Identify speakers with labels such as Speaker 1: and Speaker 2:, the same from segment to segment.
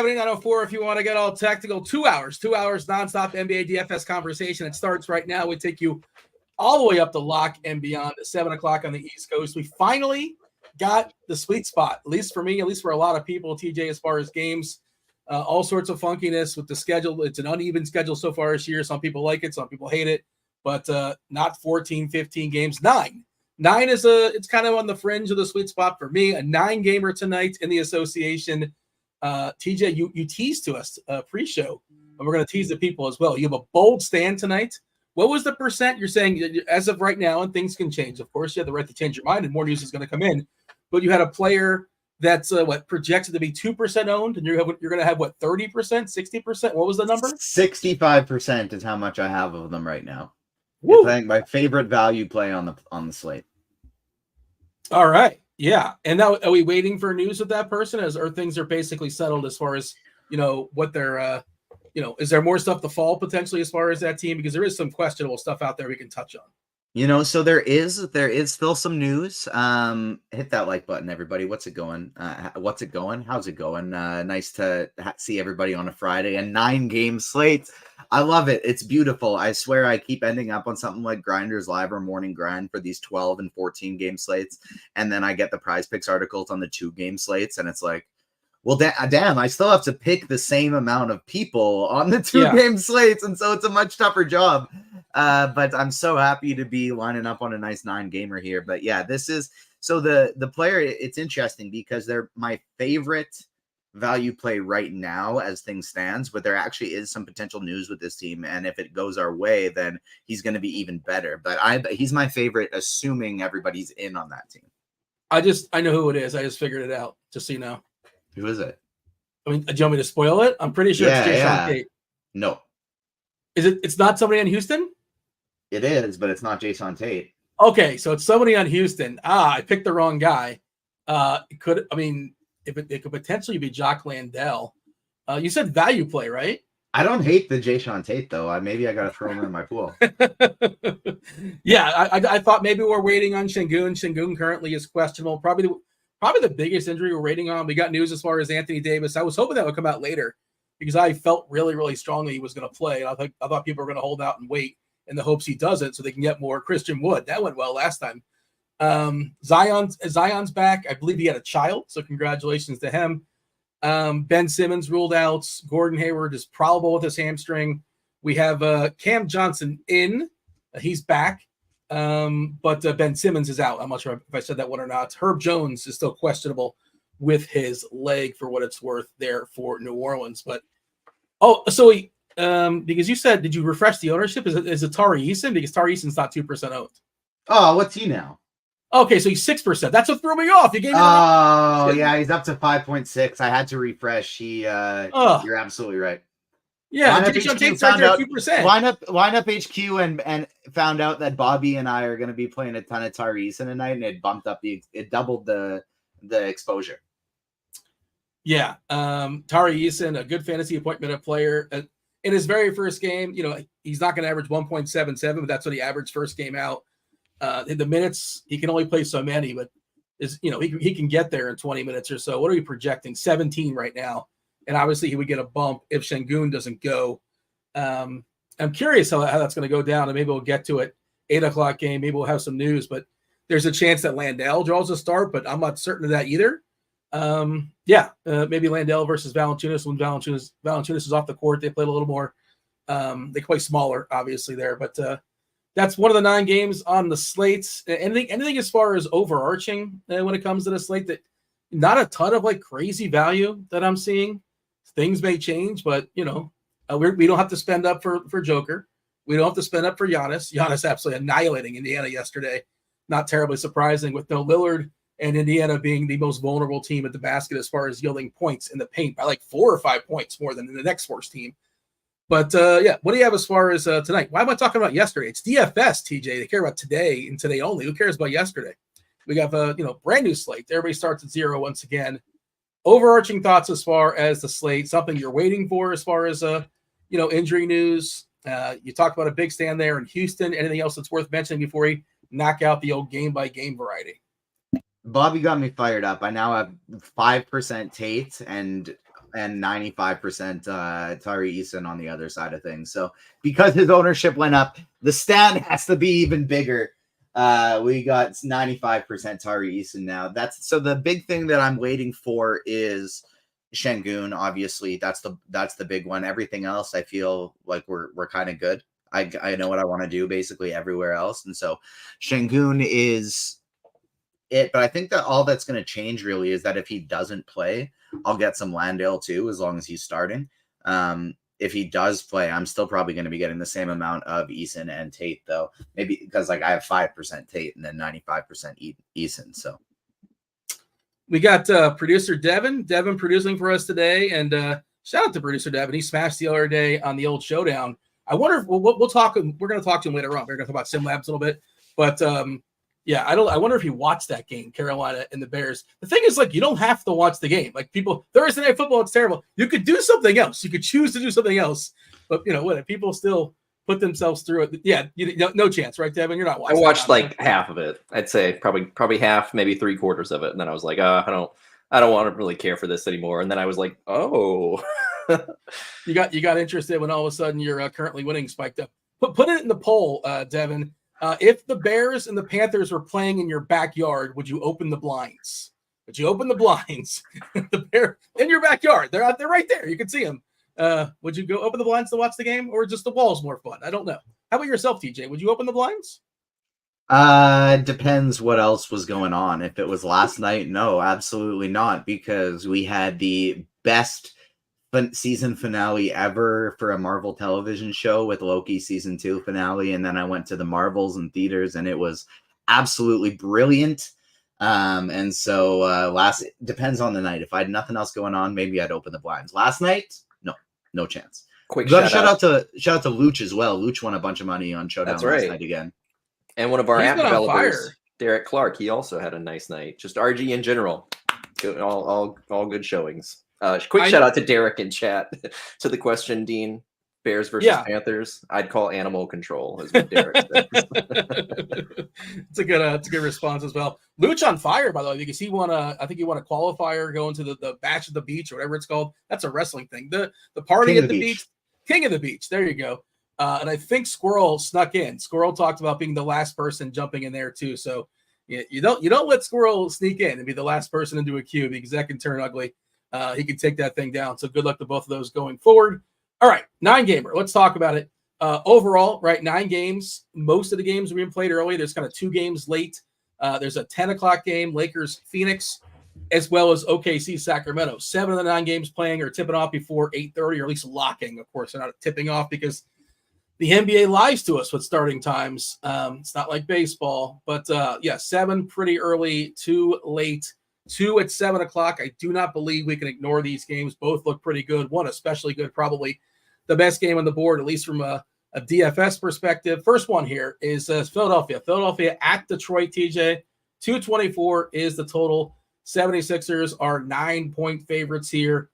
Speaker 1: 888-7904 if you want to get all technical. 2 hours nonstop NBA DFS conversation. It starts right now. We take you all the way up to lock and beyond at 7 o'clock on the East Coast. We finally got the sweet spot, at least for me, at least for a lot of people, TJ, as far as games. All sorts of funkiness with the schedule. It's an uneven schedule so far this year. Some people like it, some people hate it, but not 14, 15 games. 9 is it's kind of on the fringe of the sweet spot for me. A 9-gamer tonight in the association. TJ, you teased to us pre-show, and we're going to tease the people as well. You have a bold stand tonight. What was the percent you're saying as of right now? And things can change. Of course, you have the right to change your mind, and more news is going to come in. But you had a player that's projected to be 2% owned, and you're going to have 30%, 60%. What was the number?
Speaker 2: 65% is how much I have of them right now.
Speaker 1: Woo.
Speaker 2: Playing my favorite value play on the slate.
Speaker 1: All right, yeah. And now, are we waiting for news of that person, or things are basically settled as far as what they're is there more stuff to fall potentially as far as that team, because there is some questionable stuff out there we can touch on.
Speaker 2: So there is still some news. Hit that like button, everybody. What's it going? How's it going? Nice to see everybody on a Friday. A 9-game slate. I love it. It's beautiful. I swear I keep ending up on something like GrindersLive or Morning Grind for these 12 and 14 game slates. And then I get the Prize Picks articles on the 2-game slates. And it's like, well, damn, I still have to pick the same amount of people on the 2-game slates. And so it's a much tougher job. But I'm so happy to be lining up on a nice 9-gamer here. But yeah, this is so the player. It's interesting because they're my favorite value play right now as things stands. But there actually is some potential news with this team, and if it goes our way, then he's going to be even better. But he's my favorite, assuming everybody's in on that team.
Speaker 1: I know who it is. I just figured it out. Just so you know.
Speaker 2: Who is it?
Speaker 1: I mean, do you want me to spoil it? I'm pretty sure it's Jason Tate.
Speaker 2: No.
Speaker 1: Is it? It's not somebody in Houston?
Speaker 2: It is, but it's not Jason Tate.
Speaker 1: Okay, so it's somebody on Houston. I picked the wrong guy. It could potentially be Jock Landell. You said value play, right?
Speaker 2: I don't hate the Jason Tate though. Maybe I got to throw him in my pool.
Speaker 1: Yeah, I thought maybe we're waiting on Şengün. Şengün currently is questionable. Probably the biggest injury we're waiting on. We got news as far as Anthony Davis. I was hoping that would come out later because I felt really, really strongly he was going to play. And I thought people were going to hold out and wait in the hopes he doesn't so they can get more. Christian Wood, that went well last time. Zion's back. I believe he had a child, so congratulations to him. Ben Simmons ruled out. Gordon Hayward is probable with his hamstring. We have Cam Johnson in. He's back. But Ben Simmons is out. I'm not sure if I said that one or not. Herb Jones is still questionable with his leg for what it's worth there for New Orleans. But because you said, did you refresh the ownership? Is it Tari Eason? Because Tari Eason's not 2% owned.
Speaker 2: Oh, what's he now?
Speaker 1: Okay, so he's 6%. That's what threw me off. You gave me
Speaker 2: yeah, he's up to 5.6. I had to refresh. You're absolutely right.
Speaker 1: Yeah, Jason Tate's right there at 2%.
Speaker 2: Lineup HQ and found out that Bobby and I are going to be playing a ton of Tari Eason tonight, and it doubled the exposure. Yeah,
Speaker 1: Tari Eason, a good fantasy appointment player. In his very first game, he's not going to average 1.77, but that's what he averaged first game out. In the minutes, he can only play so many, but he can get there in 20 minutes or so. What are we projecting? 17 right now. And obviously he would get a bump if Şengün doesn't go. I'm curious how that's going to go down, and maybe we'll get to it. 8 o'clock game, maybe we'll have some news, but there's a chance that Landell draws a start, but I'm not certain of that either. Maybe Landell versus Valanciunas when Valanciunas is off the court. They play a little more. They play smaller, obviously, there, but that's one of the 9 games on the slates. Anything as far as overarching when it comes to the slate, that not a ton of crazy value that I'm seeing. Things may change, but we don't have to spend up for Joker. We don't have to spend up for Giannis. Giannis absolutely annihilating Indiana yesterday. Not terribly surprising with no Lillard and Indiana being the most vulnerable team at the basket as far as yielding points in the paint by 4 or 5 points more than the next worst team. But what do you have as far as tonight? Why am I talking about yesterday? It's DFS, TJ. They care about today and today only. Who cares about yesterday? We got a brand new slate. Everybody starts at 0 once again. Overarching thoughts as far as the slate, something you're waiting for as far as injury news. You talked about a big stand there in Houston. Anything else that's worth mentioning before we knock out the old game by game variety?
Speaker 2: Bobby got me fired up. I now have 5% Tate, and and 95% Tari Eason on the other side of things. So because his ownership went up, the stand has to be even bigger. We got 95% Tari Eason now. So the big thing that I'm waiting for is Şengün. Obviously, that's the big one. Everything else, I feel like we're kind of good. I know what I want to do basically everywhere else, and so Şengün is it. But I think that all that's going to change really is that if he doesn't play, I'll get some Landale too, as long as he's starting. If he does play, I'm still probably going to be getting the same amount of Eason and Tate, though. Maybe because like I have 5% Tate and then 95% Eason. So
Speaker 1: we got producer Devin producing for us today, and shout out to producer Devin. He smashed the other day on the old showdown. I wonder if we'll talk. We're going to talk to him later on. We're going to talk about Sim Labs a little bit, but yeah, I wonder if he watched that game, Carolina and the Bears. The thing is, like, you don't have to watch the game. Like, people, Thursday Night Football, it's terrible. You could do something else. You could choose to do something else, but you know what? People still put themselves through it. Yeah, no chance, right, Devin? You're not watching.
Speaker 3: I watched like half of it. I'd say probably half, maybe 3/4 of it, and then I was like, I don't want to really care for this anymore. And then I was like, oh.
Speaker 1: you got interested when all of a sudden your currently winning spiked up. Put it in the poll, Devin. If the Bears and the Panthers were playing in your backyard, would you open the blinds? Would you open the blinds? The Bear in your backyard. They're out there right there. You can see them. Would you go open the blinds to watch the game, or just the walls more fun? I don't know. How about yourself, TJ? Would you open the blinds?
Speaker 2: Depends what else was going on. If it was last night, no, absolutely not, because we had the best season finale ever for a Marvel television show with Loki season 2 finale, and then I went to the Marvels in theaters, and it was absolutely brilliant. And so depends on the night. If I had nothing else going on, maybe I'd open the blinds. Last night, no chance.
Speaker 3: Quick
Speaker 2: shout out to Luch as well. Luch won a bunch of money on Showdown last night again.
Speaker 3: And one of our app developers,
Speaker 1: fire.
Speaker 3: Derek Clark, he also had a nice night. Just RG in general, all good showings. Shout out to Derek in chat to the question, Dean. Bears versus Panthers. I'd call animal control, is what Derek said.
Speaker 1: It's a good response as well. Luch on fire, by the way, because he won I think he won a qualifier going to the Bash at the Beach or whatever it's called. That's a wrestling thing. The party
Speaker 2: King
Speaker 1: at the beach. King of the Beach. There you go. And I think Squirrel snuck in. Squirrel talked about being the last person jumping in there too. So you don't let Squirrel sneak in and be the last person into a queue, because that can turn ugly. He can take that thing down. So good luck to both of those going forward. All right, 9-gamer. Let's talk about it. Overall, right, 9 games. Most of the games are being played early. There's kind of 2 games late. There's a 10 o'clock game, Lakers-Phoenix, as well as OKC-Sacramento. 7 of the 9 games playing are tipping off before 8:30, or at least locking. Of course, they're not tipping off because the NBA lies to us with starting times. It's not like baseball. But, 7 pretty early, 2 late. 2 at 7 o'clock. I do not believe we can ignore these games. Both look pretty good. One especially good, probably the best game on the board, at least from a DFS perspective. First one here is Philadelphia. Philadelphia at Detroit, TJ. 224 is the total. 76ers are 9-point favorites here.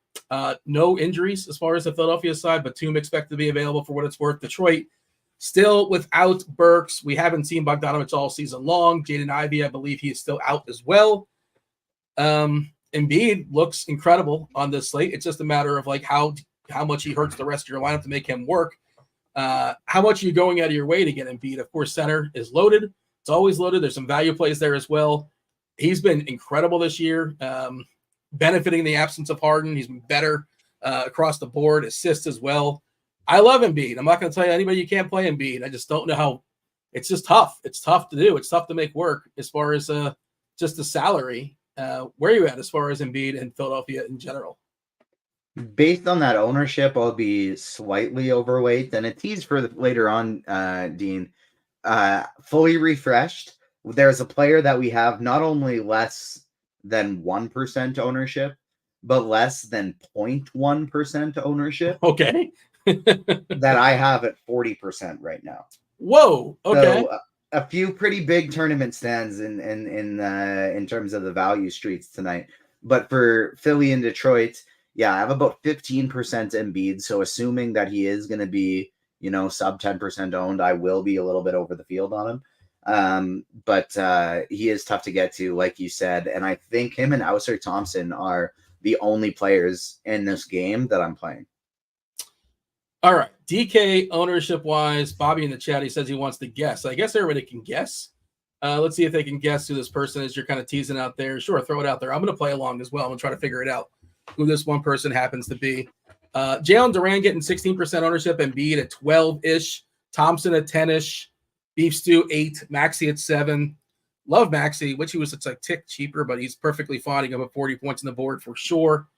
Speaker 1: No injuries as far as the Philadelphia side, but Batum expected to be available for what it's worth. Detroit still without Burks. We haven't seen Bogdanovich all season long. Jaden Ivey, I believe he is still out as well. Embiid looks incredible on this slate. It's just a matter of like how much he hurts the rest of your lineup to make him work. How much are you going out of your way to get Embiid? Of course, center is loaded. It's always loaded. There's some value plays there as well. He's been incredible this year, benefiting the absence of Harden. He's been better across the board, assists as well. I love Embiid. I'm not going to tell you anybody you can't play Embiid. I just don't know how. It's just tough. It's tough to do. It's tough to make work as far as just the salary. Where are you at as far as Embiid and Philadelphia in general?
Speaker 2: Based on that ownership, I'll be slightly overweight. And a tease for later on, Dean. Fully refreshed. There's a player that we have not only less than 1% ownership, but less than 0.1% ownership.
Speaker 1: Okay.
Speaker 2: that I have at 40% right now.
Speaker 1: Whoa. Okay.
Speaker 2: So, a few pretty big tournament stands in terms of the value streets tonight. But for Philly and Detroit, I have about 15% Embiid. So assuming that he is going to be, sub 10% owned, I will be a little bit over the field on him. But he is tough to get to, like you said. And I think him and Ausar Thompson are the only players in this game that I'm playing.
Speaker 1: All right. DK ownership wise, Bobby in the chat, he says he wants to guess. I guess everybody can guess. Let's see if they can guess who this person is you're kind of teasing out there. Sure, throw it out there. I'm going to play along as well. I'm going to try to figure it out who this one person happens to be. Jalen Duran getting 16% ownership, Embiid at 12-ish, Thompson at 10-ish, Beef Stew 8, Maxey at 7. Love Maxey, which it's a tick cheaper, but he's perfectly fine. He got 40 points on the board for sure.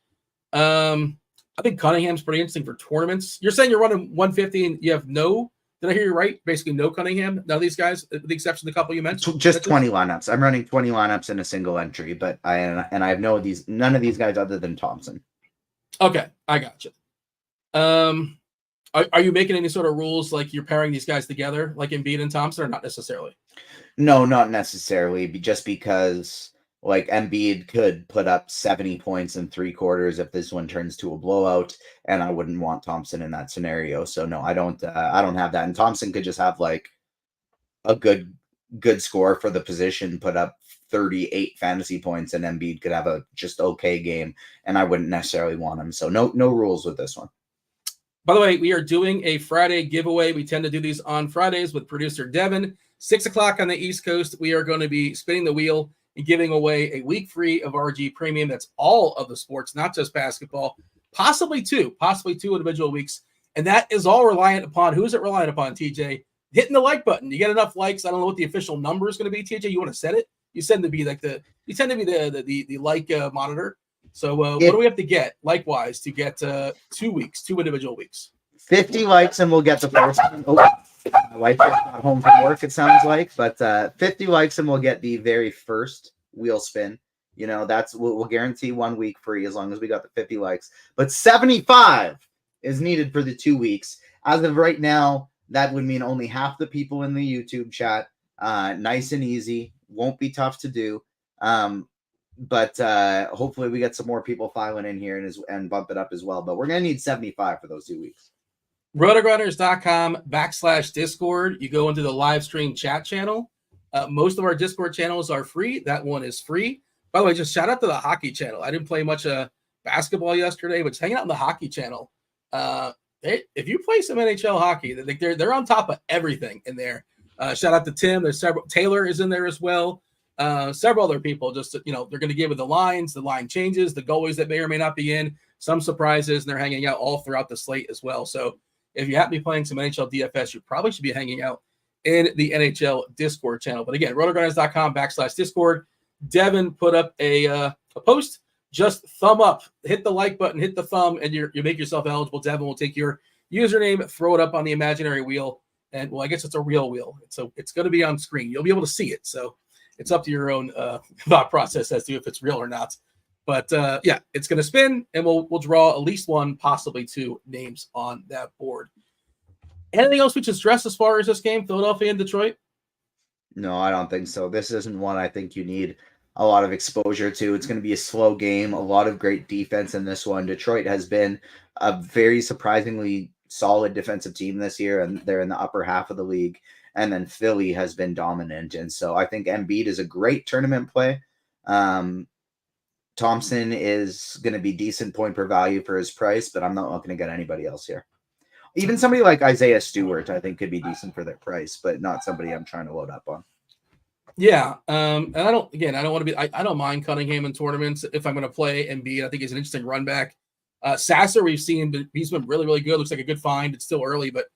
Speaker 1: I think Cunningham's pretty interesting for tournaments. You're saying you're running 150 and you have no, did I hear you right? Basically no Cunningham, none of these guys, with the exception of the couple you mentioned?
Speaker 2: Just 20 lineups. I'm running 20 lineups in a single entry, but I have none of these guys other than Thompson.
Speaker 1: Okay, I gotcha. Are you making any sort of rules like you're pairing these guys together, like Embiid and Thompson, or not necessarily?
Speaker 2: No, not necessarily. Just because like Embiid could put up 70 points in 3 quarters if this one turns to a blowout, and I wouldn't want Thompson in that scenario. So no, I don't have that. And Thompson could just have like a good score for the position, put up 38 fantasy points, and Embiid could have a just okay game, and I wouldn't necessarily want him. So no rules with this one.
Speaker 1: By the way, we are doing a Friday giveaway. We tend to do these on Fridays with producer Devin. 6 o'clock on the East Coast, we are going to be spinning the wheel and giving away a week free of RG Premium. That's all of the sports, not just basketball, possibly two individual weeks. And that is all reliant upon, who is it reliant upon, TJ? Hitting the like button. You get enough likes. I don't know what the official number is going to be, TJ. You want to set it? You tend to be the like monitor. So what do we have to get, likewise, to get 2 weeks, 2 individual weeks? 50 likes and we'll get the first one. Oh, my wife just got home from work, it sounds like. But 50 likes and we'll get the very first wheel spin. You know, we'll guarantee 1 week free as long as we got the 50 likes. But 75 is needed for the 2 weeks. As of right now, that would mean only half the people in the YouTube chat. Nice and easy. Won't be tough to do. But hopefully we get some more people filing in here and bump it up as well. But we're going to need 75 for those 2 weeks. RotoGrinders.com/Discord. You go into the live stream chat channel. Most of our Discord channels are free. That one is free. By the way, just shout out to the hockey channel. I didn't play much basketball yesterday, but just hanging out in the hockey channel. If you play some NHL hockey, they're on top of everything in there. Shout out to Tim. There's several. Taylor is in there as well. Several other people. Just they're going to give it the lines, the line changes, the goalies that may or may not be in, some surprises, and they're hanging out all throughout the slate as well. So if you happen to be playing some NHL DFS, you probably should be hanging out in the NHL Discord channel. But again, RotoGrinders.com/Discord. Devin put up a post. Just thumb up, hit the like button, hit the thumb, and you make yourself eligible. Devin will take your username, throw it up on the imaginary wheel, and well, I guess it's a real wheel. So it's going to be on screen. You'll be able to see it. So it's up to your own thought process as to if it's real or not. But yeah, it's going to spin, and we'll draw at least one, possibly 2 names on that board. Anything else we should stress as far as this game, Philadelphia and Detroit?
Speaker 2: No, I don't think so. This isn't one I think you need a lot of exposure to. It's going to be a slow game, a lot of great defense in this one. Detroit has been a very surprisingly solid defensive team this year, and they're in the upper half of the league. And then Philly has been dominant. And so I think Embiid is a great tournament play. Thompson is going to be decent point per value for his price, but I'm not looking to get anybody else here. Even somebody like Isaiah Stewart, I think, could be decent for their price, but not somebody I'm trying to load up on.
Speaker 1: Yeah. And I don't want to be, I don't mind Cunningham in tournaments if I'm going to play Embiid. I think he's an interesting run back. Sasser, we've seen, he's been really, really good. Looks like a good find. It's still early, but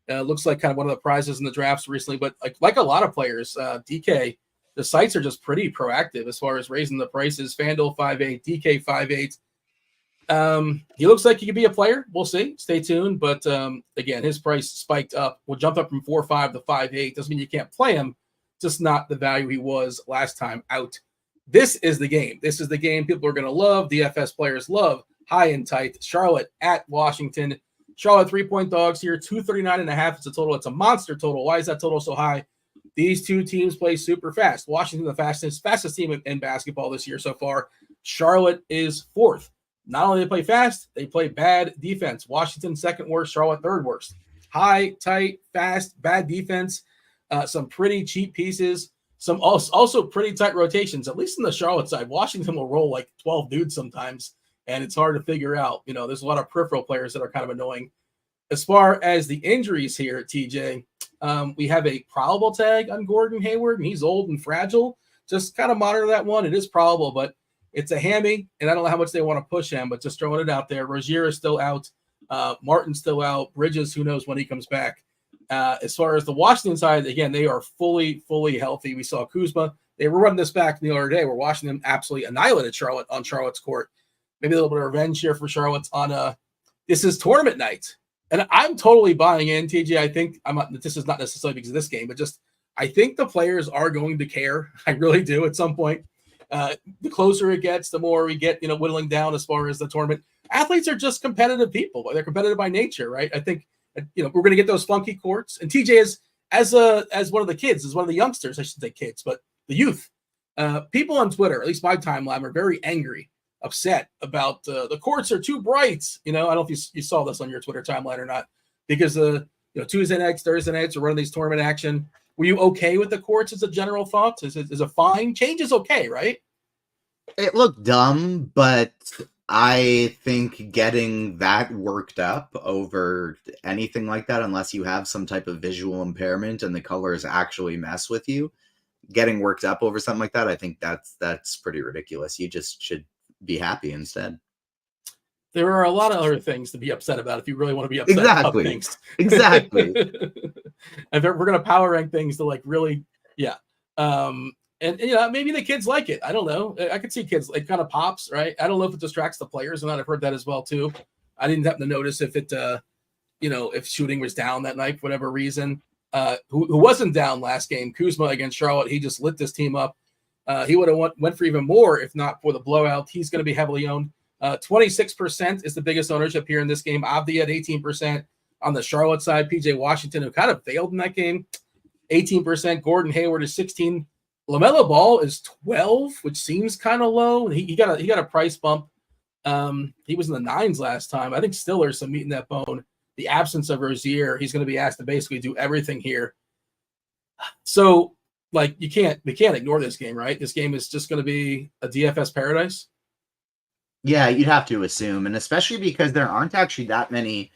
Speaker 1: looks like kind of one of the prizes in the drafts recently. But like a lot of players, DK, the sites are just pretty proactive as far as raising the prices. Fanduel 5.8, DK 5.8. He looks like he could be a player. We'll see. Stay tuned. But again, his price spiked up. Well, jumped up from 4.5 to 5.8. Doesn't mean you can't play him. Just not the value he was last time out. This is the game. This is the game people are going to love. DFS players love. High and tight. Charlotte at Washington. Charlotte 3-point dogs here. 239.5. It's a total. It's a monster total. Why is that total so high? These two teams play super fast. Washington, the fastest team in basketball this year so far. Charlotte is 4th. Not only do they play fast, they play bad defense. Washington, 2nd worst. Charlotte, 3rd worst. High, tight, fast, bad defense. Some pretty cheap pieces. Some also pretty tight rotations, at least in the Charlotte side. Washington will roll like 12 dudes sometimes. and it's hard to figure out. There's a lot of peripheral players that are kind of annoying. As far as the injuries here, TJ, we have a probable tag on Gordon Hayward, and he's old and fragile. Just kind of monitor that one. It is probable, but it's a hammy, and I don't know how much they want to push him, but just throwing it out there. Rozier is still out. Martin's still out. Bridges, who knows when he comes back. As far as the Washington side, again, they are fully healthy. We saw Kuzma. They were running this back the other day where Washington absolutely annihilated Charlotte on Charlotte's court. Maybe a little bit of revenge here for Charlotte's on this is tournament night. And I'm totally buying in, TJ. I think this is not necessarily because of this game, but just I think the players are going to care. I really do at some point. The closer it gets, the more we get, whittling down as far as the tournament. Athletes are just competitive people. They're competitive by nature, right? I think, we're going to get those funky courts. And TJ is, as one of the kids, as one of the youngsters, I shouldn't say kids, but the youth. People on Twitter, at least my timeline, are very angry, upset about the courts are too bright. I don't know if you saw this on your Twitter timeline or not, because Tuesday nights, Thursday nights are running these tournament action. Were you okay with the courts as a general thought? Is a fine change is okay, right?
Speaker 2: It looked dumb, but I think getting that worked up over anything like that, unless you have some type of visual impairment and the colors actually mess with you, getting worked up over something like that, I think that's pretty ridiculous. You just should be happy instead.
Speaker 1: There are a lot of other things to be upset about if you really want to be upset about things.
Speaker 2: Exactly.
Speaker 1: And we're going to power rank things to really, yeah. And maybe the kids like it. I don't know. I could see kids, it kind of pops, right? I don't know if it distracts the players or not. I've heard that as well too. I didn't happen to notice if it, if shooting was down that night for whatever reason. Who wasn't down last game, Kuzma against Charlotte. He just lit this team up. He would have went for even more if not for the blowout. He's going to be heavily owned. 26% is the biggest ownership here in this game. Avdi at 18% on the Charlotte side. PJ Washington, who kind of failed in that game, 18%. Gordon Hayward is 16%. LaMelo Ball is 12%, which seems kind of low. He got a price bump. He was in the 9s last time. I think still there's some meat in that bone. The absence of Rozier, he's going to be asked to basically do everything here. So, we can't ignore this game, right? This game is just going to be a DFS paradise.
Speaker 2: Yeah, you'd have to assume, and especially because there aren't actually that many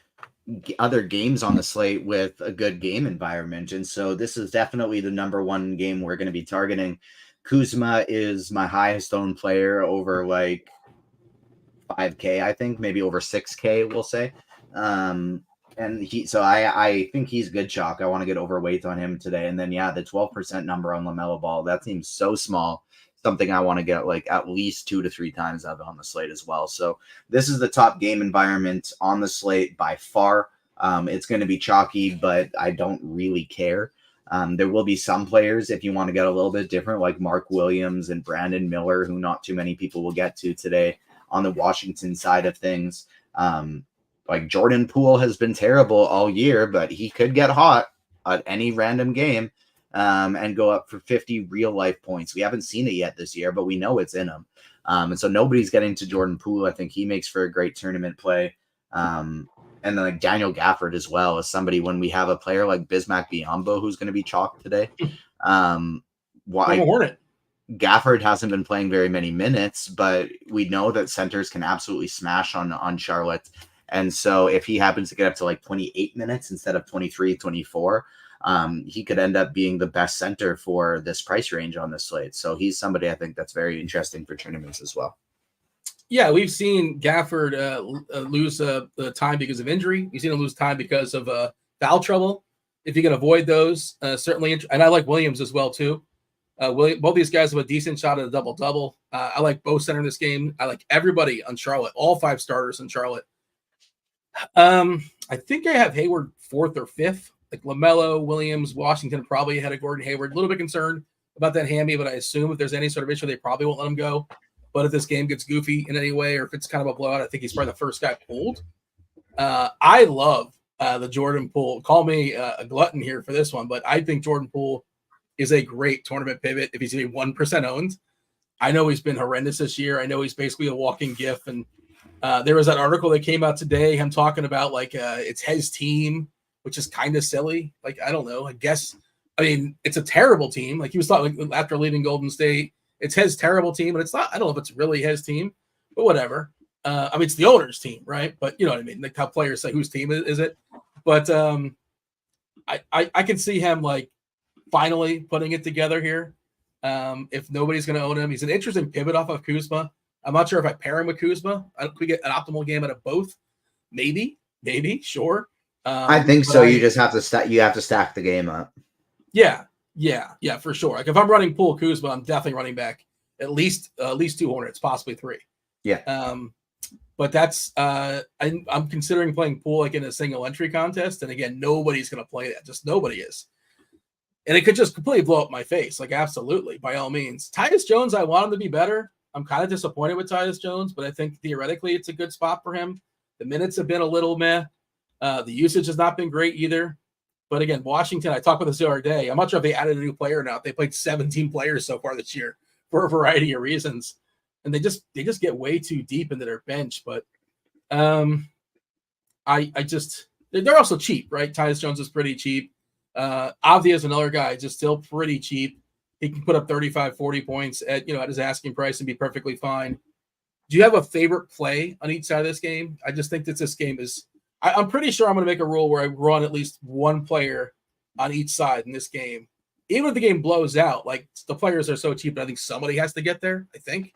Speaker 2: other games on the slate with a good game environment, and so this is definitely the number one game we're going to be targeting. Kuzma is my highest owned player, over 5K, I think, maybe over 6K, we'll say. And I think he's good chalk. I want to get overweight on him today. And then the 12% number on LaMelo Ball, that seems so small. Something I want to get at least 2 to 3 times of on the slate as well. So this is the top game environment on the slate by far. It's going to be chalky, but I don't really care. There will be some players, if you want to get a little bit different, like Mark Williams and Brandon Miller, who not too many people will get to today on the Washington side of things. Jordan Poole has been terrible all year, but he could get hot at any random game. And go up for 50 real life points. We haven't seen it yet this year, but we know it's in him. And so nobody's getting to Jordan Poole. I think he makes for a great tournament play. And then Daniel Gafford as well as somebody when we have a player like Bismack Biyombo who's going to be chalked today.
Speaker 1: Hornet.
Speaker 2: Gafford hasn't been playing very many minutes, but we know that centers can absolutely smash on Charlotte. And so if he happens to get up to 28 minutes instead of 23, 24, he could end up being the best center for this price range on this slate. So he's somebody I think that's very interesting for tournaments as well.
Speaker 1: Yeah, we've seen Gafford lose the time because of injury. We've seen him lose time because of foul trouble. If you can avoid those, certainly. And I like Williams as well, too. Both these guys have a decent shot at a double-double. I like both center in this game. I like everybody on Charlotte, all 5 starters in Charlotte. I think I have Hayward 4th or 5th. LaMelo, Williams, Washington probably ahead of Gordon Hayward. A little bit concerned about that hammy, but I assume if there's any sort of issue, they probably won't let him go. But if this game gets goofy in any way, or if it's kind of a blowout, I think he's probably the first guy pulled. I love the Jordan Poole. Call me a glutton here for this one, but I think Jordan Poole is a great tournament pivot if he's only 1% owned. I know he's been horrendous this year. I know he's basically a walking GIF. And there was that article that came out today, him talking about it's his team, which is kind of silly. I don't know. It's a terrible team. He was thought after leaving Golden State, it's his terrible team, and it's not. I don't know if it's really his team, but whatever. I mean, it's the owner's team, right? But you know what I mean? Like how players say, whose team is it? But I can see him like finally putting it together here. If nobody's going to own him, he's an interesting pivot off of Kuzma. I'm not sure if I pair him with Kuzma. Could we get an optimal game out of both? Maybe, sure.
Speaker 2: I think so. You just have to stack the game up.
Speaker 1: Yeah, for sure. Like if I'm running pool Kuzma, I'm definitely running back at least 2 Hornets, possibly 3.
Speaker 2: Yeah.
Speaker 1: But that's I'm considering playing pool like in a single entry contest, and again, nobody's going to play that. Just nobody is, and it could just completely blow up my face. Like absolutely, by all means. Tyus Jones, I want him to be better. I'm kind of disappointed with Tyus Jones, but I think theoretically it's a good spot for him. The minutes have been a little meh. The usage has not been great either. But again, Washington, I talked about this the other day. I'm not sure if they added a new player now. They played 17 players so far this year for a variety of reasons. And they just get way too deep into their bench. But they're also cheap, right? Tyus Jones is pretty cheap. Avdia is another guy, just still pretty cheap. He can put up 35, 40 points at his asking price and be perfectly fine. Do you have a favorite play on each side of this game? I just think that this game is I'm pretty sure I'm going to make a rule where I run at least one player on each side in this game. Even if the game blows out, like the players are so cheap, I think somebody has to get there, I think.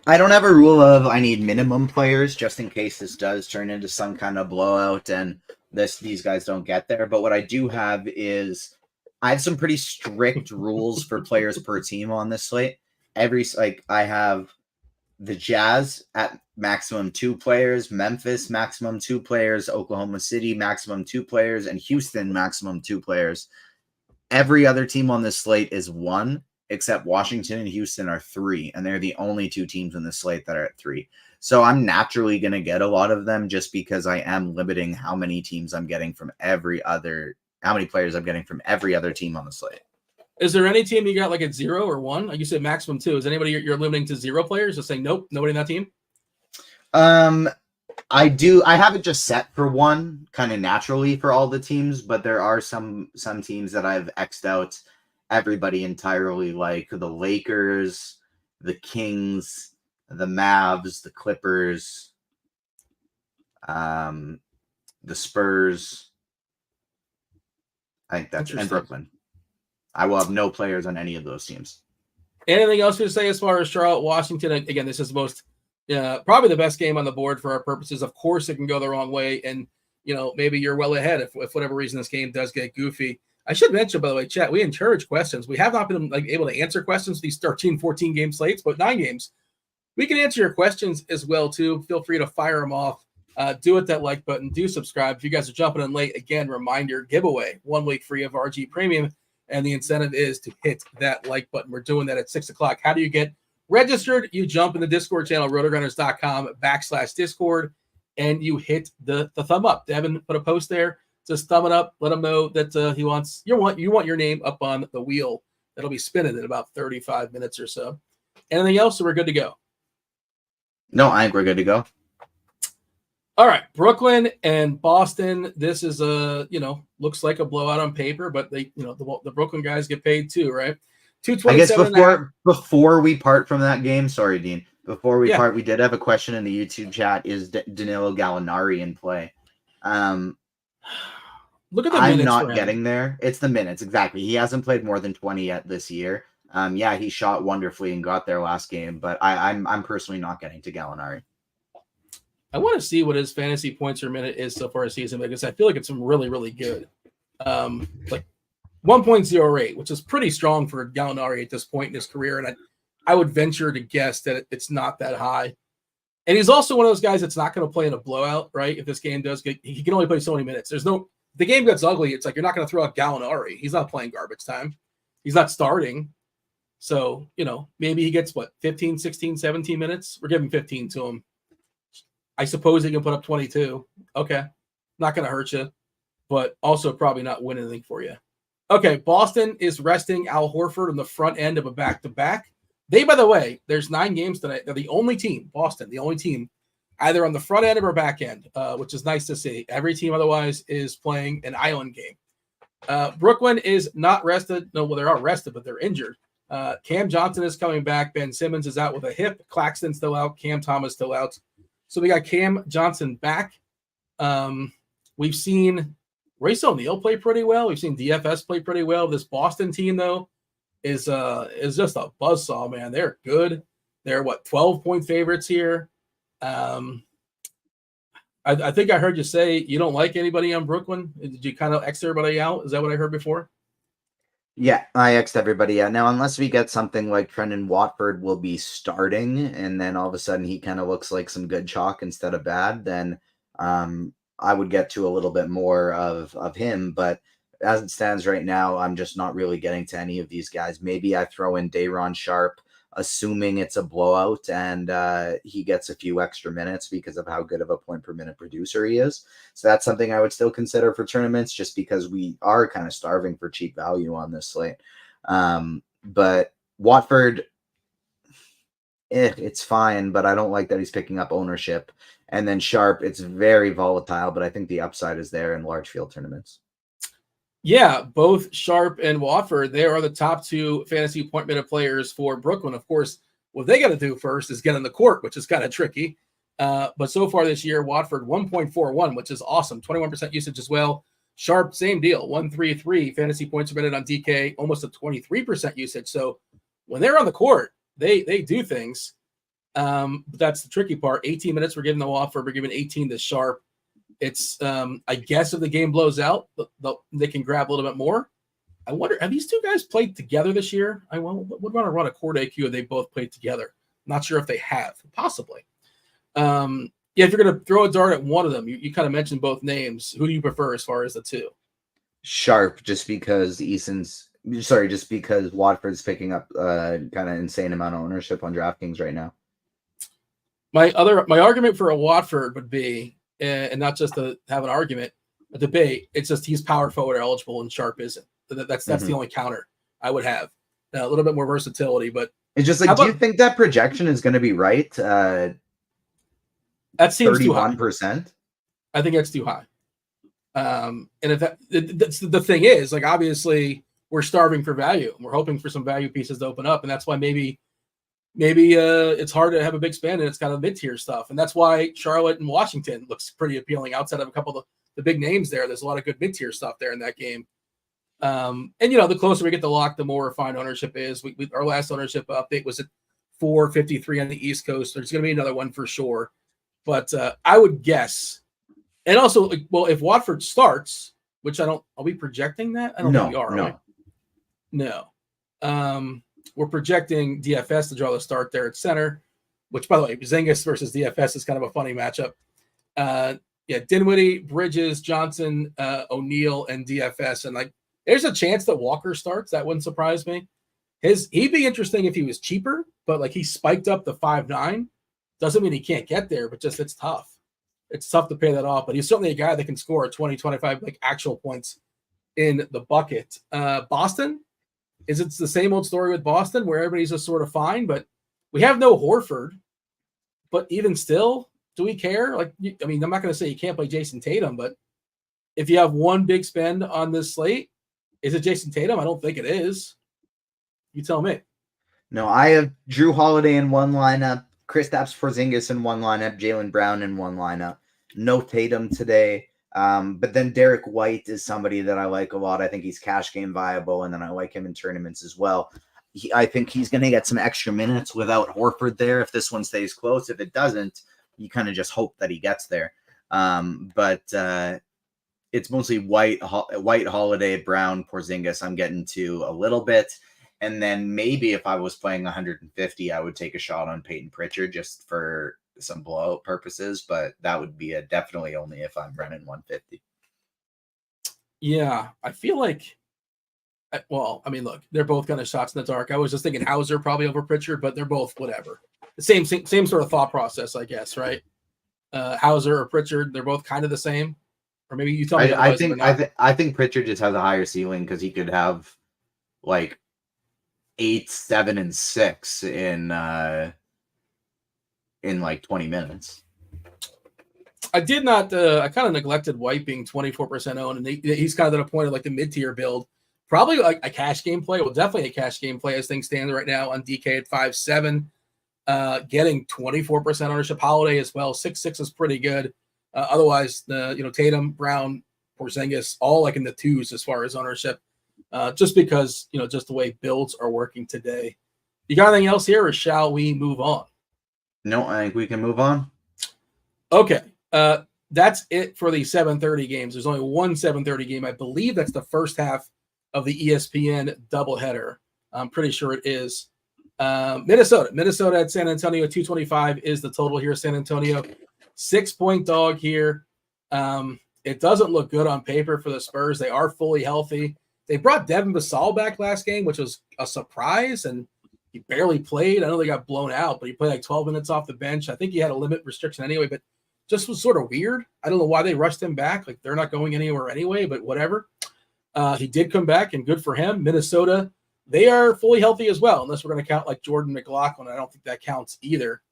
Speaker 2: I don't have a rule of I need minimum players just in case this does turn into some kind of blowout and these guys don't get there. But what I do have is I have some pretty strict rules for players per team on this slate. I have the Jazz at maximum 2 players, Memphis maximum 2 players, Oklahoma City maximum 2 players, and Houston maximum 2 players. Every other team on this slate is 1, except Washington and Houston are 3, and they're the only 2 teams in the slate that are at 3. So I'm naturally going to get a lot of them just because I am limiting how many players I'm getting from every other team on the slate. Is there any team you got like at 0 or 1? Like you said, maximum 2. Is anybody you're limiting to 0 players? Just saying, nope, nobody in that team? I do. I have it just set for 1 kind of naturally for all the teams, but there are some teams that I've X'd out everybody entirely, like the Lakers, the Kings, the Mavs, the Clippers, the Spurs. I think that's and Brooklyn. I will have no players on any of those teams. Anything else to say as far as Charlotte, Washington? Again, this is the most probably the best game on the board for our purposes. Of course, it can go the wrong way, and maybe you're well ahead if whatever reason this game does get goofy. I should mention, by the way, chat, we encourage questions. We have not been able to answer questions these 13, 14 game slates, but 9 games. We can answer your questions as well, too. Feel free to fire them off. Do hit that like button. Do subscribe. If you guys are jumping in late, again, reminder, giveaway, 1 week free of RG Premium. And the incentive is to hit that like button. We're doing that at 6 o'clock. How do you get registered? You jump in the Discord channel, rotogrinders.com/Discord, and you hit the thumb up. Devin put a post there. Just thumb it up. Let him know that you want your name up on the wheel. That'll be spinning in about 35 minutes or so. Anything else? So we're good to go. No, I think we're good to go. All right, Brooklyn and Boston. This is looks like a blowout on paper, but the Brooklyn guys get paid too, right? 227. I guess before we part from that game, sorry, Dean. Before we part, we did have a question in the YouTube chat: is Danilo Gallinari in play? Look at the minutes. I'm not getting there. It's the minutes exactly. He hasn't played more than 20 yet this year. He shot wonderfully and got there last game, but I'm personally not getting to Gallinari. I want to see what his fantasy points per minute is so far this season because I feel like it's really, really good. Like 1.08, which is pretty strong for Gallinari at this point in his career. And I would venture to guess that it's not that high. And he's also one of those guys that's not going to play in a blowout, right? If this game does he can only play so many minutes. The game gets ugly. It's like you're not going to throw out Gallinari. He's not playing garbage time. He's not starting. So, maybe he gets 15, 16, 17 minutes. We're giving 15 to him. I suppose he can put up 22. Okay. Not going to hurt you, but also probably not win anything for you. Okay. Boston is resting Al Horford on the front end of a back-to-back. They, by the way, there's 9 games tonight. They're the only team, Boston, the only team, either on the front end or back end, which is nice to see. Every team otherwise is playing an island game. Brooklyn is not rested. No, well, they are rested, but they're injured. Cam Johnson is coming back. Ben Simmons is out with a hip. Claxton's still out. Cam Thomas still out.
Speaker 1: So we got Cam Johnson back. We've seen Royce O'Neal play pretty well. We've seen DFS play pretty well. This Boston team, though, is just a buzzsaw, man. They're good. They're 12-point favorites here. I think I heard you say you don't like anybody on Brooklyn. Did you kind of X everybody out? Is that what I heard before?
Speaker 2: Yeah, I X'd everybody out. Now, unless we get something like Trendon Watford will be starting, and then all of a sudden he kind of looks like some good chalk instead of bad, then I would get to a little bit more of him. But as it stands right now, I'm just not really getting to any of these guys. Maybe I throw in Day'Ron Sharp, assuming it's a blowout and he gets a few extra minutes because of how good of a point per minute producer he is. So that's something I would still consider for tournaments, just because we are kind of starving for cheap value on this slate. But Watford, it's fine, but I don't like that he's picking up ownership. And then Sharp, it's very volatile, but I think the upside is there in large field tournaments.
Speaker 1: Yeah, both Sharp and Watford, they are the top 2 fantasy point minute players for Brooklyn. Of course, what they got to do first is get on the court, which is kind of tricky. But so far this year, Watford 1.41, which is awesome. 21% usage as well. Sharp, same deal, 133 fantasy points per minute on DK, almost a 23% usage. So when they're on the court, they do things. But that's the tricky part. 18 minutes we're giving to Watford, we're giving 18 to Sharp. It's I guess if the game blows out, they can grab a little bit more. I wonder, have these two guys played together this year? I would want to run a court AQ if they both played together. Not sure if they have, possibly. Yeah, if you're going to throw a dart at one of them, you kind of mentioned both names. Who do you prefer as far as the two?
Speaker 2: Sharp, just because Watford's picking up kind of insane amount of ownership on DraftKings right now.
Speaker 1: My argument for a Watford would be, and not just to have an argument, a debate. It's just he's power forward eligible and Sharp isn't. That's the only counter I would have. A little bit more versatility, but
Speaker 2: it's just like, do you think that projection is going to be right?
Speaker 1: That seems
Speaker 2: 31%.
Speaker 1: I think that's too high. And if that's the thing is, like, obviously we're starving for value. We're hoping for some value pieces to open up, and that's why maybe it's hard to have a big spend and it's kind of mid-tier stuff. And that's why Charlotte and Washington looks pretty appealing outside of a couple of the big names there. There's a lot of good mid-tier stuff there in that game. And, the closer we get to lock, the more refined ownership is. Our last ownership update was at 453 on the East Coast. There's going to be another one for sure. But I would guess. And also, if Watford starts, which are we projecting that? I don't think we are. No. We're projecting DFS to draw the start there at center, which, by the way, Zingis versus DFS is kind of a funny matchup. Dinwiddie, Bridges, Johnson, O'Neal, and DFS. And, there's a chance that Walker starts. That wouldn't surprise me. He'd be interesting if he was cheaper, but, he spiked up to 5.9. Doesn't mean he can't get there, but just it's tough. It's tough to pay that off. But he's certainly a guy that can score 20, 25, actual points in the bucket. Boston? Is it the same old story with Boston where everybody's just sort of fine, but we have no Horford. But even still, do we care? I'm not going to say you can't play Jason Tatum, but if you have one big spend on this slate, is it Jason Tatum? I don't think it is. You tell me.
Speaker 2: No, I have Drew Holiday in one lineup, Kristaps Porzingis in one lineup, Jaylen Brown in one lineup. No Tatum today. But then Derek White is somebody that I like a lot. I think he's cash game viable, and then I like him in tournaments as well. I think he's going to get some extra minutes without Horford there if this one stays close. If it doesn't, you kind of just hope that he gets there. But it's mostly White, Holiday, Brown, Porzingis I'm getting to a little bit. And then maybe if I was playing 150, I would take a shot on Peyton Pritchard just for some blowout purposes, but that would be definitely only if I'm running 150.
Speaker 1: Yeah, I feel like, look, they're both kind of shots in the dark. I was just thinking Hauser probably over Pritchard, but they're both whatever. The same sort of thought process, I guess, right? Hauser or Pritchard, they're both kind of the same. Or maybe you tell me.
Speaker 2: I think Pritchard just has a higher ceiling because he could have 8, 7, and 6 in 20 minutes.
Speaker 1: I did not. I kind of neglected White being 24% owned, and he's kind of at a point of the mid-tier build. Probably a cash game play. Well, definitely a cash game play as things stand right now on DK at 5.7. getting 24% ownership. Holiday as well. 6-6 is pretty good. Otherwise, Tatum, Brown, Porzingis, all like in the 2s as far as ownership. Just because, just the way builds are working today. You got anything else here, or shall we move on?
Speaker 2: No, I think we can move on.
Speaker 1: Okay. That's it for the 7:30 games. There's only one 7:30 game. I believe that's the first half of the ESPN doubleheader. I'm pretty sure it is. Minnesota at San Antonio, 225 is the total here. San Antonio, 6-point dog here. It doesn't look good on paper for the Spurs. They are fully healthy. They brought Devin Vassell back last game, which was a surprise, and he barely played. I know they got blown out, but he played like 12 minutes off the bench. I think he had a limit restriction anyway, but just was sort of weird. I don't know why they rushed him back. Like, they're not going anywhere anyway, but whatever. He did come back, and good for him. Minnesota, they are fully healthy as well, unless we're going to count like Jordan McLaughlin. I don't think that counts either.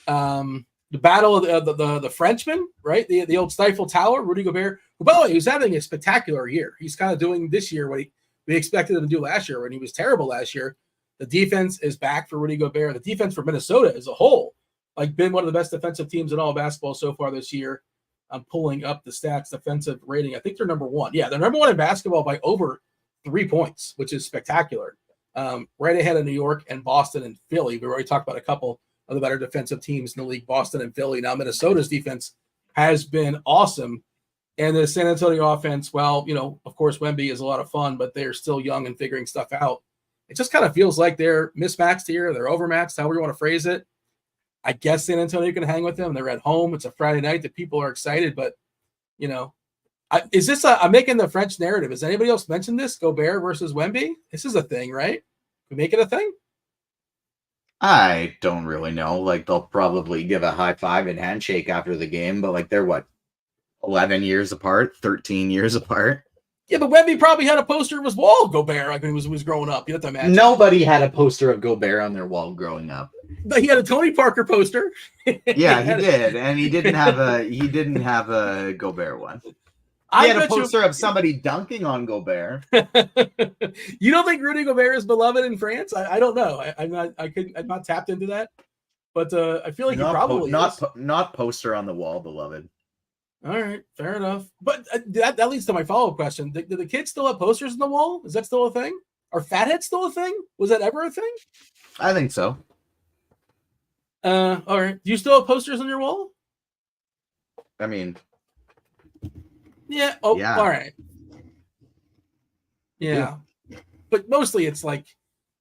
Speaker 1: The battle of the Frenchman, right? The old Stifle Tower, Rudy Gobert, who, by the way, he's having a spectacular year. He's kind of doing this year what we expected him to do last year when he was terrible last year. The defense is back for Rudy Gobert. The defense for Minnesota as a whole, like, been one of the best defensive teams in all basketball so far this year. I'm pulling up the stats, defensive rating. I think they're number 1. Yeah, they're number 1 in basketball by over 3 points, which is spectacular. Right ahead of New York and Boston and Philly. We already talked about a couple of the better defensive teams in the league, Boston and Philly. Now Minnesota's defense has been awesome. And the San Antonio offense, well, of course, Wemby is a lot of fun, but they're still young and figuring stuff out. It just kind of feels like they're mismatched here. They're overmatched, however you want to phrase it. I guess San Antonio can hang with them. They're at home. It's a Friday night. The people are excited, but, is this I'm making the French narrative. Has anybody else mentioned this? Gobert versus Wemby? This is a thing, right? Can we make it a thing?
Speaker 2: I don't really know. Like, they'll probably give a high five and handshake after the game, but like, they're what, 11 years apart, 13 years apart?
Speaker 1: Yeah, but Wemby probably had a poster of his wall of Gobert like when he was growing up. You have to imagine.
Speaker 2: Nobody had a poster of Gobert on their wall growing up.
Speaker 1: But he had a Tony Parker poster.
Speaker 2: Yeah, he did, and he didn't have a Gobert one. He had a poster of somebody dunking on Gobert.
Speaker 1: You don't think Rudy Gobert is beloved in France? I don't know. I'm not tapped into that, but I feel like he probably is.
Speaker 2: Not poster on the wall, beloved.
Speaker 1: All right, fair enough. But that leads to my follow-up question. Do the kids still have posters on the wall? Is that still a thing? Are fatheads still a thing? Was that ever a thing?
Speaker 2: I think so.
Speaker 1: All right. Do you still have posters on your wall?
Speaker 2: I mean,
Speaker 1: yeah. Oh, yeah. All right. Yeah. But mostly it's like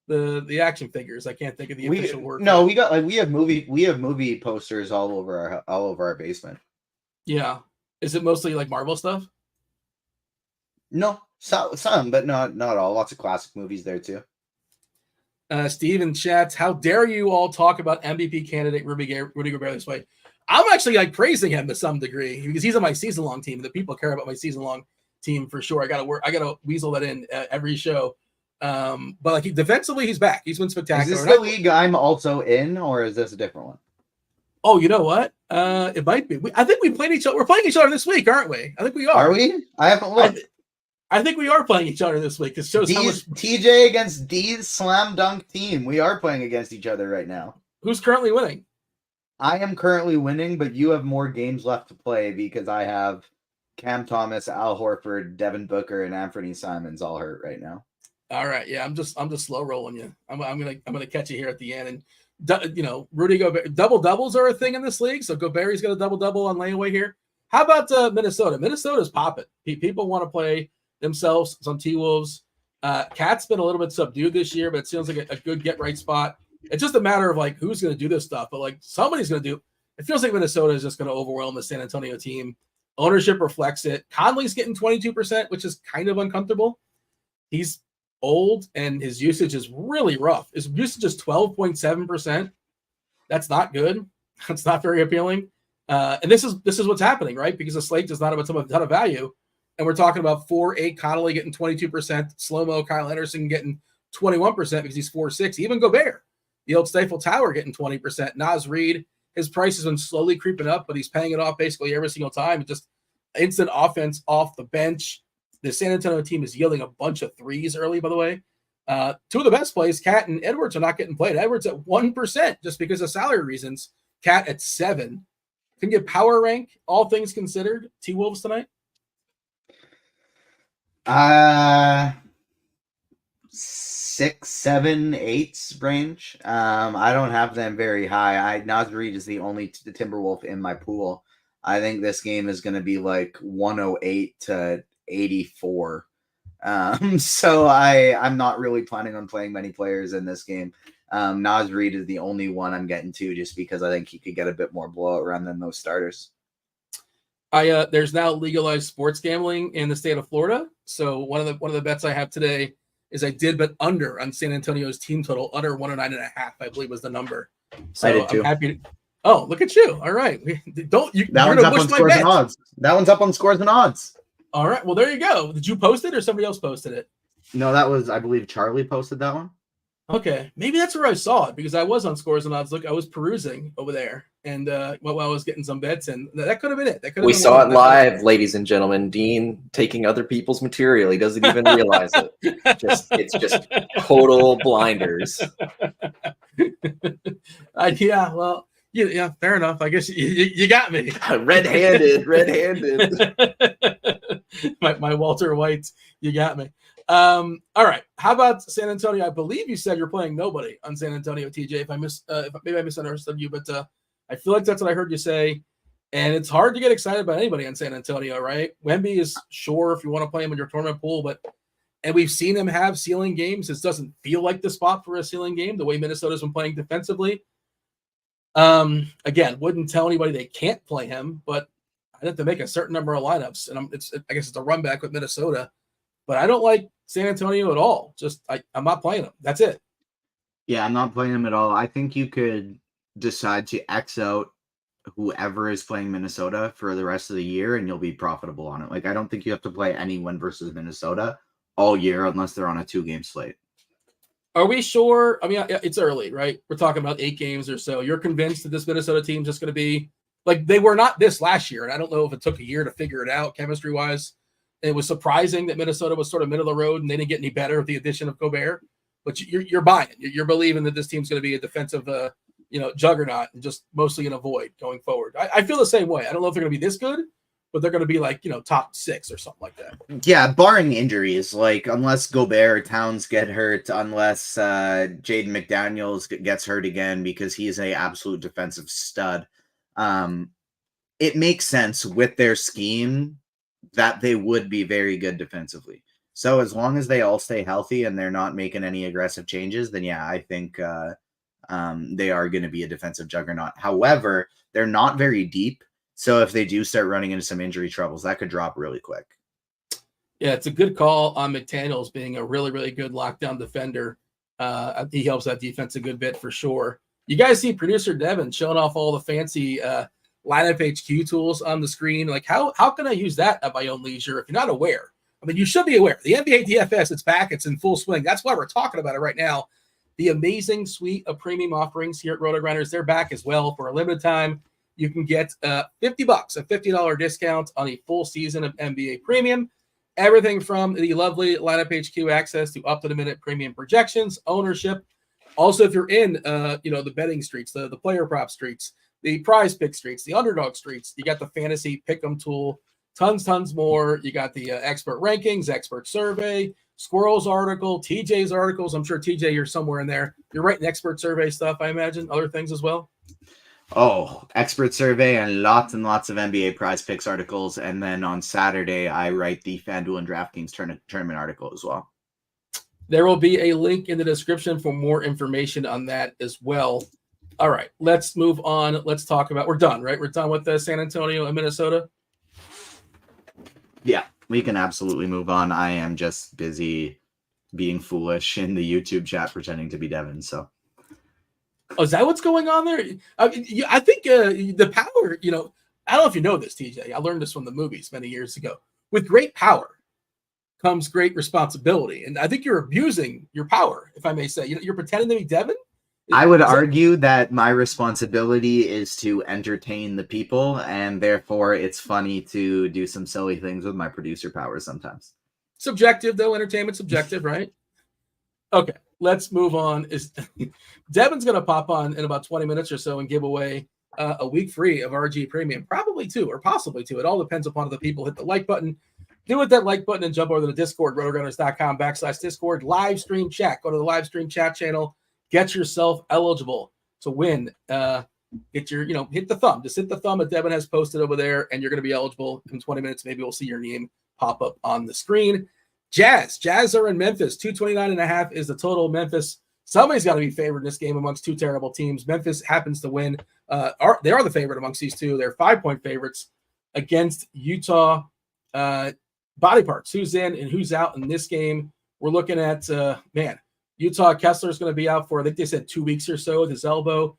Speaker 1: the action figures. I can't think of the official word.
Speaker 2: No, we have movie posters all over our basement.
Speaker 1: Yeah. Is it mostly like Marvel stuff?
Speaker 2: No, some, but not all. Lots of classic movies there too.
Speaker 1: Steve in chats, how dare you all talk about MVP candidate Rudy Gobert this way? I'm actually like praising him to some degree because he's on my season long team. The people care about my season long team for sure. I gotta weasel that in every show. But like defensively, he's back. He's been spectacular.
Speaker 2: Is this the league I'm also in, or is this a different one?
Speaker 1: Oh, you know what? It might be. I think we played each other. We're playing each other this week, aren't we? I think we are.
Speaker 2: Are we? I haven't looked.
Speaker 1: I think we are playing each other this week. It shows how much
Speaker 2: TJ against D's slam dunk team. We are playing against each other right now.
Speaker 1: Who's currently winning?
Speaker 2: I am currently winning, but you have more games left to play because I have Cam Thomas, Al Horford, Devin Booker, and Anthony Simons all hurt right now.
Speaker 1: All right, yeah, I'm just slow rolling you. I'm gonna catch you here at the end, and Rudy Gobert double doubles are a thing in this league, so Gobert's got a double double on layaway here. How about Minnesota? Minnesota's popping. People want to play themselves some T-Wolves. Cat's been a little bit subdued this year, but it seems like a good get right spot. It's just a matter of like who's going to do this stuff, but like somebody's going to do. It feels like Minnesota is just going to overwhelm the San Antonio team. Ownership reflects it. Conley's getting 22%, which is kind of uncomfortable. He's old and his usage is really rough. His usage is 12.7%. That's not good. That's not very appealing. And this is what's happening, right? Because the slate does not have a ton of value. And we're talking about 4'8" Connolly getting 22%, slow-mo Kyle Anderson getting 21% because he's 4'6". Even Gobert, the old Stifle Tower, getting 20%. Naz Reid, his price has been slowly creeping up, but he's paying it off basically every single time. Just instant offense off the bench. The San Antonio team is yielding a bunch of threes early, by the way. Two of the best plays, Cat and Edwards, are not getting played. Edwards at 1% just because of salary reasons. Cat at 7. Can you power rank all things considered T-Wolves tonight?
Speaker 2: 6, 7, 8 range. I don't have them very high. Naz Reid is the only Timberwolf in my pool. I think this game is going to be like 108 to 84. So I'm not really planning on playing many players in this game. Naz Reid is the only one I'm getting to just because I think he could get a bit more blowout run than those starters.
Speaker 1: There's now legalized sports gambling in the state of Florida. So one of the bets I have today is I did bet under on San Antonio's team total, under 109.5, I believe was the number. So
Speaker 2: I did too.
Speaker 1: I'm happy to. Oh, look at you! All right,
Speaker 2: that one's up on scores and odds. That one's up on scores and odds.
Speaker 1: All right, well there you go. Did you post it or somebody else posted it?
Speaker 2: No, that was, I believe, Charlie posted that one.
Speaker 1: Okay, maybe that's where I saw it because I was on scores and odds. Look, I was perusing over there, and while I was getting some bets, and that could have been it.
Speaker 3: We saw it live, ladies and gentlemen. Dean taking other people's material. He doesn't even realize it. It's just total blinders.
Speaker 1: Yeah, well, yeah, fair enough. I guess you got me.
Speaker 3: Red-handed.
Speaker 1: my Walter White, you got me. All right. How about San Antonio? I believe you said you're playing nobody on San Antonio, TJ. If maybe I misunderstood you, but I feel like that's what I heard you say. And it's hard to get excited about anybody on San Antonio, right? Wemby is sure if you want to play him in your tournament pool, and we've seen him have ceiling games. This doesn't feel like the spot for a ceiling game, the way Minnesota's been playing defensively. Again, wouldn't tell anybody they can't play him, but I'd have to make a certain number of lineups, and I guess it's a run back with Minnesota. But I don't like San Antonio at all. I'm not playing them. That's it.
Speaker 2: Yeah, I'm not playing them at all. I think you could decide to X out whoever is playing Minnesota for the rest of the year, and you'll be profitable on it. Like, I don't think you have to play anyone versus Minnesota all year unless they're on a 2-game slate.
Speaker 1: Are we sure? I mean, it's early, right? We're talking about 8 games or so. You're convinced that this Minnesota team is just going to be like they were not this last year, and I don't know if it took a year to figure it out chemistry-wise. It was surprising that Minnesota was sort of middle of the road and they didn't get any better with the addition of Gobert. But you're buying it. You're believing that this team's going to be a defensive, juggernaut and just mostly in a void going forward. I feel the same way. I don't know if they're going to be this good, but they're going to be like, top 6 or something like that.
Speaker 2: Yeah, barring injuries, like unless Gobert or Towns get hurt, unless Jaden McDaniels gets hurt again because he is an absolute defensive stud. It makes sense with their scheme that they would be very good defensively. So as long as they all stay healthy and they're not making any aggressive changes, then yeah, I think they are going to be a defensive juggernaut. However, they're not very deep. So if they do start running into some injury troubles, that could drop really quick.
Speaker 1: Yeah, it's a good call on McDaniels being a really, really good lockdown defender. He helps that defense a good bit for sure. You guys see producer Devin showing off all the fancy lineup HQ tools on the screen. Like, how can I use that at my own leisure if you're not aware? I mean, you should be aware. The NBA DFS, it's back. It's in full swing. That's why we're talking about it right now. The amazing suite of premium offerings here at RotoGrinders, they're back as well for a limited time. You can get $50, a $50 discount on a full season of NBA Premium. Everything from the lovely lineup HQ access to up-to-the-minute premium projections, ownership. Also, if you're in, the betting streets, the player prop streets, the prize pick streets, the underdog streets, you got the fantasy pick'em tool, tons more. You got the expert rankings, expert survey, Squirrel's article, TJ's articles. I'm sure TJ, you're somewhere in there. You're writing expert survey stuff, I imagine, other things as well.
Speaker 2: Oh, expert survey and lots of NBA prize picks articles. And then on Saturday, I write the Fanduel and DraftKings tournament article as well.
Speaker 1: There will be a link in the description for more information on that as well. All right, let's move on. Let's talk about, we're done, right? We're done with San Antonio and Minnesota.
Speaker 2: Yeah, we can absolutely move on. I am just busy being foolish in the YouTube chat pretending to be Devin, so.
Speaker 1: Oh, is that what's going on there? I think the power, I don't know if you know this, TJ. I learned this from the movies many years ago. With great power comes great responsibility. And I think you're abusing your power, if I may say. You're pretending to be Devin?
Speaker 2: I would argue that my responsibility is to entertain the people, and therefore it's funny to do some silly things with my producer powers sometimes.
Speaker 1: Subjective, though. Entertainment subjective, right? Okay, let's move on. Is Devin's going to pop on in about 20 minutes or so and give away a week free of RG Premium, probably 2 or possibly 2. It all depends upon the people hit the like button. Do hit that like button and jump over to the Discord, RotoGrinders.com/Discord. Live stream chat. Go to the live stream chat channel. Get yourself eligible to win. Get your, hit the thumb. Just hit the thumb that Devin has posted over there, and you're going to be eligible in 20 minutes. Maybe we'll see your name pop up on the screen. Jazz are in Memphis. 229.5 is the total. Memphis, somebody's got to be favored in this game amongst 2 terrible teams. Memphis happens to win. They are the favorite amongst these 2. They're 5-point favorites against Utah. Body parts, who's in and who's out in this game. We're looking at, Utah Kessler is going to be out for, I think they said 2 weeks or so with his elbow.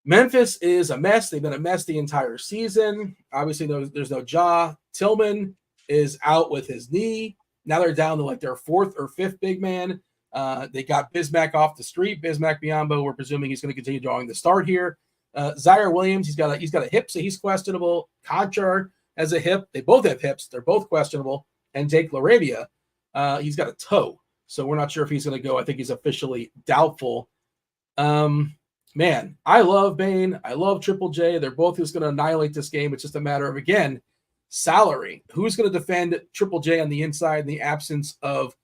Speaker 1: Memphis is a mess. They've been a mess the entire season. Obviously, there's no Ja. Tillman is out with his knee. Now they're down to like their 4th or 5th big man. They got Bismack off the street. Bismack Biyombo, we're presuming he's going to continue drawing the start here. Zaire Williams, he's got a hip, so he's questionable. Conchar has a hip. They both have hips. They're both questionable. And Jake LaRavia, he's got a toe. So we're not sure if he's going to go. I think he's officially doubtful. I love Bane. I love Triple J. They're both just going to annihilate this game. It's just a matter of, again, salary. Who's going to defend Triple J on the inside in the absence of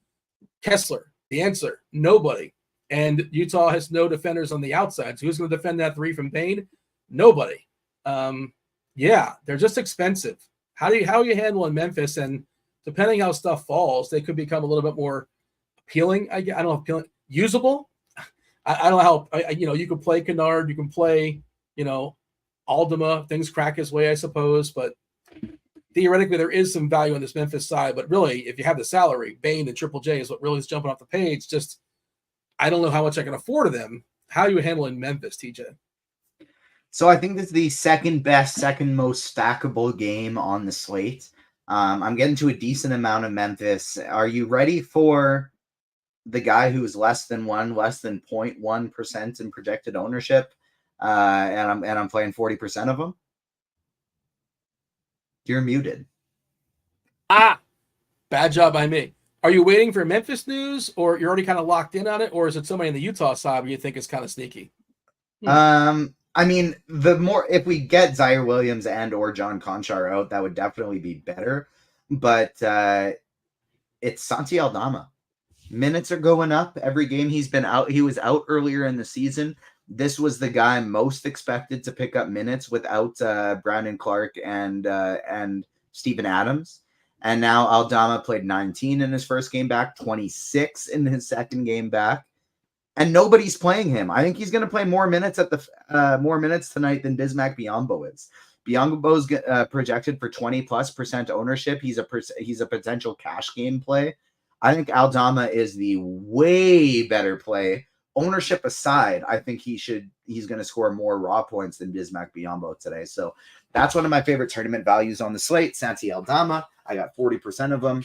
Speaker 1: Kessler? The answer, nobody. And Utah has no defenders on the outside. So who's going to defend that 3 from Bane? Nobody. They're just expensive. How are you handling Memphis? And depending how stuff falls, they could become a little bit more appealing. I don't know, appealing, usable. I don't know how, you can play Kennard, you can play, Aldama, things crack his way, I suppose, but theoretically there is some value on this Memphis side, but really, if you have the salary, Bane and Triple J is what really is jumping off the page. Just, I don't know how much I can afford of them. How are you handling Memphis, TJ?
Speaker 2: So I think this is the second most stackable game on the slate. I'm getting to a decent amount of Memphis. Are you ready for the guy who's less than 0.1% in projected ownership? And I'm playing 40% of them. You're muted.
Speaker 1: Bad job by me. Are you waiting for Memphis news, or you're already kind of locked in on it, or is it somebody in the Utah side where you think is kind of sneaky?
Speaker 2: I mean, if we get Zaire Williams and or John Conchar out, that would definitely be better. But it's Santi Aldama. Minutes are going up every game he's been out. He was out earlier in the season. This was the guy most expected to pick up minutes without Brandon Clark and Steven Adams. And now Aldama played 19 in his first game back, 26 in his second game back. And nobody's playing him. I think he's going to play more minutes more minutes tonight than Bismack Biyombo is. Biyombo's projected for 20+% ownership. He's a potential cash game play. I think Aldama is the way better play. Ownership aside, I think he's going to score more raw points than Bismack Biyombo today. So that's one of my favorite tournament values on the slate. Santi Aldama, I got 40% of him.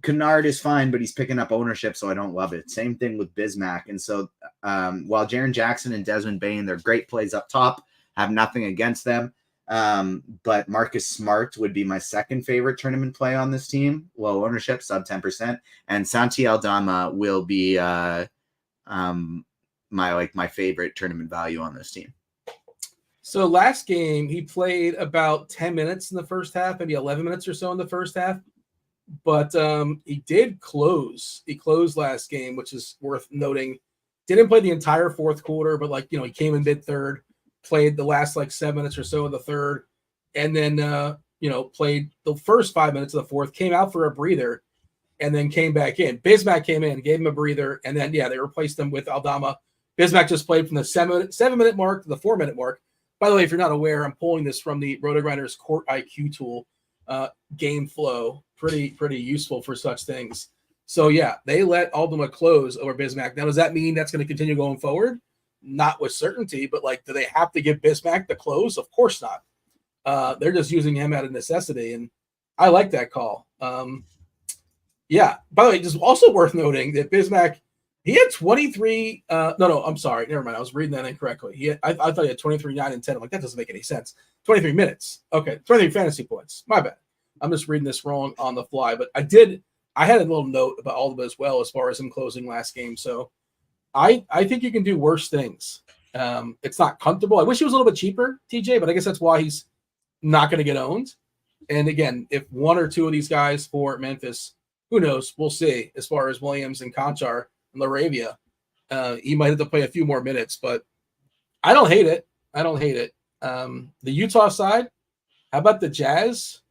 Speaker 2: Kennard is fine, but he's picking up ownership, so I don't love it. Same thing with Bismack. And so while Jaren Jackson and Desmond Bane, they're great plays up top, have nothing against them. But Marcus Smart would be my second favorite tournament play on this team. Low ownership, sub 10%. And Santi Aldama will be my favorite tournament value on this team.
Speaker 1: So last game, he played about 10 minutes in the first half, maybe 11 minutes or so in the first half. But he did close. He closed last game, which is worth noting. Didn't play the entire fourth quarter, but he came in mid-third, played the last 7 minutes or so of the third, and then played the first 5 minutes of the fourth, came out for a breather, and then came back in. Bismack came in, gave him a breather, and then they replaced him with Aldama. Bismack just played from the 7-minute mark to the 4-minute mark. By the way, if you're not aware, I'm pulling this from the RotoGrinders Court IQ tool, game flow. Pretty useful for such things. So they let Aldama close over Bismack. Now, does that mean that's going to continue going forward? Not with certainty, but do they have to give Bismack the close? Of course not. They're just using him out of necessity, and I like that call. By the way, just also worth noting that Bismack, he had 23. I'm sorry, never mind. I was reading that incorrectly. I thought he had 23, 9, and 10. I'm like, that doesn't make any sense. 23 minutes. Okay, 23 fantasy points. My bad. I'm just reading this wrong on the fly, but I did I had a little note about all of it as well as far as him closing last game. So I think you can do worse things. It's not comfortable. I wish he was a little bit cheaper, TJ, but I guess that's why he's not going to get owned. And again, if one or two of these guys for Memphis, who knows? We'll see. As far as Williams and Conchar and Laravia, he might have to play a few more minutes, but I don't hate it. The Utah side, how about the Jazz?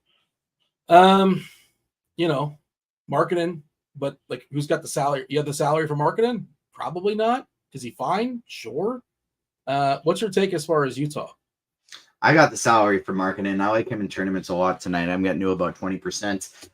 Speaker 1: Marketing, but like, who's got the salary? You have the salary for marketing? Probably not. Is he fine? Sure. What's your take as far as Utah?
Speaker 2: I got the salary for marketing. I like him in tournaments a lot tonight. I'm getting to about 20%.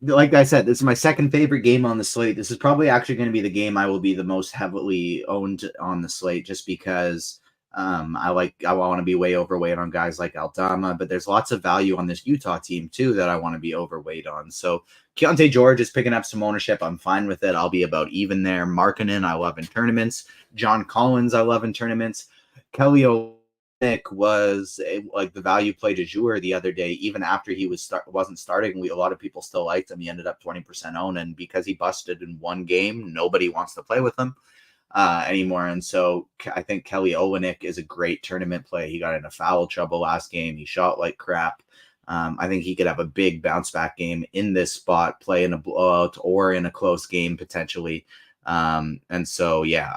Speaker 2: Like I said, this is my second favorite game on the slate. This is probably actually going to be the game I will be the most heavily owned on the slate, just because I want to be way overweight on guys like Aldama, but there's lots of value on this Utah team too that I want to be overweight on. So Keontae George is picking up some ownership. I'm fine with it. I'll be about even there. Markkanen, I love in tournaments. John Collins, I love in tournaments. Kelly Olynyk was like the value play du jour the other day. Even after he wasn't starting, a lot of people still liked him. He ended up 20% owned, and because he busted in one game, nobody wants to play with him anymore. And so I think Kelly Olynyk is a great tournament play. He got into foul trouble last game. He shot like crap. I think he could have a big bounce back game in this spot, play in a blowout or in a close game potentially. And so, yeah,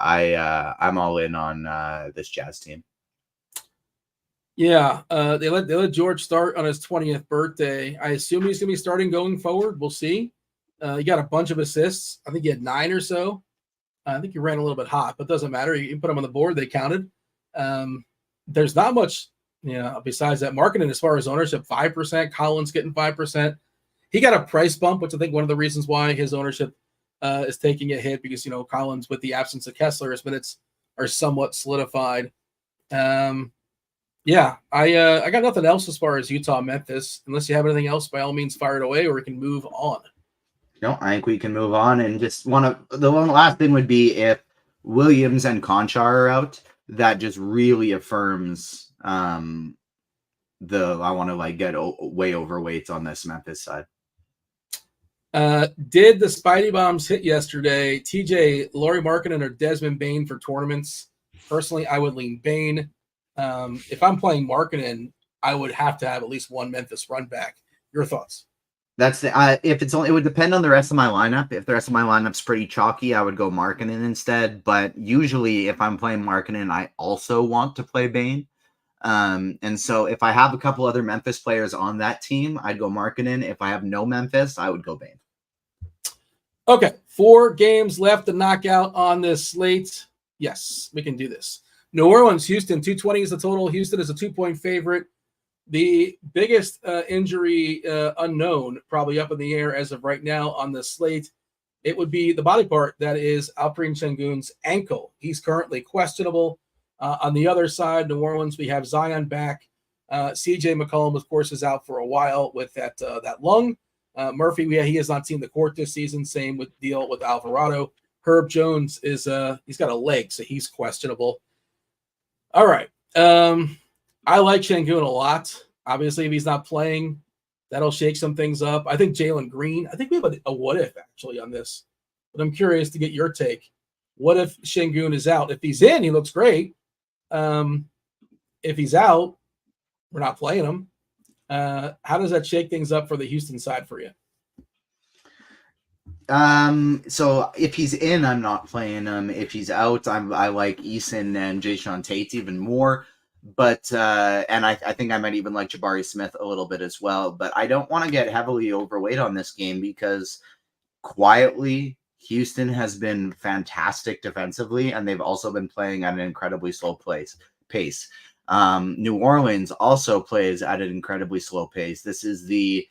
Speaker 2: I'm all in on this Jazz team.
Speaker 1: Yeah, they let George start on his 20th birthday. I assume he's going to be starting going forward. We'll see. He got a bunch of assists. I think he had 9 or so. I think he ran a little bit hot, but it doesn't matter. You put him on the board, they counted. There's not much, besides that. Marketing as far as ownership, 5%. Collins getting 5%. He got a price bump, which I think one of the reasons why his ownership is taking a hit, because, Collins, with the absence of Kessler, his minutes are somewhat solidified. Yeah, I got nothing else as far as Utah, Memphis. Unless you have anything else, by all means, fire it away, or we can move on.
Speaker 2: No, I think we can move on. And just the one last thing would be if Williams and Conchar are out, that just really affirms I want to get way overweight on this Memphis side.
Speaker 1: Did the Spidey Bombs hit yesterday? TJ, Lauri Markkanen or Desmond Bane for tournaments? Personally, I would lean Bane. If I'm playing Markkanen, I would have to have at least one Memphis run back. Your thoughts?
Speaker 2: That's it would depend on the rest of my lineup. If the rest of my lineup's pretty chalky, I would go Markkanen instead. But usually if I'm playing Markkanen, I also want to play Bane. And so if I have a couple other Memphis players on that team, I'd go Markkanen. If I have no Memphis, I would go Bane.
Speaker 1: Okay, 4 games left to knock out on this slate. Yes, we can do this. New Orleans, Houston, 220 is the total. Houston is a 2-point favorite. The biggest injury unknown, probably up in the air as of right now on the slate, it would be the body part that is Alperen Sengun's ankle. He's currently questionable. On the other side, New Orleans, we have Zion back. CJ McCollum, of course, is out for a while with that lung. Murphy, he has not seen the court this season. Same with deal with Alvarado. Herb Jones is he's got a leg, so he's questionable. All right. I like Sengun a lot. Obviously, if he's not playing, that'll shake some things up. I think Jalen Green, I think we have a what if actually on this, but I'm curious to get your take. What if Sengun is out? If he's in, he looks great. If he's out, we're not playing him. How does that shake things up for the Houston side for you?
Speaker 2: So if he's in, I'm not playing him. If he's out, I like Eason and Jayshawn Tate even more. But and I think I might even like Jabari Smith a little bit as well. But I don't want to get heavily overweight on this game because quietly Houston has been fantastic defensively, and they've also been playing at an incredibly slow pace. New Orleans also plays at an incredibly slow pace. This is the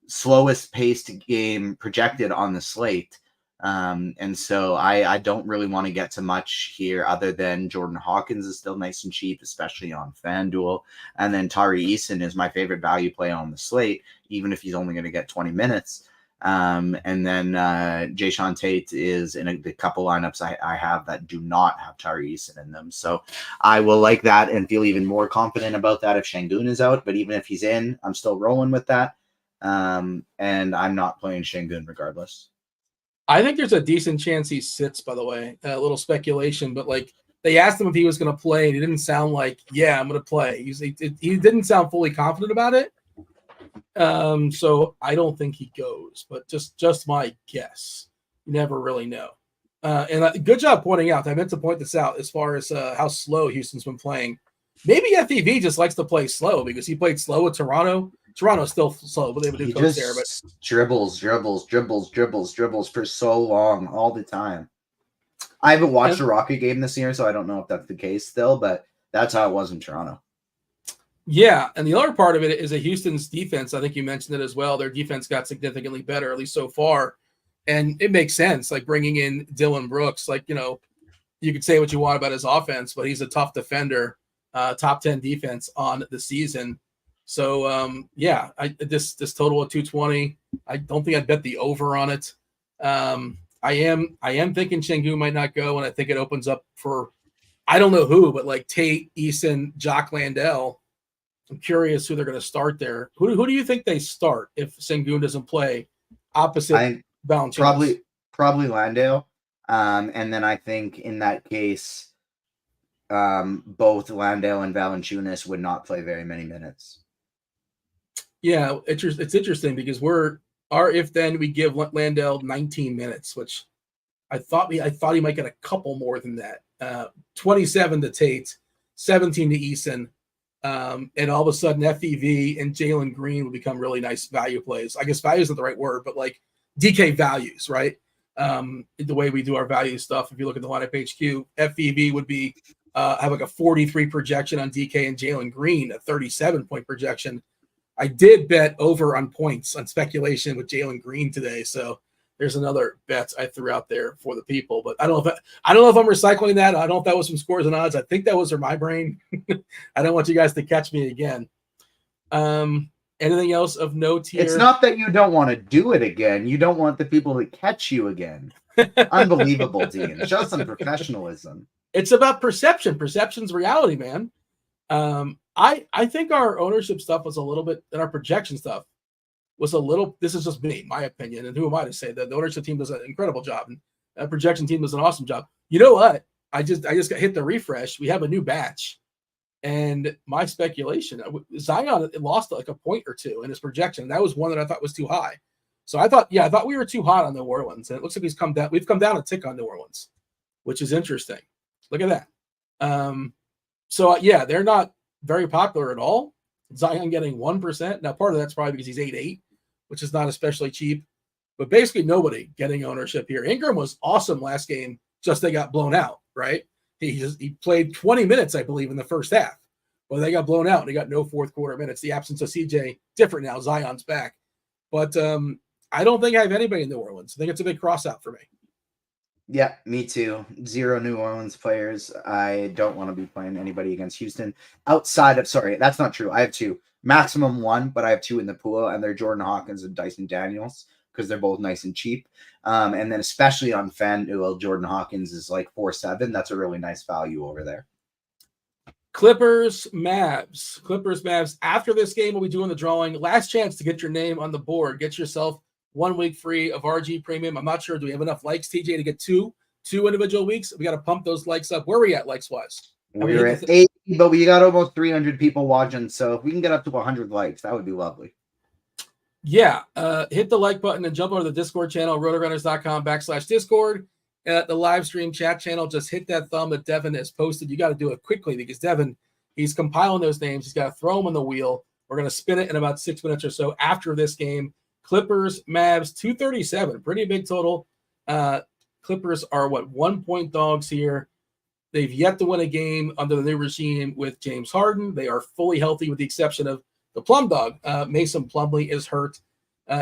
Speaker 2: slowest paced game projected on the slate. And so I don't really want to get to much here other than Jordan Hawkins is still nice and cheap, especially on FanDuel. And then Tari Eason is my favorite value play on the slate, even if he's only going to get 20 minutes. And then Jayshawn Tate is in the couple lineups I have that do not have Tari Eason in them. So I will like that and feel even more confident about that if Sengun is out. But even if he's in, I'm still rolling with that. And I'm not playing Şengün regardless.
Speaker 1: I think there's a decent chance he sits, by the way. A little speculation, but like they asked him if he was going to play, and he didn't sound like, yeah, I'm going to play. He didn't sound fully confident about it. So I don't think he goes, but just my guess. You never really know. And good job pointing out. I meant to point this out as far as how slow Houston's been playing. Maybe FEV just likes to play slow because he played slow with Toronto. Toronto's still slow, but they have a new coach there. But
Speaker 2: dribbles for so long, all the time. I haven't watched a Rocket game this year, so I don't know if that's the case still, but that's how it was in Toronto.
Speaker 1: Yeah, and the other part of it is Houston's defense. I think you mentioned it as well. Their defense got significantly better, at least so far. And it makes sense, like bringing in Dylan Brooks. Like, you know, you could say what you want about his offense, but he's a tough defender, top 10 defense on the season. So, yeah, this total of 220, I don't think I'd bet the over on it. I am thinking Şengün might not go, and I think it opens up for, I don't know who, but like Tate, Eason, Jock Landale. I'm curious who they're going to start there. Who do you think they start if Şengün doesn't play opposite Valanciunas?
Speaker 2: Probably Landale. And then I think in that case, both Landale and Valanciunas would not play very many minutes.
Speaker 1: Yeah, it's interesting because if then we give Landale 19 minutes, which I thought he might get a couple more than that. 27 to Tate, 17 to Eason. And all of a sudden FEV and Jalen Green would become really nice value plays. I guess value isn't the right word, but like DK values, right? The way we do our value stuff. If you look at the lineup HQ, FEV would be have like a 43 projection on DK and Jalen Green, a 37-point projection. I did bet over on points on speculation with Jalen Green today, so there's another bet I threw out there for the people. But I don't know if I'm recycling that. I don't know if that was some scores and odds. I think that was from my brain. I don't want you guys to catch me again. Anything else of note here?
Speaker 2: It's not that you don't want to do it again. You don't want the people to catch you again. Unbelievable, Dean. Show some professionalism.
Speaker 1: It's about perception. Perception's reality, man. I think our ownership stuff was a little bit, and our projection stuff was a little, this is just me, my opinion, and who am I to say that the ownership team does an incredible job, and the projection team does an awesome job. You know what? I just got hit the refresh. We have a new batch, and my speculation, Zion lost like a point or two in his projection. That was one that I thought was too high. So I thought we were too hot on New Orleans, and it looks like we've come down a tick on New Orleans, which is interesting. Look at that. So yeah, they're not very popular at all. Zion getting 1%. Now, part of that's probably because he's 8'8", which is not especially cheap. But basically nobody getting ownership here. Ingram was awesome last game, just they got blown out, right? He played 20 minutes, I believe, in the first half. Well, they got blown out, and he got no fourth quarter minutes. The absence of CJ, different now. Zion's back. But I don't think I have anybody in New Orleans. I think it's a big cross-out for me.
Speaker 2: Yeah, me too. 0 New Orleans players. I don't want to be playing anybody against Houston outside of, sorry, that's not true. I have 2. Maximum 1, but I have 2 in the pool, and they're Jordan Hawkins and Dyson Daniels because they're both nice and cheap. And then especially on FanDuel, Jordan Hawkins is like 4.7. That's a really nice value over there.
Speaker 1: Clippers, Mavs. After this game, we'll be doing the drawing. Last chance to get your name on the board. Get yourself 1 week free of RG Premium. I'm not sure. Do we have enough likes, TJ, to get two individual weeks? We got to pump those likes up. Where are we at likes-wise?
Speaker 2: We're at 80, but we got almost 300 people watching. So if we can get up to 100 likes, that would be lovely.
Speaker 1: Yeah. Hit the like button and jump over to the Discord channel, RotoGrinders.com/Discord. At the live stream chat channel, just hit that thumb that Devin has posted. You got to do it quickly because Devin, he's compiling those names. He's got to throw them on the wheel. We're going to spin it in about 6 minutes or so after this game. Clippers, Mavs, 237. Pretty big total. Clippers are, 1-point dogs here. They've yet to win a game under the new regime with James Harden. They are fully healthy with the exception of the Plum Dog. Mason Plumlee is hurt.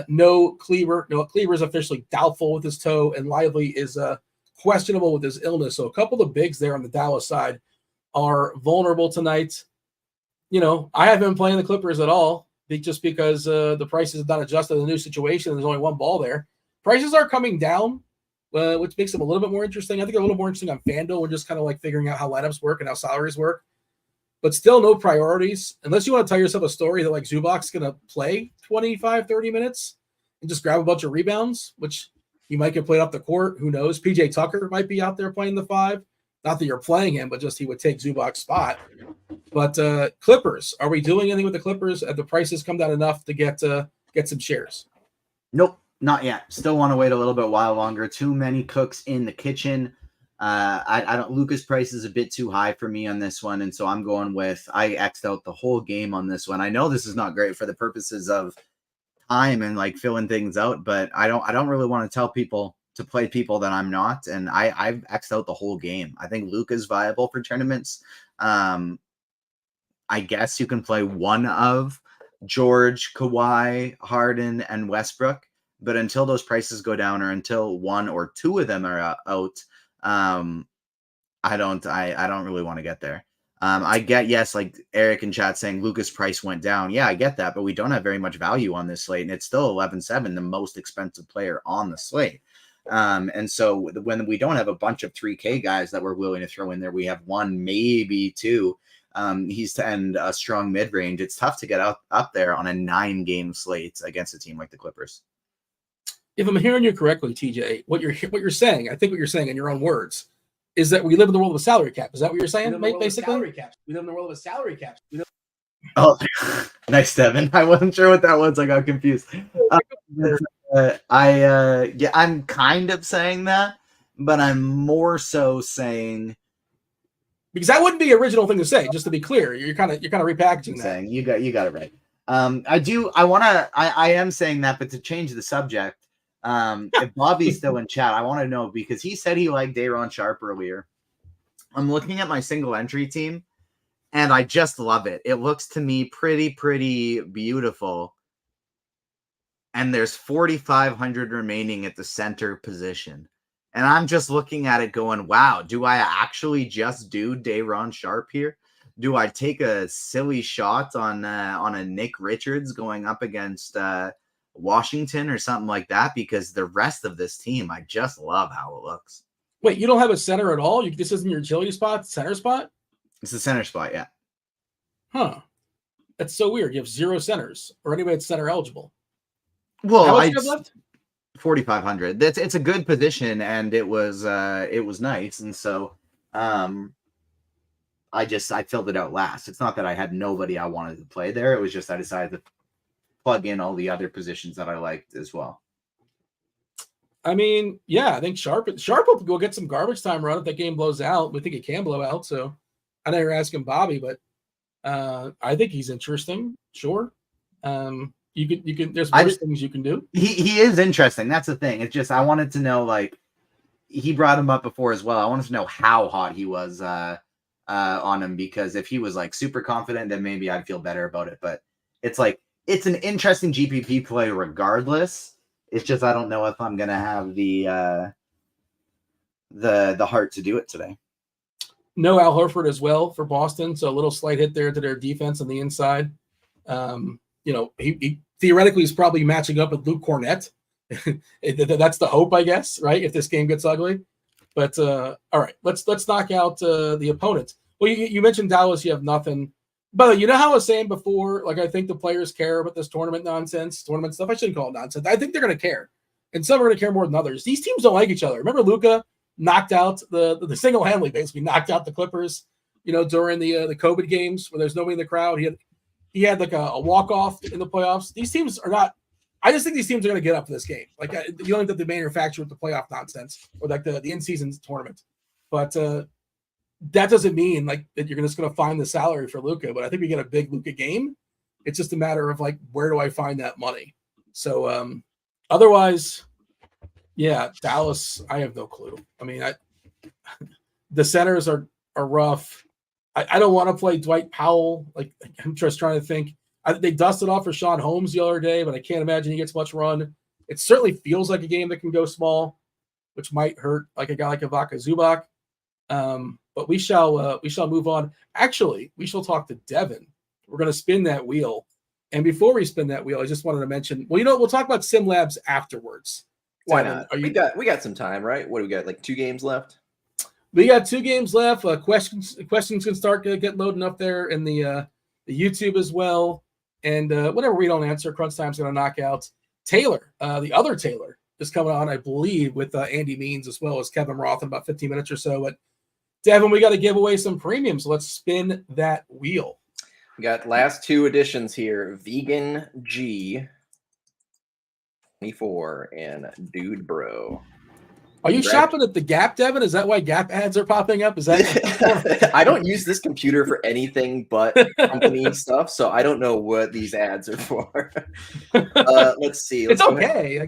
Speaker 1: No Kleber. No, Kleber is officially doubtful with his toe, and Lively is questionable with his illness. So a couple of bigs there on the Dallas side are vulnerable tonight. You know, I haven't been playing the Clippers at all just because the prices have not adjusted to the new situation. There's only one ball there. Prices are coming down, which makes them a little bit more interesting. I think they're a little more interesting on FanDuel. We're just kind of like figuring out how lineups work and how salaries work. but still no priorities. Unless you want to tell yourself a story that like Zubac's going to play 25, 30 minutes and just grab a bunch of rebounds, which he might get played off the court. Who knows? PJ Tucker might be out there playing the 5. Not that you're playing him, but just he would take Zubac's spot. But Clippers, are we doing anything with the Clippers? Have the prices come down enough to get some shares?
Speaker 2: Nope, not yet. Still want to wait a little bit while longer. Too many cooks in the kitchen. I don't. Luka's price is a bit too high for me on this one, and so I'm going with I X'd out the whole game on this one. I know this is not great for the purposes of time and like filling things out, but I don't really want to tell people to play people that I'm not, and I've X'd out the whole game. I think Luka's viable for tournaments. I guess you can play one of George, Kawhi, Harden, and Westbrook, but until those prices go down or until one or two of them are out, I don't really want to get there. I get, yes, like Eric in chat saying Luka's price went down. Yeah, I get that, but we don't have very much value on this slate, and it's still 11-7, the most expensive player on the slate. And so when we don't have a bunch of 3K guys that we're willing to throw in there, we have one, maybe two. He's to end a strong mid range. It's tough to get up there on a 9-game slate against a team like the Clippers.
Speaker 1: If I'm hearing you correctly, TJ, what you're saying, I think what you're saying in your own words, is that we live in the world of a salary cap. Is that what you're saying, basically? We live in the world of a salary cap.
Speaker 2: Oh, nice, Devin. I wasn't sure what that was. I got confused. I'm kind of saying that, but I'm more so saying
Speaker 1: because that wouldn't be the original thing to say. Just to be clear, you're kind of repackaging that.
Speaker 2: Saying you got it right. I am saying that, but to change the subject. If Bobby's still in chat, I want to know because he said he liked Day'Ron Sharpe earlier. I'm looking at my single entry team and I just love it. It looks to me pretty beautiful. And there's 4,500 remaining at the center position. And I'm just looking at it going, wow, do I actually just do Day'Ron Sharpe here? Do I take a silly shot on a Nick Richards going up against Washington or something like that? Because the rest of this team, I just love how it looks.
Speaker 1: Wait, you don't have a center at all? This isn't your utility spot, center spot?
Speaker 2: It's the center spot, yeah.
Speaker 1: Huh. That's so weird. You have 0 centers or anybody that's center eligible.
Speaker 2: Well,
Speaker 1: how much do you have left?
Speaker 2: 4,500. It's a good position, and it was nice, and so I filled it out last. It's not that I had nobody I wanted to play there. It was just I decided to plug in all the other positions that I liked as well.
Speaker 1: I mean, yeah, I think Sharpe will go get some garbage time run if that game blows out. We think it can blow out. So I know you're asking Bobby, but I think he's interesting. Sure. You can there's worse things you can do.
Speaker 2: He is interesting. That's the thing. It's just I wanted to know, like, he brought him up before as well. I wanted to know how hot he was on him, because if he was like super confident, then maybe I'd feel better about it. But it's like it's an interesting GPP play regardless. It's just I don't know if I'm gonna have the heart to do it today.
Speaker 1: No Al Horford as well for Boston, so a little slight hit there to their defense on the inside. He theoretically is probably matching up with Luke Cornett. That's the hope, I guess, right? If this game gets ugly. But all right, let's knock out the opponent. Well, you mentioned Dallas. You have nothing. But you know how I was saying before, like I think the players care about this tournament stuff. I shouldn't call it nonsense. I think they're going to care, and some are going to care more than others. These teams don't like each other. Remember, Luka knocked out the single-handedly, basically knocked out the Clippers. During the COVID games where there's nobody in the crowd, he had like a walk-off in the playoffs. These teams are not. I just think these teams are going to get up for this game. Like you don't have to manufacture with the playoff nonsense or like the in-season tournament, but. That doesn't mean like that you're just going to find the salary for Luka, but I think we get a big Luka game. It's just a matter of like, where do I find that money? So otherwise, yeah, Dallas, I have no clue. I mean, the centers are rough. I don't want to play Dwight Powell. Like I'm just trying to think. They dusted off for Sean Holmes the other day, but I can't imagine he gets much run. It certainly feels like a game that can go small, which might hurt like a guy like Ivica Zubac. But we shall move on. Actually, we shall talk to Devin. We're going to spin that wheel. And before we spin that wheel, I just wanted to mention, we'll talk about Sim Labs afterwards.
Speaker 3: Why not? We got some time, right? What do we got? Like 2 games left?
Speaker 1: We got 2 games left. Questions can start to get loading up there in the YouTube as well. And whatever we don't answer, Crunch Time's going to knock out Taylor. The other Taylor is coming on, I believe, with Andy Means as well as Kevin Roth in about 15 minutes or so. But Devin, we got to give away some premiums. Let's spin that wheel.
Speaker 3: We got last 2 editions here: Vegan G 24 and Dude Bro.
Speaker 1: Are you shopping at the Gap, Devin? Is that why Gap ads are popping up? Is that?
Speaker 3: I don't use this computer for anything but company stuff, so I don't know what these ads are for. Let's see.
Speaker 1: It's okay.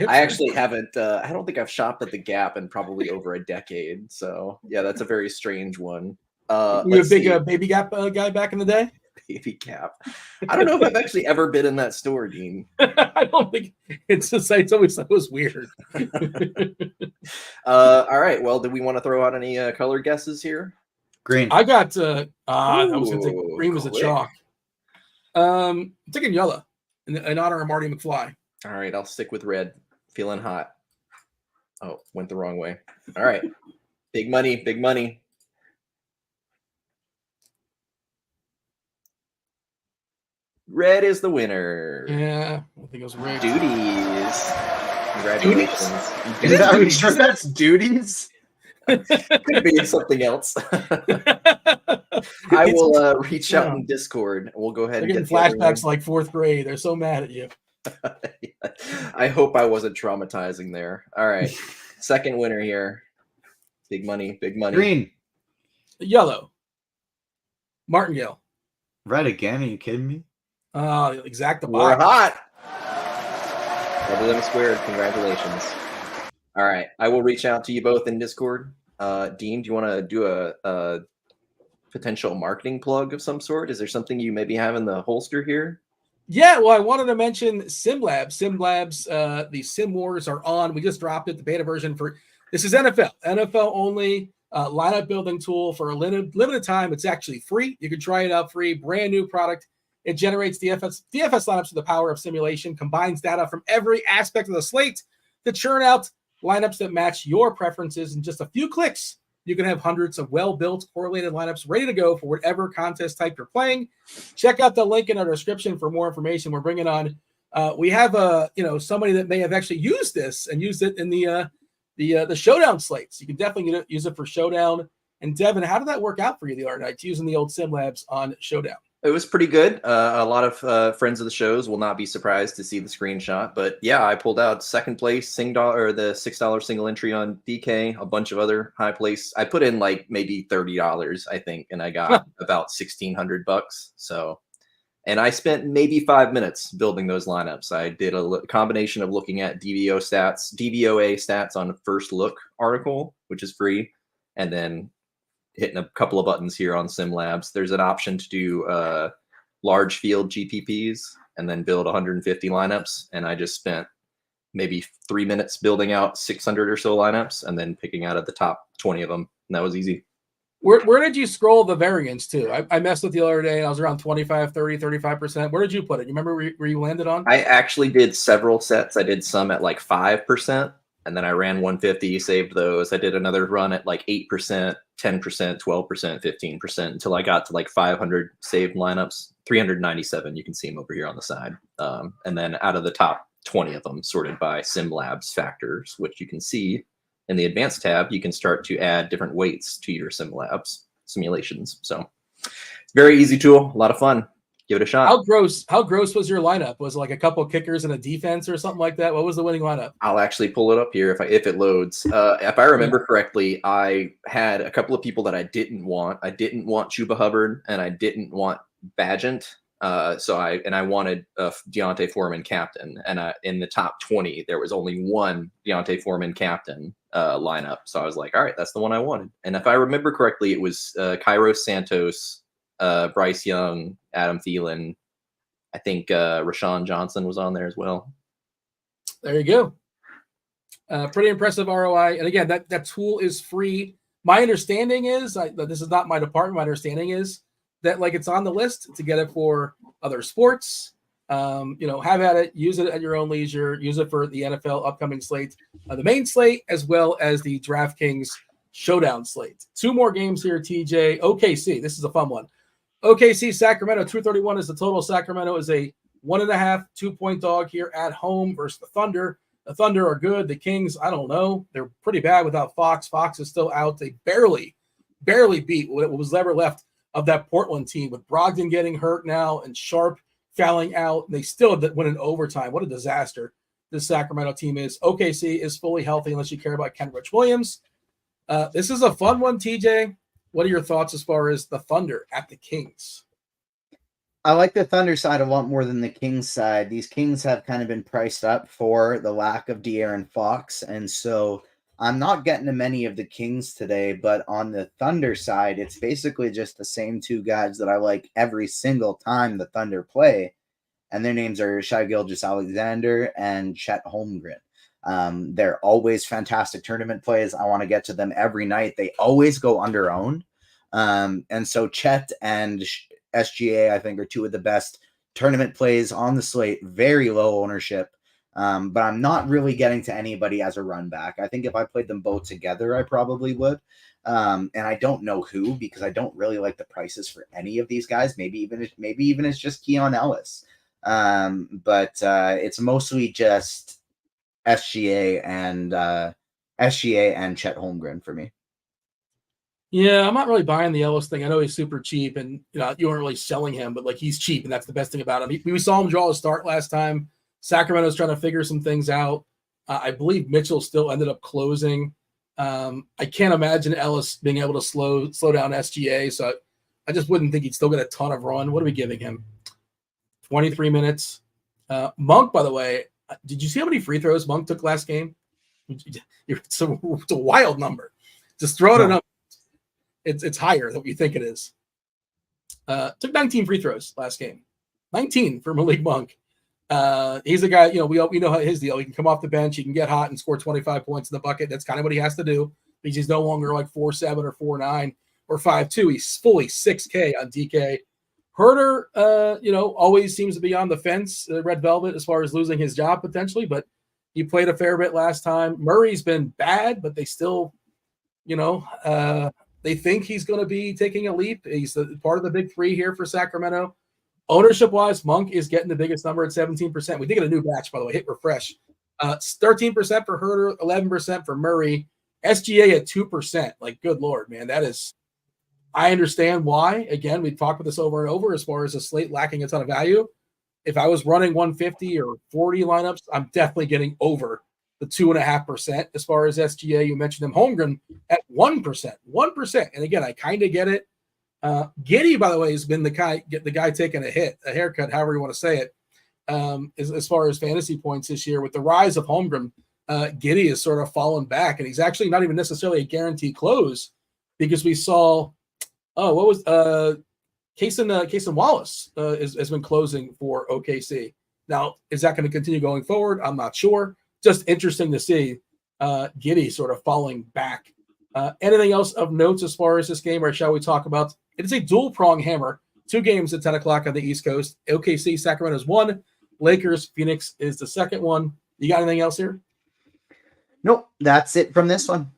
Speaker 3: I actually haven't. I don't think I've shopped at the Gap in probably over a decade. So yeah, that's a very strange one.
Speaker 1: You a big Baby Gap guy back in the day?
Speaker 3: Baby Gap. I don't know if I've actually ever been in that store, Dean.
Speaker 1: I don't think it's just. It's always that was weird.
Speaker 3: All right. Well, do we want to throw out any color guesses here?
Speaker 2: Green.
Speaker 1: I got. I was going to take green was a chalk. I'm taking yellow in honor of Marty McFly.
Speaker 3: All right. I'll stick with red. Feeling hot. Oh, went the wrong way. All right. Big money. Big money. Red is the winner.
Speaker 1: Yeah, I think it was red.
Speaker 3: Duties. Congratulations.
Speaker 2: Are you sure that's duties?
Speaker 3: Could be something else. I will reach out in Discord. We'll go ahead and
Speaker 1: get flashbacks like 4th grade. They're so mad at you.
Speaker 3: I hope I wasn't traumatizing there. All right. Second winner here. Big money. Big money.
Speaker 2: Green.
Speaker 1: Yellow. Martingale.
Speaker 2: Red again? Are you kidding me?
Speaker 1: Exact.
Speaker 3: We're hot. Double them squared. Congratulations. All right. I will reach out to you both in Discord. Dean, do you want to do a potential marketing plug of some sort? Is there something you maybe have in the holster here?
Speaker 1: Yeah, well, I wanted to mention SimLabs. SimLabs, the Sim Wars are on. We just dropped it, the beta version for this is NFL only lineup building tool for a limited time. It's actually free. You can try it out free. Brand new product. It generates DFS lineups with the power of simulation, combines data from every aspect of the slate to churn out lineups that match your preferences. In just a few clicks, you can have hundreds of well-built correlated lineups ready to go for whatever contest type you're playing. Check out the link in our description for more information. We're bringing on, we have somebody that may have actually used this and used it in the Showdown slates. You can definitely use it for Showdown. And Devin, how did that work out for you the other night, using the old SimLabs on Showdown?
Speaker 3: It was pretty good. A lot of friends of the shows will not be surprised to see the screenshot. But yeah, I pulled out second place, the $6 single entry on DK, a bunch of other high place. I put in like maybe $30, I think, and I got about $1,600. So, and I spent maybe 5 minutes building those lineups. I did a combination of looking at DVOA stats on First Look article, which is free, and then hitting a couple of buttons here on SimLabs. There's an option to do large field GPPs and then build 150 lineups. And I just spent maybe 3 minutes building out 600 or so lineups and then picking out of the top 20 of them. And that was easy.
Speaker 1: Where did you scroll the variance to? I messed with the other day and I was around 25, 30, 35%. Where did you put it? You remember where you landed on?
Speaker 3: I actually did several sets. I did some at like 5%. And then I ran 150, saved those. I did another run at like 8%, 10%, 12%, 15% until I got to like 500 saved lineups, 397. You can see them over here on the side. And then out of the top 20 of them sorted by SimLabs factors, which you can see in the advanced tab, you can start to add different weights to your SimLabs simulations. So very easy tool, a lot of fun. Give it a shot.
Speaker 1: How gross was your lineup? Was it like a couple kickers and a defense or something like that? What was the winning lineup?
Speaker 3: I'll actually pull it up here if it loads. If I remember correctly, I had a couple of people that I didn't want. I didn't want Chuba Hubbard and I didn't want Badgent. So I wanted Deontay Foreman captain. And in the top 20, there was only one Deontay Foreman captain lineup. So I was like, all right, that's the one I wanted. And if I remember correctly, it was Kairos Santos, Bryce Young, Adam Thielen. I think Rashawn Johnson was on there as well.
Speaker 1: There you go. Pretty impressive ROI. And again, that tool is free. My understanding is, this is not my department, my understanding is that like it's on the list to get it for other sports. Have at it, use it at your own leisure, use it for the NFL upcoming slate, the main slate, as well as the DraftKings showdown slate. 2 more games here, TJ. OKC, this is a fun one. OKC, Sacramento, 231 is the total. Sacramento is a 1.5, 2-point dog here at home versus the Thunder. The Thunder are good. The Kings, I don't know. They're pretty bad without Fox. Fox is still out. They barely beat what was ever left of that Portland team with Brogdon getting hurt now and Sharp fouling out. And they still win in overtime. What a disaster this Sacramento team is. OKC is fully healthy unless you care about Kenrich Williams. This is a fun one, TJ. What are your thoughts as far as the Thunder at the Kings?
Speaker 2: I like the Thunder side a lot more than the Kings side. These Kings have kind of been priced up for the lack of De'Aaron Fox, and so I'm not getting to many of the Kings today, but on the Thunder side, it's basically just the same 2 guys that I like every single time the Thunder play, and their names are Shai Gilgeous-Alexander and Chet Holmgren. They're always fantastic tournament plays. I want to get to them every night. They always go under-owned, and so Chet and SGA, I think, are 2 of the best tournament plays on the slate. Very low ownership. But I'm not really getting to anybody as a run back. I think if I played them both together, I probably would. And I don't know who, because I don't really like the prices for any of these guys. Maybe even it's just Keon Ellis. But it's mostly just SGA and Chet Holmgren for me.
Speaker 1: Yeah, I'm not really buying the Ellis thing. I know he's super cheap, and you weren't really selling him, but like he's cheap, and that's the best thing about him. We saw him draw a start last time. Sacramento's trying to figure some things out. I believe Mitchell still ended up closing. I can't imagine Ellis being able to slow down SGA, so I just wouldn't think he'd still get a ton of run. What are we giving him? 23 minutes. Monk, by the way, did you see how many free throws Monk took last game? It's a wild number. Just throw it up. It's higher than what you think it is. Took 19 free throws last game. 19 for Malik Monk. He's a guy, we know his deal. He can come off the bench, he can get hot and score 25 points in the bucket. That's kind of what he has to do because he's no longer like 4'7" or 4'9" or 5'2". He's fully 6K on DK. Herter, always seems to be on the fence, Red Velvet, as far as losing his job potentially, but he played a fair bit last time. Murray's been bad, but they still, they think he's going to be taking a leap. He's part of the big 3 here for Sacramento. Ownership-wise, Monk is getting the biggest number at 17%. We did get a new batch, by the way. Hit refresh. 13% for Herter, 11% for Murray. SGA at 2%. Like, good Lord, man. That is – I understand why. Again, we've talked about this over and over as far as a slate lacking a ton of value. If I was running 150 or 40 lineups, I'm definitely getting over the 2.5% as far as SGA. You mentioned him. Holmgren at 1%. 1%. And again, I kind of get it. Giddy, by the way, has been the guy taking a haircut, however you want to say it, as far as fantasy points this year. With the rise of Holmgren, Giddy has sort of fallen back, and he's actually not even necessarily a guaranteed close because we saw, Cason Wallace has been closing for OKC. Now, is that going to continue going forward? I'm not sure. Just interesting to see Giddy sort of falling back. Anything else of notes as far as this game, or shall we talk about? It is a dual-prong hammer. 2 games at 10 o'clock on the East Coast. OKC, Sacramento is 1. Lakers, Phoenix is the second one. You got anything else here?
Speaker 2: Nope, that's it from this one.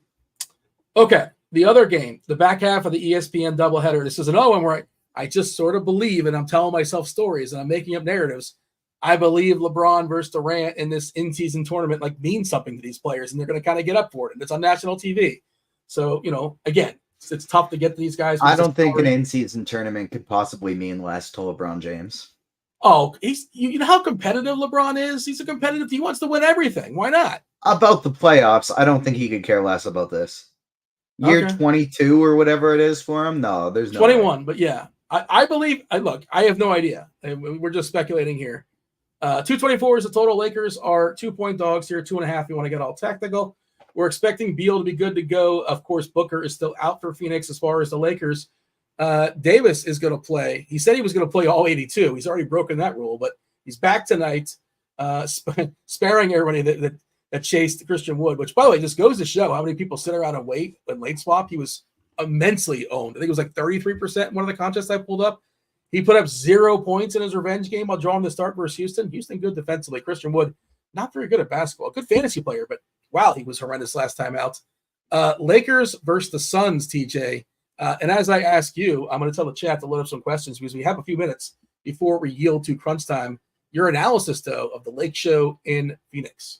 Speaker 1: Okay, the other game, the back half of the ESPN doubleheader. This is an one where I just sort of believe, and I'm telling myself stories, and I'm making up narratives. I believe LeBron versus Durant in this in-season tournament means something to these players, and they're going to kind of get up for it, and it's on national TV. So, again, it's tough to get these guys.
Speaker 2: I don't think an in-season tournament could possibly mean less to LeBron James.
Speaker 1: Oh, you know how competitive LeBron is? He's a competitive. He wants to win everything. Why not?
Speaker 2: About the playoffs, I don't think he could care less about this. Year 22 or whatever it is for him? No, there's no
Speaker 1: 21,
Speaker 2: way.
Speaker 1: But yeah. I believe, look, I have no idea. We're just speculating here. 224 is the total. Lakers are 2-point dogs here, 2.5. You want to get all technical. We're expecting Beal to be good to go. Of course, Booker is still out for Phoenix as far as the Lakers. Davis is going to play. He said he was going to play all 82. He's already broken that rule, but he's back tonight, sparing everybody that chased Christian Wood, which, by the way, just goes to show how many people sit around and wait when late swap. He was immensely owned. I think it was like 33% in one of the contests I pulled up. He put up 0 points in his revenge game while drawing the start versus Houston. Houston good defensively. Christian Wood, not very good at basketball. Good fantasy player, but wow, he was horrendous last time out. Lakers versus the Suns, TJ. And as I ask you, I'm going to tell the chat to load up some questions because we have a few minutes before we yield to crunch time. Your analysis, though, of the Lake Show in Phoenix.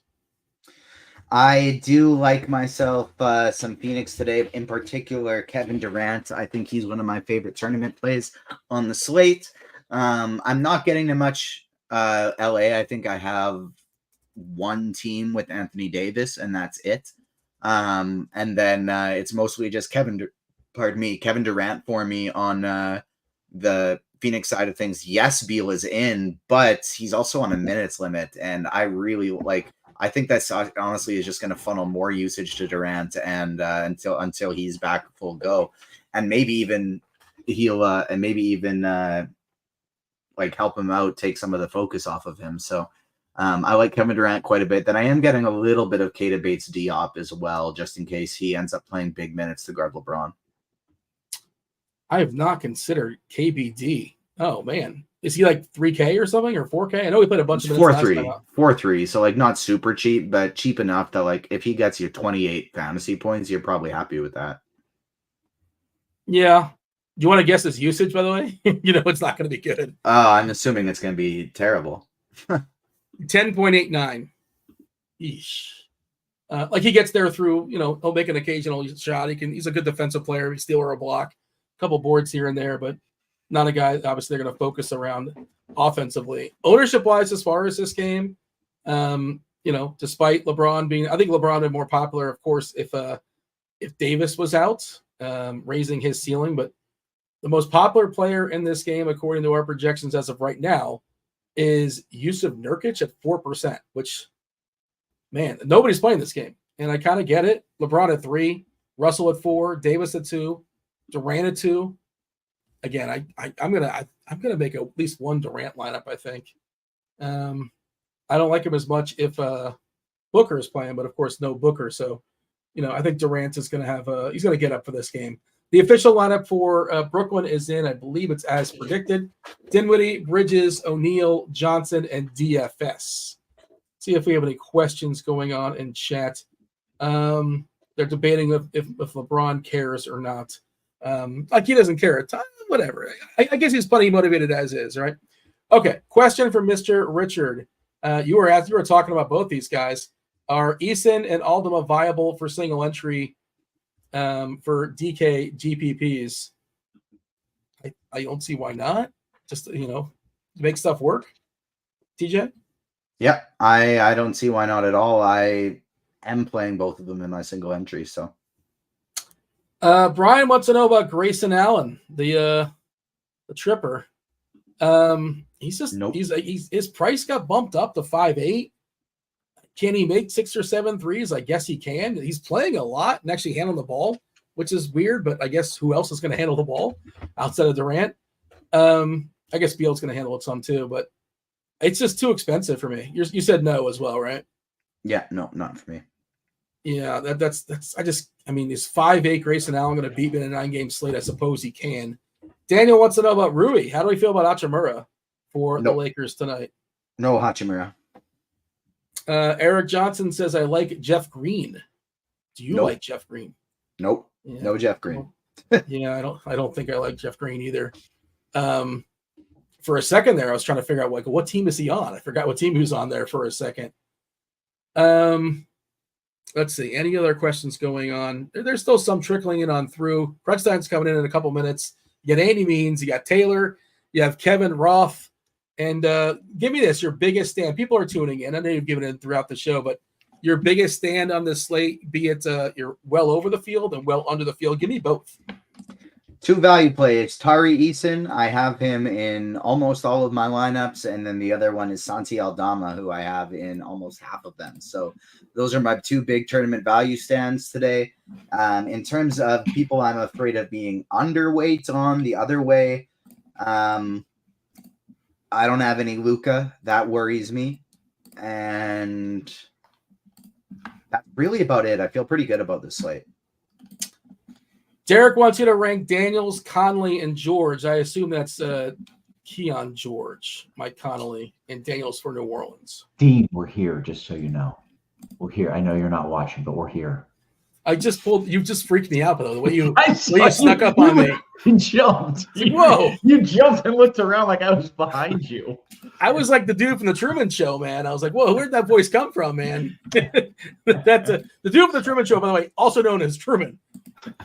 Speaker 2: I do like myself some Phoenix today, in particular Kevin Durant. I think he's one of my favorite tournament plays on the slate. I'm not getting to much LA. I think I have one team with Anthony Davis, and that's it. And then it's mostly just Kevin Durant for me on the Phoenix side of things. Yes, Beal is in, but he's also on a minutes limit, and I think that's honestly is just going to funnel more usage to Durant and until he's back full go, and maybe even he'll help him out, take some of the focus off of him. So I like Kevin Durant quite a bit. Then I am getting a little bit of Keita Bates Diop as well, just in case he ends up playing big minutes to guard LeBron.
Speaker 1: I have not considered KBD. Oh man, is he like 3K or something or 4K? I know he played a bunch of minutes
Speaker 2: 4-3, so like not super cheap, but cheap enough that like if he gets you 28 fantasy points, you're probably happy with that.
Speaker 1: Yeah. Do you want to guess his usage, by the way? It's not going to be good.
Speaker 2: I'm assuming it's going to be terrible.
Speaker 1: 10.89. Eesh. Like he gets there through, he'll make an occasional shot. He's a good defensive player. He steal or a block, a couple boards here and there, but not a guy, obviously, they're going to focus around offensively. Ownership-wise, as far as this game, despite LeBron being, I think LeBron would be more popular, of course, if Davis was out, raising his ceiling. But the most popular player in this game, according to our projections as of right now, is Yusuf Nurkic at 4%, which, man, nobody's playing this game. And I kind of get it. LeBron at 3, Russell at 4, Davis at 2, Durant at 2. Again, I'm gonna make at least one Durant lineup. I think. I don't like him as much if Booker is playing, but of course no Booker. So, I think Durant is gonna have he's gonna get up for this game. The official lineup for Brooklyn is in. I believe it's as predicted: Dinwiddie, Bridges, O'Neal, Johnson, and DFS. See if we have any questions going on in chat. They're debating if LeBron cares or not. Like he doesn't care a ton, whatever. I guess he's plenty motivated as is, right? Okay, question from Mr. Richard. You were talking about both these guys. Are Eason and Aldama viable for single entry for DK GPPs? I don't see why not. Just make stuff work. TJ?
Speaker 2: Yeah, I don't see why not at all. I am playing both of them in my single entry, so.
Speaker 1: Brian wants to know about Grayson Allen, the tripper. He's just
Speaker 2: nope.
Speaker 1: His price got bumped up to 5.8. Can he make 6 or 7 threes? I guess he can. He's playing a lot and actually handling the ball, which is weird, but I guess who else is going to handle the ball outside of Durant? I guess Beal's going to handle it some too, but it's just too expensive for me. You said no as well, right?
Speaker 2: Yeah, no, not for me.
Speaker 1: Yeah, that's. Is 5'8" Grayson Allen going to beat me in a 9-game slate? I suppose he can. Daniel wants to know about Rui. How do we feel about Hachimura for the Lakers tonight?
Speaker 2: No Hachimura.
Speaker 1: Eric Johnson says, I like Jeff Green. Do you like Jeff Green?
Speaker 2: Nope. Yeah. No Jeff Green.
Speaker 1: Yeah, I don't think I like Jeff Green either. For a second there, I was trying to figure out what team is he on? I forgot what team he was on there for a second. Let's see. Any other questions going on? There's still some trickling in on through. Crunch time's coming in a couple minutes. You got Andy Means. You got Taylor. You have Kevin Roth. And give me this, your biggest stand. People are tuning in. I know you've given it throughout the show, but your biggest stand on this slate, be it you're well over the field and well under the field. Give me both.
Speaker 2: 2 value plays. Tari Eason. I have him in almost all of my lineups. And then the other one is Santi Aldama, who I have in almost half of them. So those are my 2 big tournament value stands today. In terms of people I'm afraid of being underweight on the other way, I don't have any Luka. That worries me. And that's really about it. I feel pretty good about this slate.
Speaker 1: Derek wants you to rank Daniels, Conley, and George. I assume that's Keon George, Mike Connolly, and Daniels for New Orleans.
Speaker 4: Dean, we're here, just so you know. We're here. I know you're not watching, but we're here.
Speaker 1: I just pulled. You just freaked me out, though. The way you
Speaker 4: I
Speaker 1: snuck up on me.
Speaker 4: You jumped.
Speaker 1: Whoa!
Speaker 4: You jumped and looked around like I was behind you.
Speaker 1: I was like the dude from the Truman Show, man. I was like, "Whoa, where'd that voice come from, man?" That's the dude from the Truman Show, by the way, also known as Truman.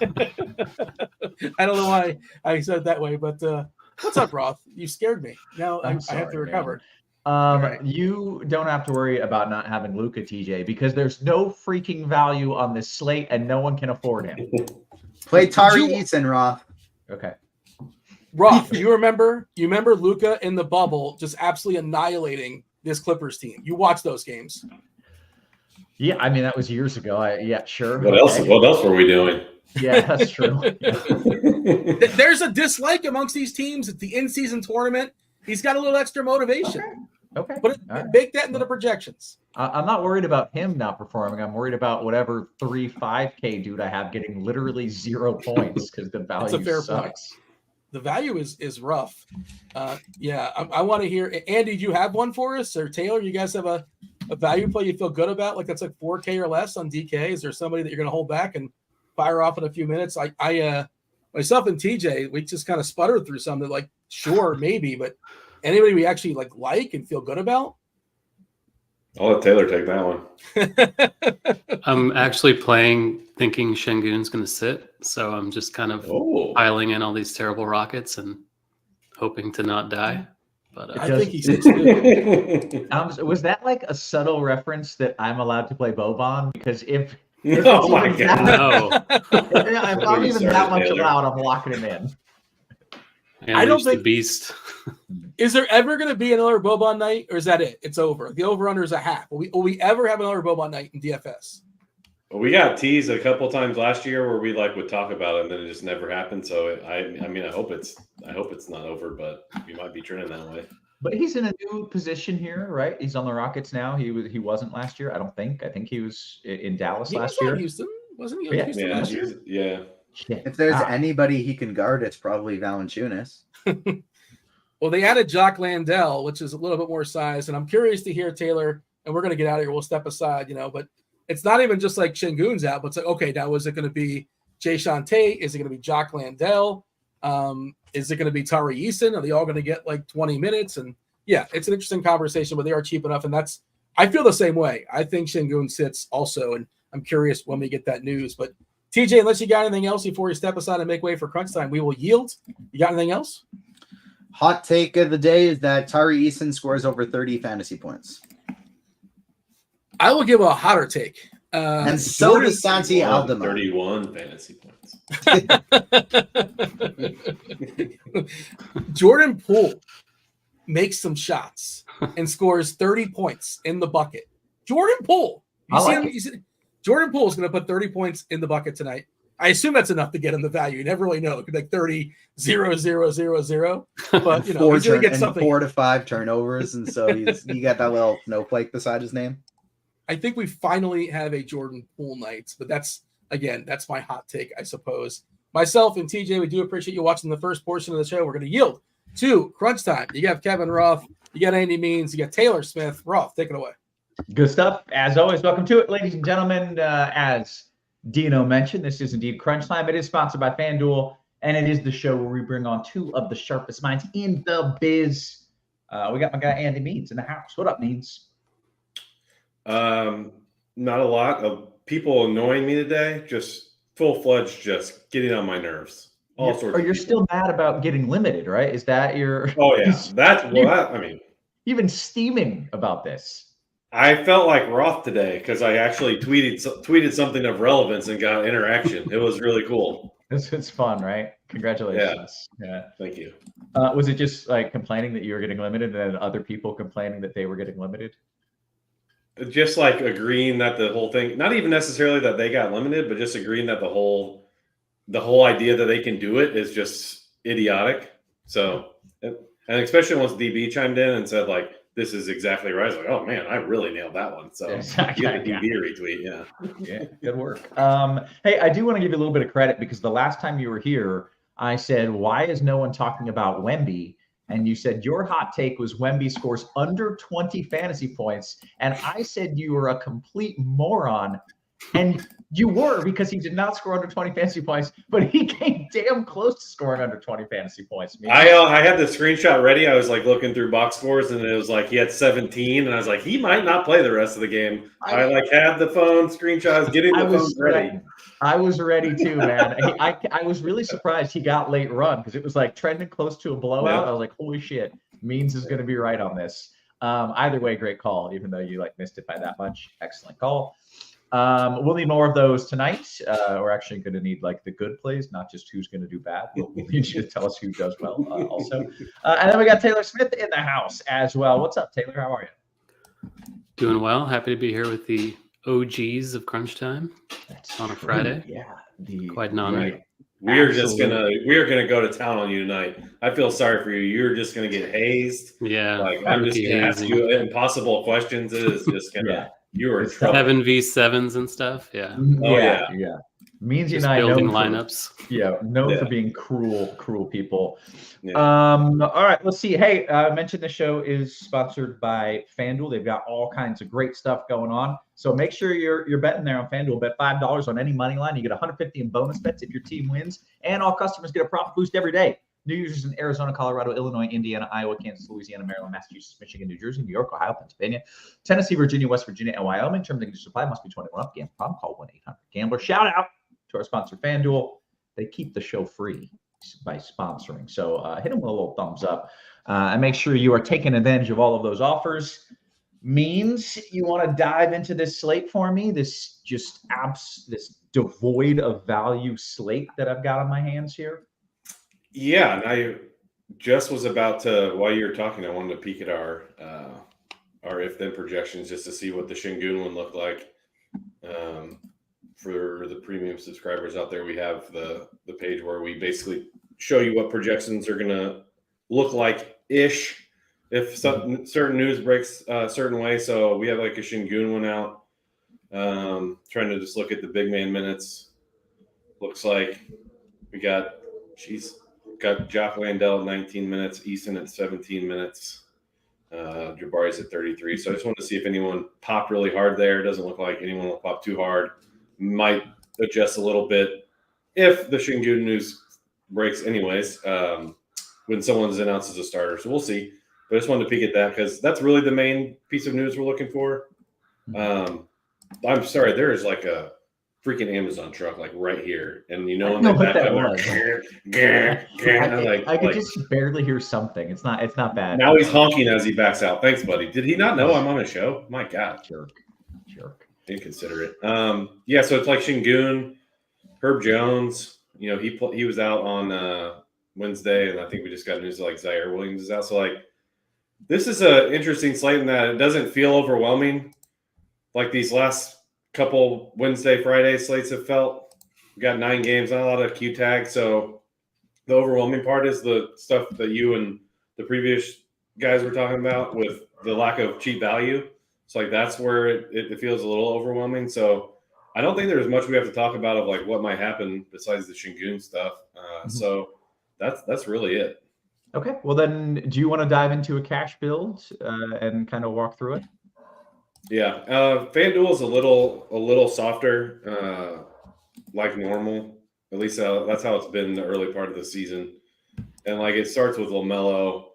Speaker 1: I don't know why I said it that way, but what's up, Roth? You scared me. Now I have to recover.
Speaker 4: Right. You don't have to worry about not having Luka, TJ, because there's no freaking value on this slate, and no one can afford him.
Speaker 2: Play Tari Eason, Roth.
Speaker 4: Okay.
Speaker 1: Roth, you remember Luka in the bubble just absolutely annihilating this Clippers team. You watched those games.
Speaker 4: Yeah, I mean, that was years ago. Yeah, sure.
Speaker 5: What else were we doing?
Speaker 4: Yeah, that's true. Yeah.
Speaker 1: There's a dislike amongst these teams at the in-season tournament. He's got a little extra motivation.
Speaker 4: Okay.
Speaker 1: Bake that into the projections.
Speaker 4: I'm not worried about him not performing. I'm worried about whatever 5K dude I have getting literally 0 points because the value sucks. Point.
Speaker 1: The value is rough. Yeah, I want to hear. Andy, do you have one for us? Or Taylor, you guys have a value play you feel good about? Like that's like 4K or less on DK? Is there somebody that you're going to hold back and fire off in a few minutes? I myself and TJ, we just kind of sputtered through something like, sure, maybe, but anybody we actually like and feel good about?
Speaker 5: I'll let Taylor take that one.
Speaker 6: I'm actually playing thinking Şengün's going to sit, so I'm just kind of piling in all these terrible rockets and hoping to not die. But
Speaker 1: I think he sits too.
Speaker 4: Was that like a subtle reference that I'm allowed to play Boban? Because if
Speaker 5: oh my god,
Speaker 6: no,
Speaker 4: I'm not even that much allowed. I'm locking him in.
Speaker 1: I don't think
Speaker 6: the beast.
Speaker 1: Is there ever going to be another Boban night, or is that it? It's over. The over/under is a half. Will we ever have another Boban night in DFS?
Speaker 5: Well, we got teased a couple times last year where we would talk about it, and then it just never happened. So I mean, I hope it's not over, but we might be trending that way.
Speaker 4: But he's in a new position here, right? He's on the Rockets now. He wasn't last year, I don't think. I think he was in Dallas last year.
Speaker 1: Houston, wasn't he? Houston last year?
Speaker 5: Yeah.
Speaker 2: If there's anybody he can guard, it's probably Valanciunas.
Speaker 1: Well, they added Jock Landale, which is a little bit more size, and I'm curious to hear Taylor. And we're going to get out of here. We'll step aside, but it's not even just like Şengün's out, but it's like, okay, now is it going to be Jae'Sean Tate? Is it going to be Jock Landale? Is it going to be Tari Eason? Are they all going to get like 20 minutes? And yeah, it's an interesting conversation, but they are cheap enough. And I feel the same way. I think Şengün sits also, and I'm curious when we get that news. But TJ, unless you got anything else before you step aside and make way for crunch time, we will yield. You got anything else?
Speaker 2: Hot take of the day is that Tari Eason scores over 30 fantasy points.
Speaker 1: I will give a hotter take.
Speaker 2: And so does Santi Aldama.
Speaker 5: 31 fantasy points.
Speaker 1: Jordan Poole makes some shots and scores 30 points in the bucket. Jordan Poole. Jordan Poole is going to put 30 points in the bucket tonight. I assume that's enough to get him the value. You never really know. It could be like 30, 0, 0, 0, 0. But, he's going to get something.
Speaker 2: 4 to 5 turnovers, and so you got that little snowflake beside his name.
Speaker 1: I think we finally have a Jordan Poole night, but that's my hot take, I suppose. Myself and TJ, we do appreciate you watching the first portion of the show. We're going to yield to crunch time. You got Kevin Roth, you got Andy Means, you got Taylor Smith. Roth, take it away.
Speaker 4: Good stuff. As always, welcome to it, ladies and gentlemen. As Dino mentioned, this is indeed crunch time. It is sponsored by Fanduel, and it is the show where we bring on two of the sharpest minds in the biz. We got my guy Andy Means in the house. What up, Means?
Speaker 5: Not a lot of people annoying me today. Just full-fledged, just getting on my nerves. All sorts.
Speaker 4: Or you're still mad about getting limited, right? Is that your?
Speaker 5: Oh yeah, I mean,
Speaker 4: you've been steaming about this.
Speaker 5: I felt like Roth today because I actually tweeted something of relevance and got interaction. It was really cool.
Speaker 4: It's fun, right? Congratulations.
Speaker 5: Yeah. Thank you.
Speaker 4: Was it just like complaining that you were getting limited and then other people complaining that they were getting limited?
Speaker 5: Just like agreeing that the whole thing, not even necessarily that they got limited, but just agreeing that the whole idea that they can do it is just idiotic. So, and especially once DB chimed in and said like, this is exactly right. I was like, oh man, I really nailed that one. So
Speaker 4: exactly.
Speaker 5: Get the DB retweet. Yeah.
Speaker 4: Yeah. Good work. Hey, I do want to give you a little bit of credit because the last time you were here, I said, why is no one talking about Wemby? And you said your hot take was Wemby scores under 20 fantasy points. And I said you were a complete moron And you were, because he did not score under 20 fantasy points, but he came damn close to scoring under 20 fantasy points.
Speaker 5: I had the screenshot ready. I was like looking through box scores, and it was like he had 17, and I was like, he might not play the rest of the game. I like had the phone screenshots, getting the phone ready.
Speaker 4: I was ready too, man. I was really surprised he got late run, because it was like trending close to a blowout.
Speaker 5: Yeah.
Speaker 4: I was like, holy shit, Means is going to be right on this. Either way, great call, even though you like missed it by that much. Excellent call. We'll need more of those tonight. We're actually going to need like the good plays, not just who's going to do bad. We'll need you to tell us who does well also. And then we got Taylor Smith in the house as well. What's up, Taylor? How are you?
Speaker 6: Doing well. Happy to be here with the OGs of Crunch Time.
Speaker 4: That's
Speaker 6: on a Friday.
Speaker 4: Yeah.
Speaker 6: Quite an honor.
Speaker 4: Right.
Speaker 5: We are gonna go to town on you tonight. I feel sorry for you. You're just gonna get hazed.
Speaker 6: Yeah.
Speaker 5: Like I'm just gonna ask you impossible questions. It is just gonna you are in trouble.
Speaker 6: 7v7s and stuff. Yeah.
Speaker 4: Yeah. Means you
Speaker 6: Just
Speaker 4: and I
Speaker 6: building
Speaker 4: know
Speaker 6: lineups.
Speaker 4: known for being cruel people.
Speaker 5: Yeah.
Speaker 4: All right, let's see. Hey, I mentioned the show is sponsored by FanDuel. They've got all kinds of great stuff going on. So make sure you're betting there on FanDuel. Bet $5 on any money line. You get $150 in bonus bets if your team wins, and all customers get a profit boost every day. New users in Arizona, Colorado, Illinois, Indiana, Iowa, Kansas, Louisiana, Maryland, Massachusetts, Michigan, New Jersey, New York, Ohio, Pennsylvania, Tennessee, Virginia, West Virginia, and Wyoming. Terms and conditions apply. Must be 21 up. Gambling problem? Call 1-800-GAMBLER. Shout out to our sponsor, FanDuel. They keep the show free by sponsoring. So hit them with a little thumbs up and make sure you are taking advantage of all of those offers. Means you want to dive into this slate for me, this devoid of value slate that I've got on my hands here.
Speaker 5: Yeah, and I just was about to, while you were talking, I wanted to peek at our if-then projections just to see what the Shingun one looked like. For the premium subscribers out there, we have the page where we basically show you what projections are going to look like-ish if certain news breaks a certain way. So we have like a Shingun one out. Trying to just look at the big man minutes. Looks like we got Jock Landell at 19 minutes, Eason at 17 minutes, Jabari's at 33. So I just wanted to see if anyone popped really hard there. It doesn't look like anyone will pop too hard. Might adjust a little bit if the Shingun news breaks anyways, when someone's announced as a starter. So we'll see. But I just wanted to peek at that because that's really the main piece of news we're looking for. I'm sorry, there is like a freaking Amazon truck like right here, and you know when they back up,
Speaker 4: I could just barely hear something. It's not bad.
Speaker 5: Now he's honking as he backs out. Thanks, buddy. Did he not know I'm on a show? My God,
Speaker 4: jerk.
Speaker 5: Inconsiderate. Yeah. So it's like Shingun, Herb Jones. You know, he was out on Wednesday, and I think we just got news like Zaire Williams is out. So like, this is an interesting slate in that it doesn't feel overwhelming like these last couple Wednesday, Friday slates have felt. We got 9 games, not a lot of Q tags. So the overwhelming part is the stuff that you and the previous guys were talking about with the lack of cheap value. So like that's where it feels a little overwhelming. So I don't think there's much we have to talk about of like what might happen besides the Shingun stuff. So that's really it.
Speaker 4: Okay. Well, then do you want to dive into a cash build and kind of walk through it?
Speaker 5: Yeah, FanDuel is a little softer, like normal. At least that's how it's been the early part of the season. And like it starts with LaMelo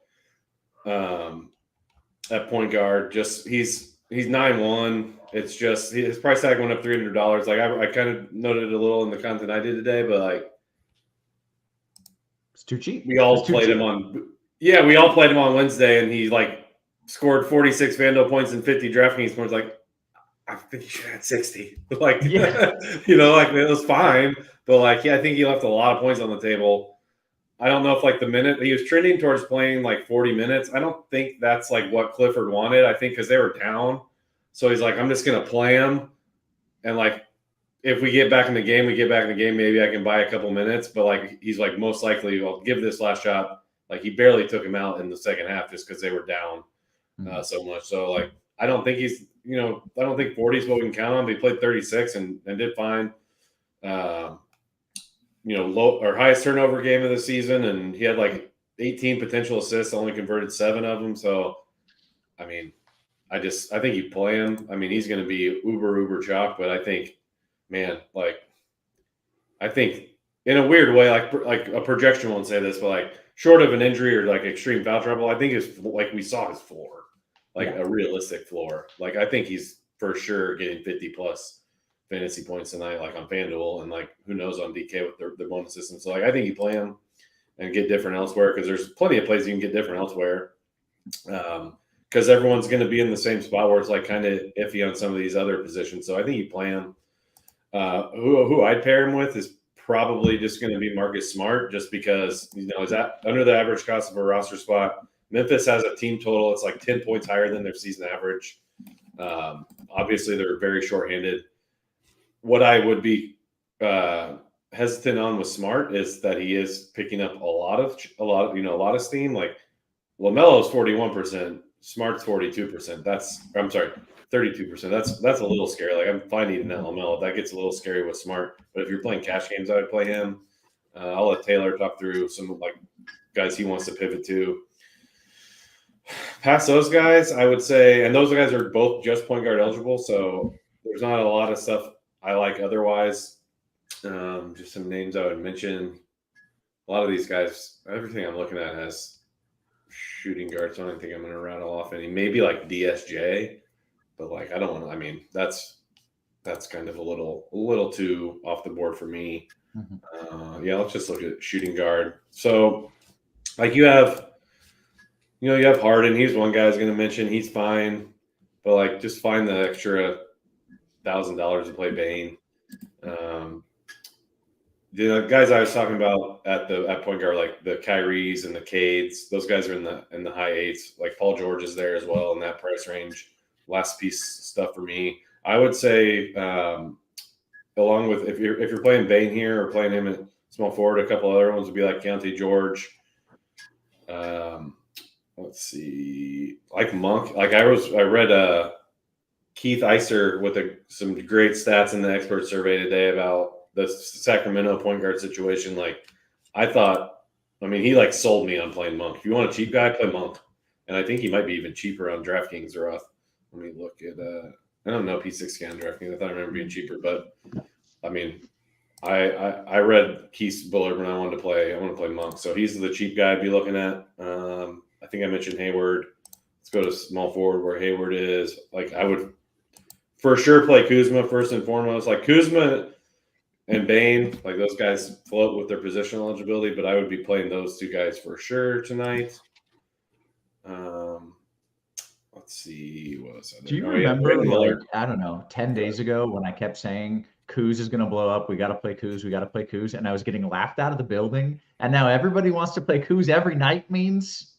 Speaker 5: at point guard. Just he's 9-1. It's just his price tag went up $300. Like I kind of noted a little in the content I did today, but like
Speaker 4: it's too cheap.
Speaker 5: We all played him on Wednesday, and he like scored 46 FanDuel points and 50 DraftKings points. Like, I think he should have had 60. Like, yeah. You know, like it was fine. But like, yeah, I think he left a lot of points on the table. I don't know if like the minute he was trending towards playing like 40 minutes. I don't think that's like what Clifford wanted. I think because they were down. So he's like, I'm just going to play him. And like, if we get back in the game, maybe I can buy a couple minutes. But like, he's like, most likely I'll give this last shot. Like he barely took him out in the second half just because they were down. So much. So like, I don't think he's, I don't think 40 is what we can count on, but he played 36 and did fine. Low or highest turnover game of the season. And he had like 18 potential assists, only converted 7 of them. So, I mean, I think you play him. I mean, he's going to be uber chalk, but I think man, like I think in a weird way, like a projection won't say this, but like short of an injury or like extreme foul trouble, I think it's like we saw his floor, like a realistic floor. Like I think he's for sure getting 50 plus fantasy points tonight, like on FanDuel, and like who knows on DK with their bonus system. So like I think you play him and get different elsewhere because there's plenty of plays you can get different elsewhere. Because everyone's going to be in the same spot where it's like kind of iffy on some of these other positions. So I think you play him. Who I'd pair him with is probably just going to be Marcus Smart, just because is that under the average cost of a roster spot. Memphis has a team total. It's like 10 points higher than their season average. Obviously, they're very shorthanded. What I would be hesitant on with Smart is that he is picking up a lot of steam. Like LaMelo's 41%, Smart's 42%. 32%. That's a little scary. Like I'm fine eating that LaMelo. That gets a little scary with Smart. But if you're playing cash games, I would play him. I'll let Taylor talk through some like guys he wants to pivot to. Past those guys, I would say, and those guys are both just point guard eligible, so there's not a lot of stuff I like otherwise. Just some names I would mention. A lot of these guys, everything I'm looking at has shooting guards. So I don't think I'm going to rattle off any. Maybe like DSJ, but like I don't want to. I mean, that's kind of a little too off the board for me. Let's just look at shooting guard. So, like you have Harden. He's one guy I was going to mention. He's fine, but like just find the extra $1,000 to play Bane. The guys I was talking about at point guard, like the Kyries and the Cades, those guys are in the high eights. Like Paul George is there as well in that price range. Last piece stuff for me. I would say, along with if you're playing Bane here or playing him at small forward, a couple other ones would be like Keontae George. Let's see, like Monk. Like I read Keith Iser with some great stats in the expert survey today about the Sacramento point guard situation. Like he like sold me on playing Monk. If you want a cheap guy, play Monk. And I think he might be even cheaper on DraftKings or Roth. Let me look at I don't know P6 scan DraftKings. I thought I remember being cheaper, but I mean I read Keith's bullet when I want to play Monk. So he's the cheap guy I'd be looking at. I think I mentioned Hayward. Let's go to small forward where Hayward is. Like I would for sure play Kuzma first and foremost. Like Kuzma and Bane, like those guys float with their positional eligibility, but I would be playing those two guys for sure tonight. Let's see. What was that?
Speaker 4: Do you remember, like, I don't know, 10 days ago when I kept saying Kuz is going to blow up. We got to play Kuz. And I was getting laughed out of the building. And now everybody wants to play Kuz every night means.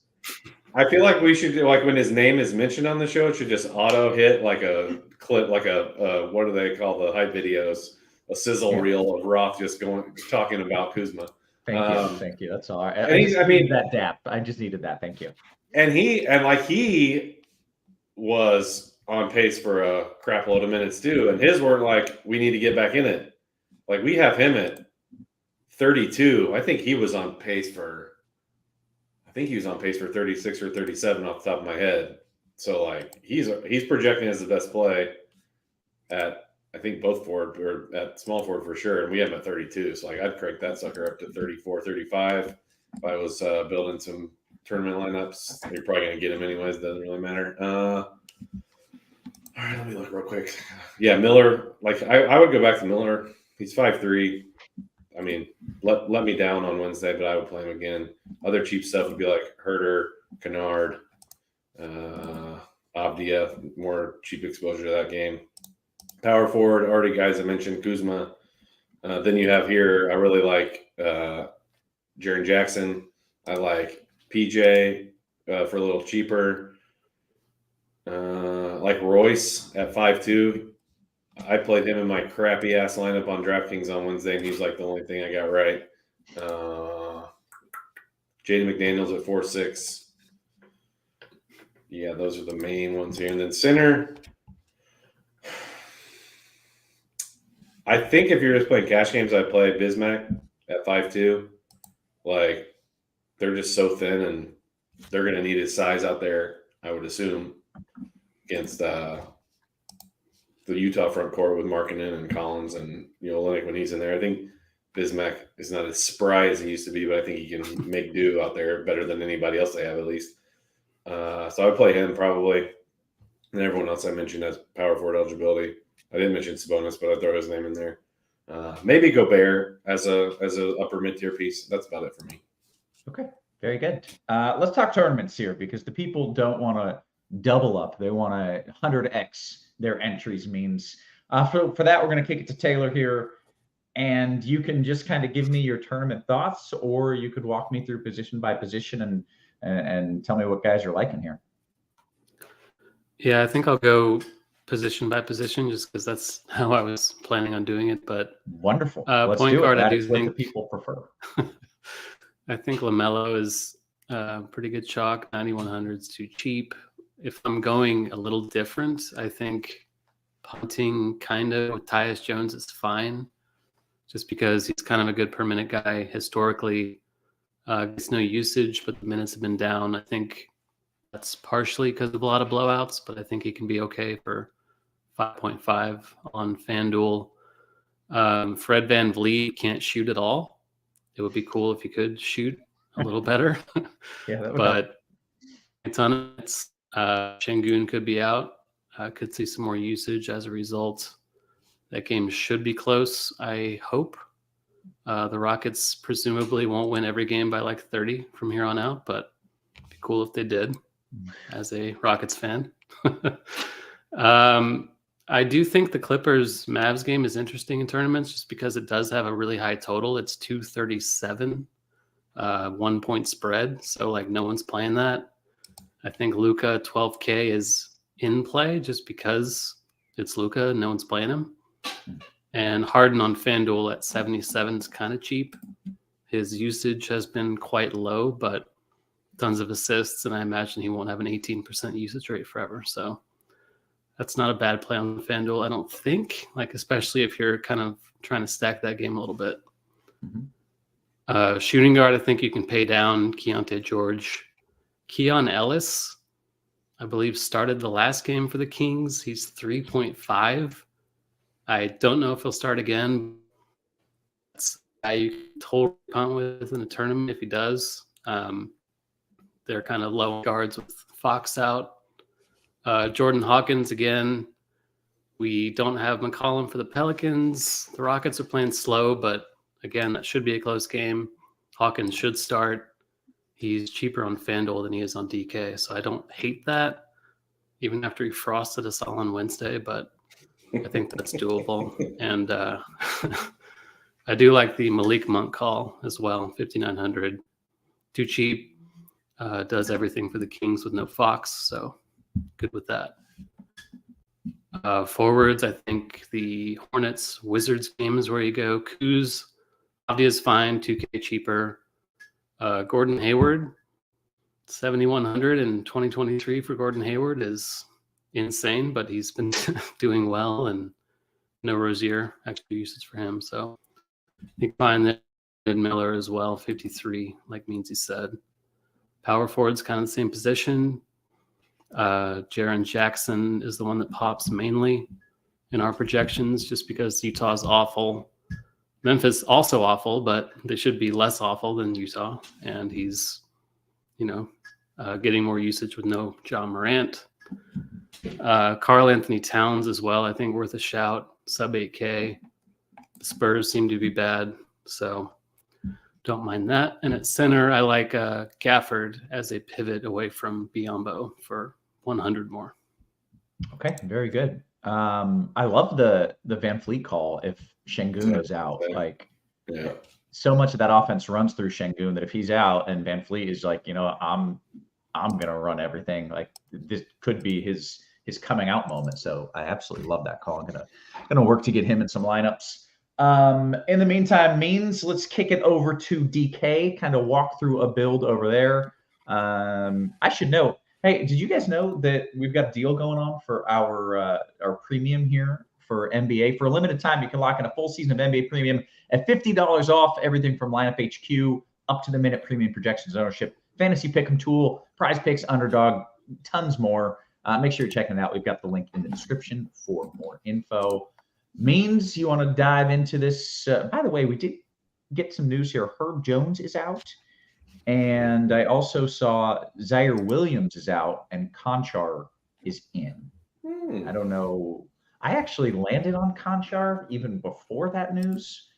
Speaker 5: I feel like we should do, like when his name is mentioned on the show, it should just auto hit like a clip, like a what do they call the hype videos? A sizzle reel of Roth just talking about Kuzma.
Speaker 4: Thank you. That's all right. I just needed that dap. I just needed that. Thank you. And
Speaker 5: he was on pace for a crap load of minutes too. And his weren't like, we need to get back in it. Like we have him at 32. I think he was on pace for 36 or 37 off the top of my head. So like he's projecting as the best play at, I think both forward or at small forward for sure. And we have him at 32. So like I'd crank that sucker up to 34, 35. If I was building some tournament lineups, you're probably going to get him anyways. Doesn't really matter. All right, let me look real quick. Yeah, Miller. Like I would go back to Miller. He's 5'3". I mean, let me down on Wednesday, but I would play him again. Other cheap stuff would be like Herter, Kennard, Avdia, more cheap exposure to that game. Power forward, already guys I mentioned, Kuzma. Then you have here, I really like Jaren Jackson. I like PJ for a little cheaper. Like Royce at 5'2". I played him in my crappy ass lineup on DraftKings on Wednesday, and he's like the only thing I got right. Jaden McDaniels at 4'6". Yeah, those are the main ones here. And then center, I think if you're just playing cash games, I'd play Bismack at 5'2". Like, they're just so thin, and they're going to need his size out there, I would assume, against the Utah front court with Markkanen and Collins and Olynyk when he's in there. I think Bismack is not as spry as he used to be, but I think he can make do out there better than anybody else they have at least. So I would play him probably. And everyone else I mentioned has power forward eligibility. I didn't mention Sabonis, but I'd throw his name in there. Maybe Gobert as a upper mid-tier piece. That's about it for me.
Speaker 4: Okay, very good. Let's talk tournaments here because the people don't want to double up. They want to 100x their entries means. For that, we're going to kick it to Taylor here. And you can just kind of give me your tournament thoughts, or you could walk me through position by position and tell me what guys you're liking here.
Speaker 6: Yeah, I think I'll go position by position just because that's how I was planning on doing it. But
Speaker 4: wonderful. Let's
Speaker 6: point
Speaker 4: do
Speaker 6: guard,
Speaker 4: it.
Speaker 6: I
Speaker 4: That
Speaker 6: do
Speaker 4: is what
Speaker 6: think
Speaker 4: the people prefer.
Speaker 6: I think LaMelo is pretty good chalk. 9,100 is too cheap. If I'm going a little different, I think punting kind of with Tyus Jones is fine, just because he's kind of a good per minute guy historically. Gets no usage, but the minutes have been down. I think that's partially because of a lot of blowouts, but I think he can be okay for 5.5 on FanDuel. Fred VanVleet can't shoot at all. It would be cool if he could shoot a little better.
Speaker 4: Yeah, that would
Speaker 6: but a ton of it. Şengün could be out. Could see some more usage as a result. That game should be close, I hope. The Rockets presumably won't win every game by like 30 from here on out, but it'd be cool if they did as a Rockets fan. I do think the Clippers-Mavs game is interesting in tournaments just because it does have a really high total. It's 237, 1 point spread. So like no one's playing that. I think Luka 12K is in play just because it's Luka and no one's playing him. And Harden on FanDuel at 77 is kind of cheap. His usage has been quite low, but tons of assists, and I imagine he won't have an 18% usage rate forever. So that's not a bad play on FanDuel, I don't think, like especially if you're kind of trying to stack that game a little bit.
Speaker 4: Mm-hmm.
Speaker 6: Shooting guard, I think you can pay down Keontae George. Keon Ellis, I believe, started the last game for the Kings. He's 3.5. I don't know if he'll start again. That's a guy you can totally punt with in a tournament if he does. They're kind of low guards with Fox out. Jordan Hawkins, again, we don't have McCollum for the Pelicans. The Rockets are playing slow, but again, that should be a close game. Hawkins should start. He's cheaper on FanDuel than he is on DK, so I don't hate that, even after he frosted us all on Wednesday, but I think that's doable. And I do like the Malik Monk call as well, 5,900. Too cheap. Does everything for the Kings with no Fox, so good with that. Forwards, I think the Hornets-Wizards game is where you go. Kuz, obvious fine, 2K cheaper. Gordon Hayward, 7,100 in 2023 for Gordon Hayward is insane, but he's been doing well, and no Rozier, extra usage for him. So you can find that Miller as well, 53, like Meansy said. Power forward's kind of the same position. Jaren Jackson is the one that pops mainly in our projections just because Utah's awful. Memphis also awful, but they should be less awful than Utah. And he's, getting more usage with no John Morant. Karl Anthony Towns as well, I think worth a shout. Sub 8K. The Spurs seem to be bad, so don't mind that. And at center, I like Gafford as a pivot away from Biyombo for 100 more.
Speaker 4: Okay, very good. I love the VanVleet call if Şengün is out. Like, so much of that offense runs through Şengün that if he's out and VanVleet is like, I'm gonna run everything. Like this could be his coming out moment. So I absolutely love that call. I'm gonna work to get him in some lineups. In the meantime, let's kick it over to DK. Kind of walk through a build over there. I should know. Hey, did you guys know that we've got a deal going on for our premium here for NBA? For a limited time, you can lock in a full season of NBA premium at $50 off everything from lineup HQ up to the minute premium projections ownership, fantasy pick'em tool, prize picks, underdog, tons more. Make sure you're checking it out. We've got the link in the description for more info. Means you want to dive into this. By the way, we did get some news here. Herb Jones is out. And I also saw Zaire Williams is out and Conchar is in. I don't know. I actually landed on Conchar even before that news.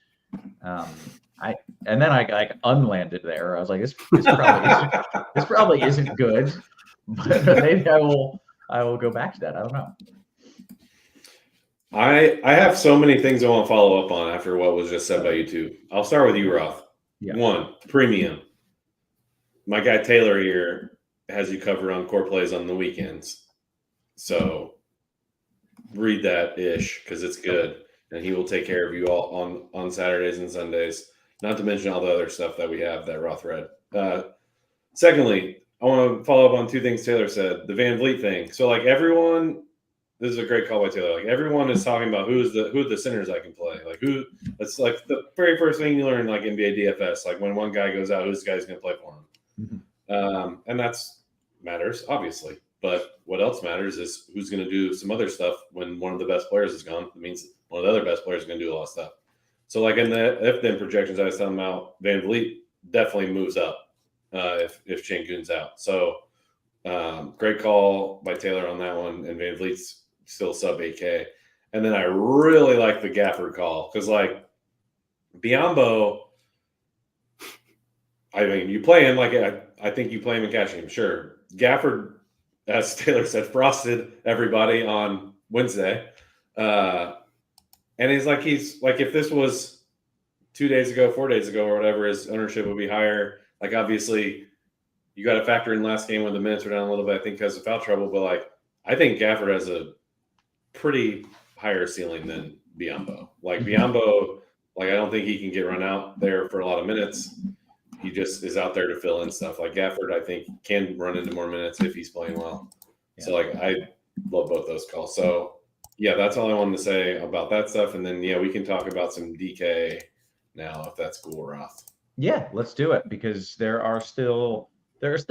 Speaker 4: And then I like unlanded there. I was like, this probably isn't good. But maybe I will go back to that. I don't know.
Speaker 5: I have so many things I want to follow up on after what was just said by you two. I'll start with you, Roth.
Speaker 4: Yeah.
Speaker 5: 1, premium. My guy Taylor here has you covered on core plays on the weekends. So read that ish because it's good. And he will take care of you all on Saturdays and Sundays, not to mention all the other stuff that we have that Roth read. Secondly, I want to follow up on 2 things Taylor said. The Van Vliet thing. So like everyone, this is a great call by Taylor. Like everyone is talking about who are the centers I can play. Like it's like the very first thing you learn like NBA DFS. Like when one guy goes out, who's the guy's going to play for him?
Speaker 4: Mm-hmm.
Speaker 5: And that's matters, obviously. But what else matters is who's going to do some other stuff when one of the best players is gone. It means one of the other best players is going to do a lot of stuff. So like in the if-then projections I was talking about, Van Vliet definitely moves up if Şengün's out. So great call by Taylor on that one. And Van Vliet's still sub 8K. And then I really like the Gafford call because like Biombo, I mean, you play him like I think you play him in cashing him, sure. Gafford, as Taylor said, frosted everybody on Wednesday. And he's like if this was 2 days ago, 4 days ago, or whatever, his ownership would be higher. Like obviously you got to factor in last game when the minutes were down a little bit, I think because of foul trouble, but like I think Gafford has a pretty higher ceiling than Biombo. Like Biombo, like I don't think he can get run out there for a lot of minutes. He just is out there to fill in stuff. Like Gafford, I think, can run into more minutes if he's playing well. Yeah. So, like, I love both those calls. So, yeah, that's all I wanted to say about that stuff. And then, yeah, we can talk about some DK now if that's cool, Roth.
Speaker 4: Yeah, let's do it because there are still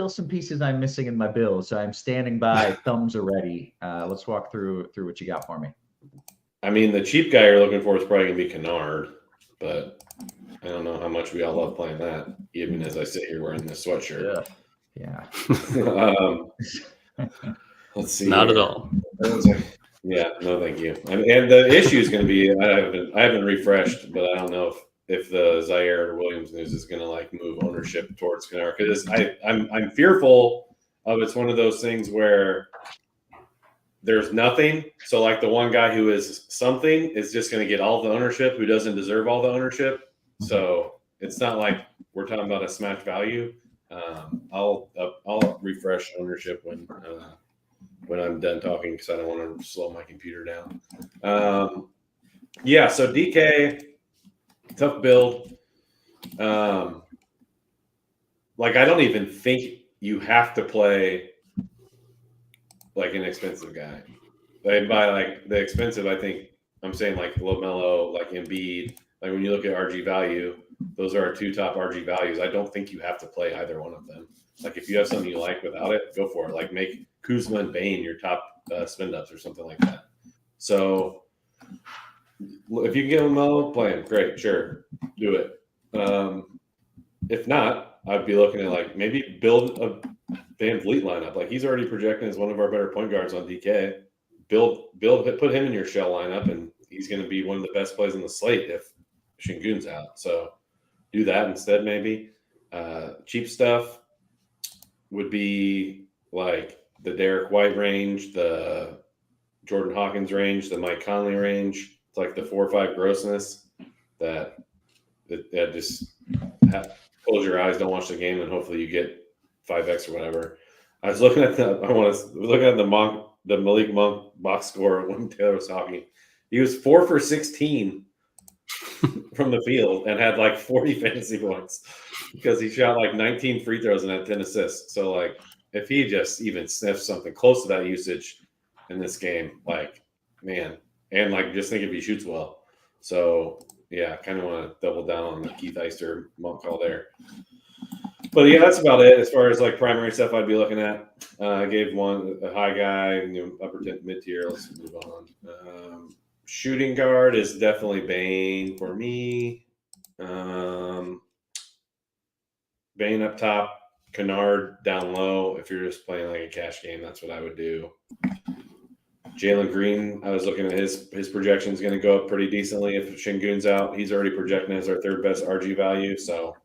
Speaker 4: some pieces I'm missing in my build. So I'm standing by, thumbs are ready. Let's walk through what you got for me.
Speaker 5: I mean, the cheap guy you're looking for is probably going to be Kennard, but I don't know how much we all love playing that, even as I sit here wearing this sweatshirt.
Speaker 4: Yeah.
Speaker 5: Let's see.
Speaker 6: Not at all.
Speaker 5: Yeah, no, thank you. And the issue is going to be I haven't refreshed, but I don't know if the Zaire Williams news is going to like move ownership towards Kennard because I'm fearful of it's one of those things where there's nothing. So like the one guy who is something is just going to get all the ownership who doesn't deserve all the ownership. So it's not like we're talking about a smash value. I'll refresh ownership when I'm done talking because I don't want to slow my computer down. Yeah, so DK, tough build. Like I don't even think you have to play like an expensive guy. Like by like the expensive, I think I'm saying like LaMelo, like Embiid. Like when you look at RG value, those are our 2 top RG values. I don't think you have to play either one of them. Like if you have something you like without it, go for it. Like make Kuzma and Bane your top spin ups or something like that. So if you can get LaMelo, play him. Great, sure, do it. If not, I'd be looking at like maybe build a Van Vliet lineup. Like he's already projected as one of our better point guards on DK. Put him in your shell lineup, and he's going to be one of the best plays on the slate if Şengün's out. So do that instead, maybe. Cheap stuff would be like the Derek White range, the Jordan Hawkins range, the Mike Conley range. It's like the 4 or 5 grossness that just close your eyes, don't watch the game, and hopefully you get 5x or whatever. I was looking at the Malik Monk box score when Taylor was talking. He was 4 for 16 from the field and had like 40 fantasy points because he shot like 19 free throws and had 10 assists. So like if he just even sniffs something close to that usage in this game, like man, and like just think if he shoots well. So yeah, I kind of want to double down on the Keith Eister Monk call there. But yeah, that's about it as far as like primary stuff I'd be looking at. I gave one a high guy, upper mid tier. Let's move on. Shooting guard is definitely Bane for me. Bane up top, Kennard down low. If you're just playing like a cash game, that's what I would do. Jalen Green, I was looking at his projection is going to go up pretty decently if Şengün's out. He's already projecting as our third best RG value, so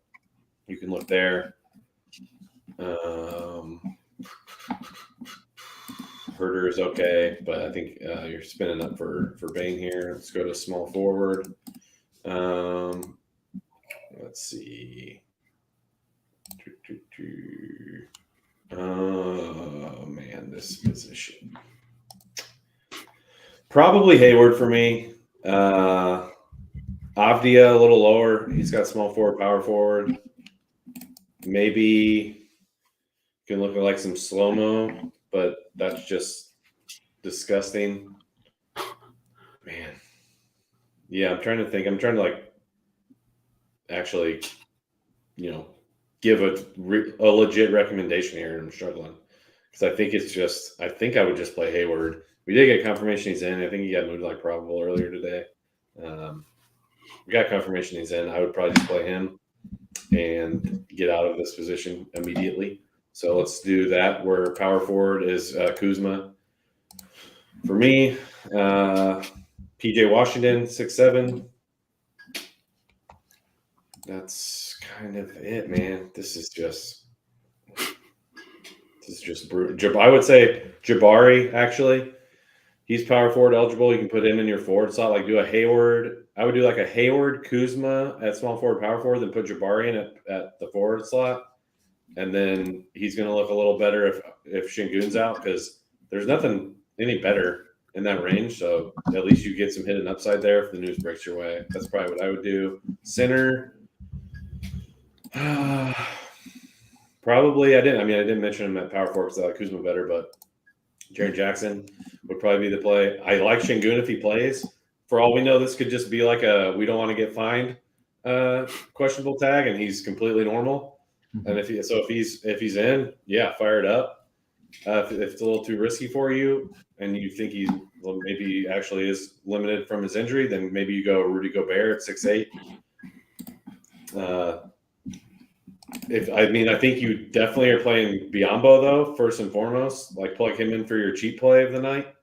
Speaker 5: you can look there. Herder is okay, but I think you're spinning up for Bane here. Let's go to small forward. Let's see. Oh man, this position. Probably Hayward for me. Avdia a little lower. He's got small forward, power forward. Maybe can look like some slow-mo, but that's just disgusting. Man. Yeah, I'm trying to think. I'm trying to like actually, give a legit recommendation here, and I'm struggling because I think I think I would just play Hayward. We did get confirmation he's in. I think he got moved like probable earlier today. We got confirmation he's in. I would probably just play him and get out of this position immediately. So let's do that. Where power forward is Kuzma. For me, PJ Washington, 6'7". That's kind of it, man. This is just brutal. I would say Jabari, actually. He's power forward eligible. You can put him in your forward slot. Like do a Hayward. I would do like a Hayward, Kuzma at small forward, power forward, then put Jabari in at the forward slot. And then he's going to look a little better if Şengün's out because there's nothing any better in that range. So at least you get some hidden upside there if the news breaks your way. That's probably what I would do. Center. Probably I didn't mention him at power forward because I like Kuzma better, but Jaren Jackson would probably be the play. I like Şengün if he plays. For all we know, this could just be like a we don't want to get fined questionable tag, and he's completely normal. And if he's in, yeah, fire it up. If it's a little too risky for you, and you think maybe actually is limited from his injury, then maybe you go Rudy Gobert at 6'8". I think you definitely are playing Biyombo though, first and foremost. Like plug him in for your cheap play of the night,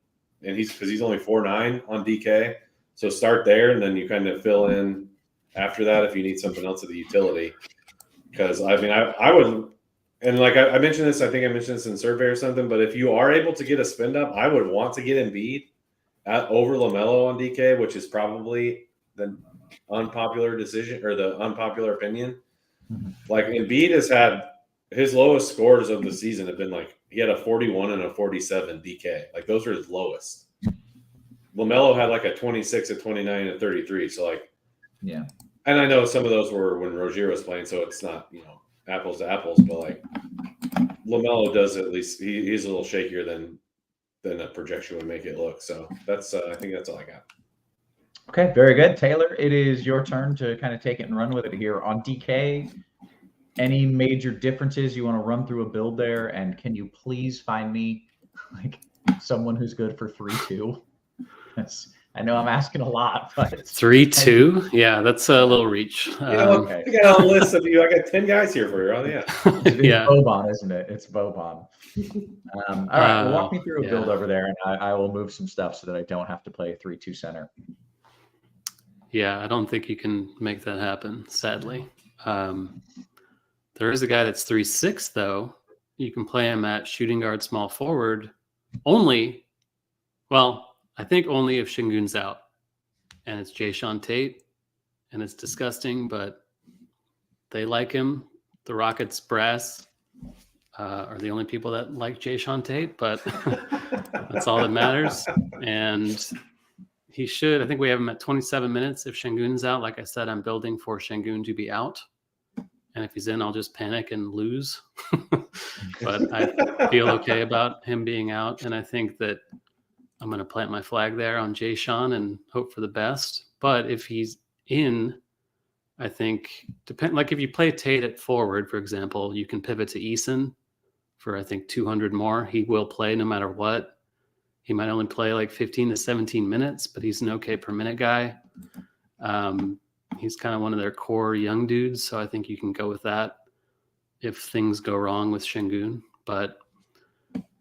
Speaker 5: and he's only 4'9" on DK. So start there, and then you kind of fill in after that if you need something else at the utility. Because I would, and like I mentioned this, I think I mentioned this in survey or something. But if you are able to get a spin up, I would want to get Embiid over LaMelo on DK, which is probably the unpopular decision or the unpopular opinion. Like Embiid has had his lowest scores of the season have been like he had a 41 and a 47 DK. Like those are his lowest. LaMelo had like a 26, a 29, and a 33. So like,
Speaker 4: yeah.
Speaker 5: And I know some of those were when Rozier was playing, so it's not apples to apples. But like LaMelo does at least he's a little shakier than a projection would make it look. So that's I think that's all I got.
Speaker 4: Okay, very good. Taylor, it is your turn to kind of take it and run with it here. On DK, any major differences you want to run through a build there? And can you please find me like someone who's good for 3-2? I know I'm asking a lot, but it's
Speaker 6: 3-2. Yeah, that's a little reach.
Speaker 4: Okay.
Speaker 5: I got a list of you. I got 10 guys here for you. Oh, yeah.
Speaker 4: It's
Speaker 6: yeah.
Speaker 4: Boban, isn't it? It's Boban. All right, well, walk me through a build over there, and I will move some stuff so that I don't have to play a 3-2 center.
Speaker 6: Yeah, I don't think you can make that happen, sadly. There is a guy that's 3-6, though. You can play him at shooting guard, small forward, only, well, I think only if Şengün's out. And it's Jae'Sean Tate, and it's disgusting, but they like him. The Rockets brass are the only people that like Jae'Sean Tate, but that's all that matters. And he should. I think we have him at 27 minutes if Şengün's out. Like I said, I'm building for Şengün to be out. And if he's in, I'll just panic and lose. But I feel okay about him being out. And I think that I'm going to plant my flag there on Jae'Sean and hope for the best. But if he's in, I think like if you play Tate at forward, for example, you can pivot to Eason for I think 200 more. He will play no matter what. He might only play like 15 to 17 minutes, but he's an okay per minute guy. He's kind of one of their core young dudes, so I think you can go with that if things go wrong with Şengün. But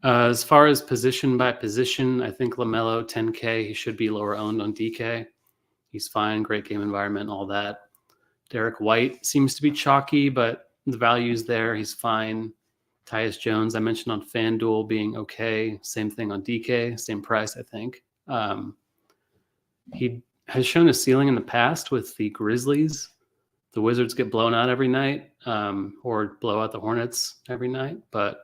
Speaker 6: as far as position by position, I think LaMelo 10K, he should be lower owned on DK. He's fine, great game environment, all that. Derek White seems to be chalky, but the value's there. He's fine. Tyus Jones, I mentioned on FanDuel being okay. Same thing on DK, same price, I think. He has shown a ceiling in the past with the Grizzlies. The Wizards get blown out every night, or blow out the Hornets every night, but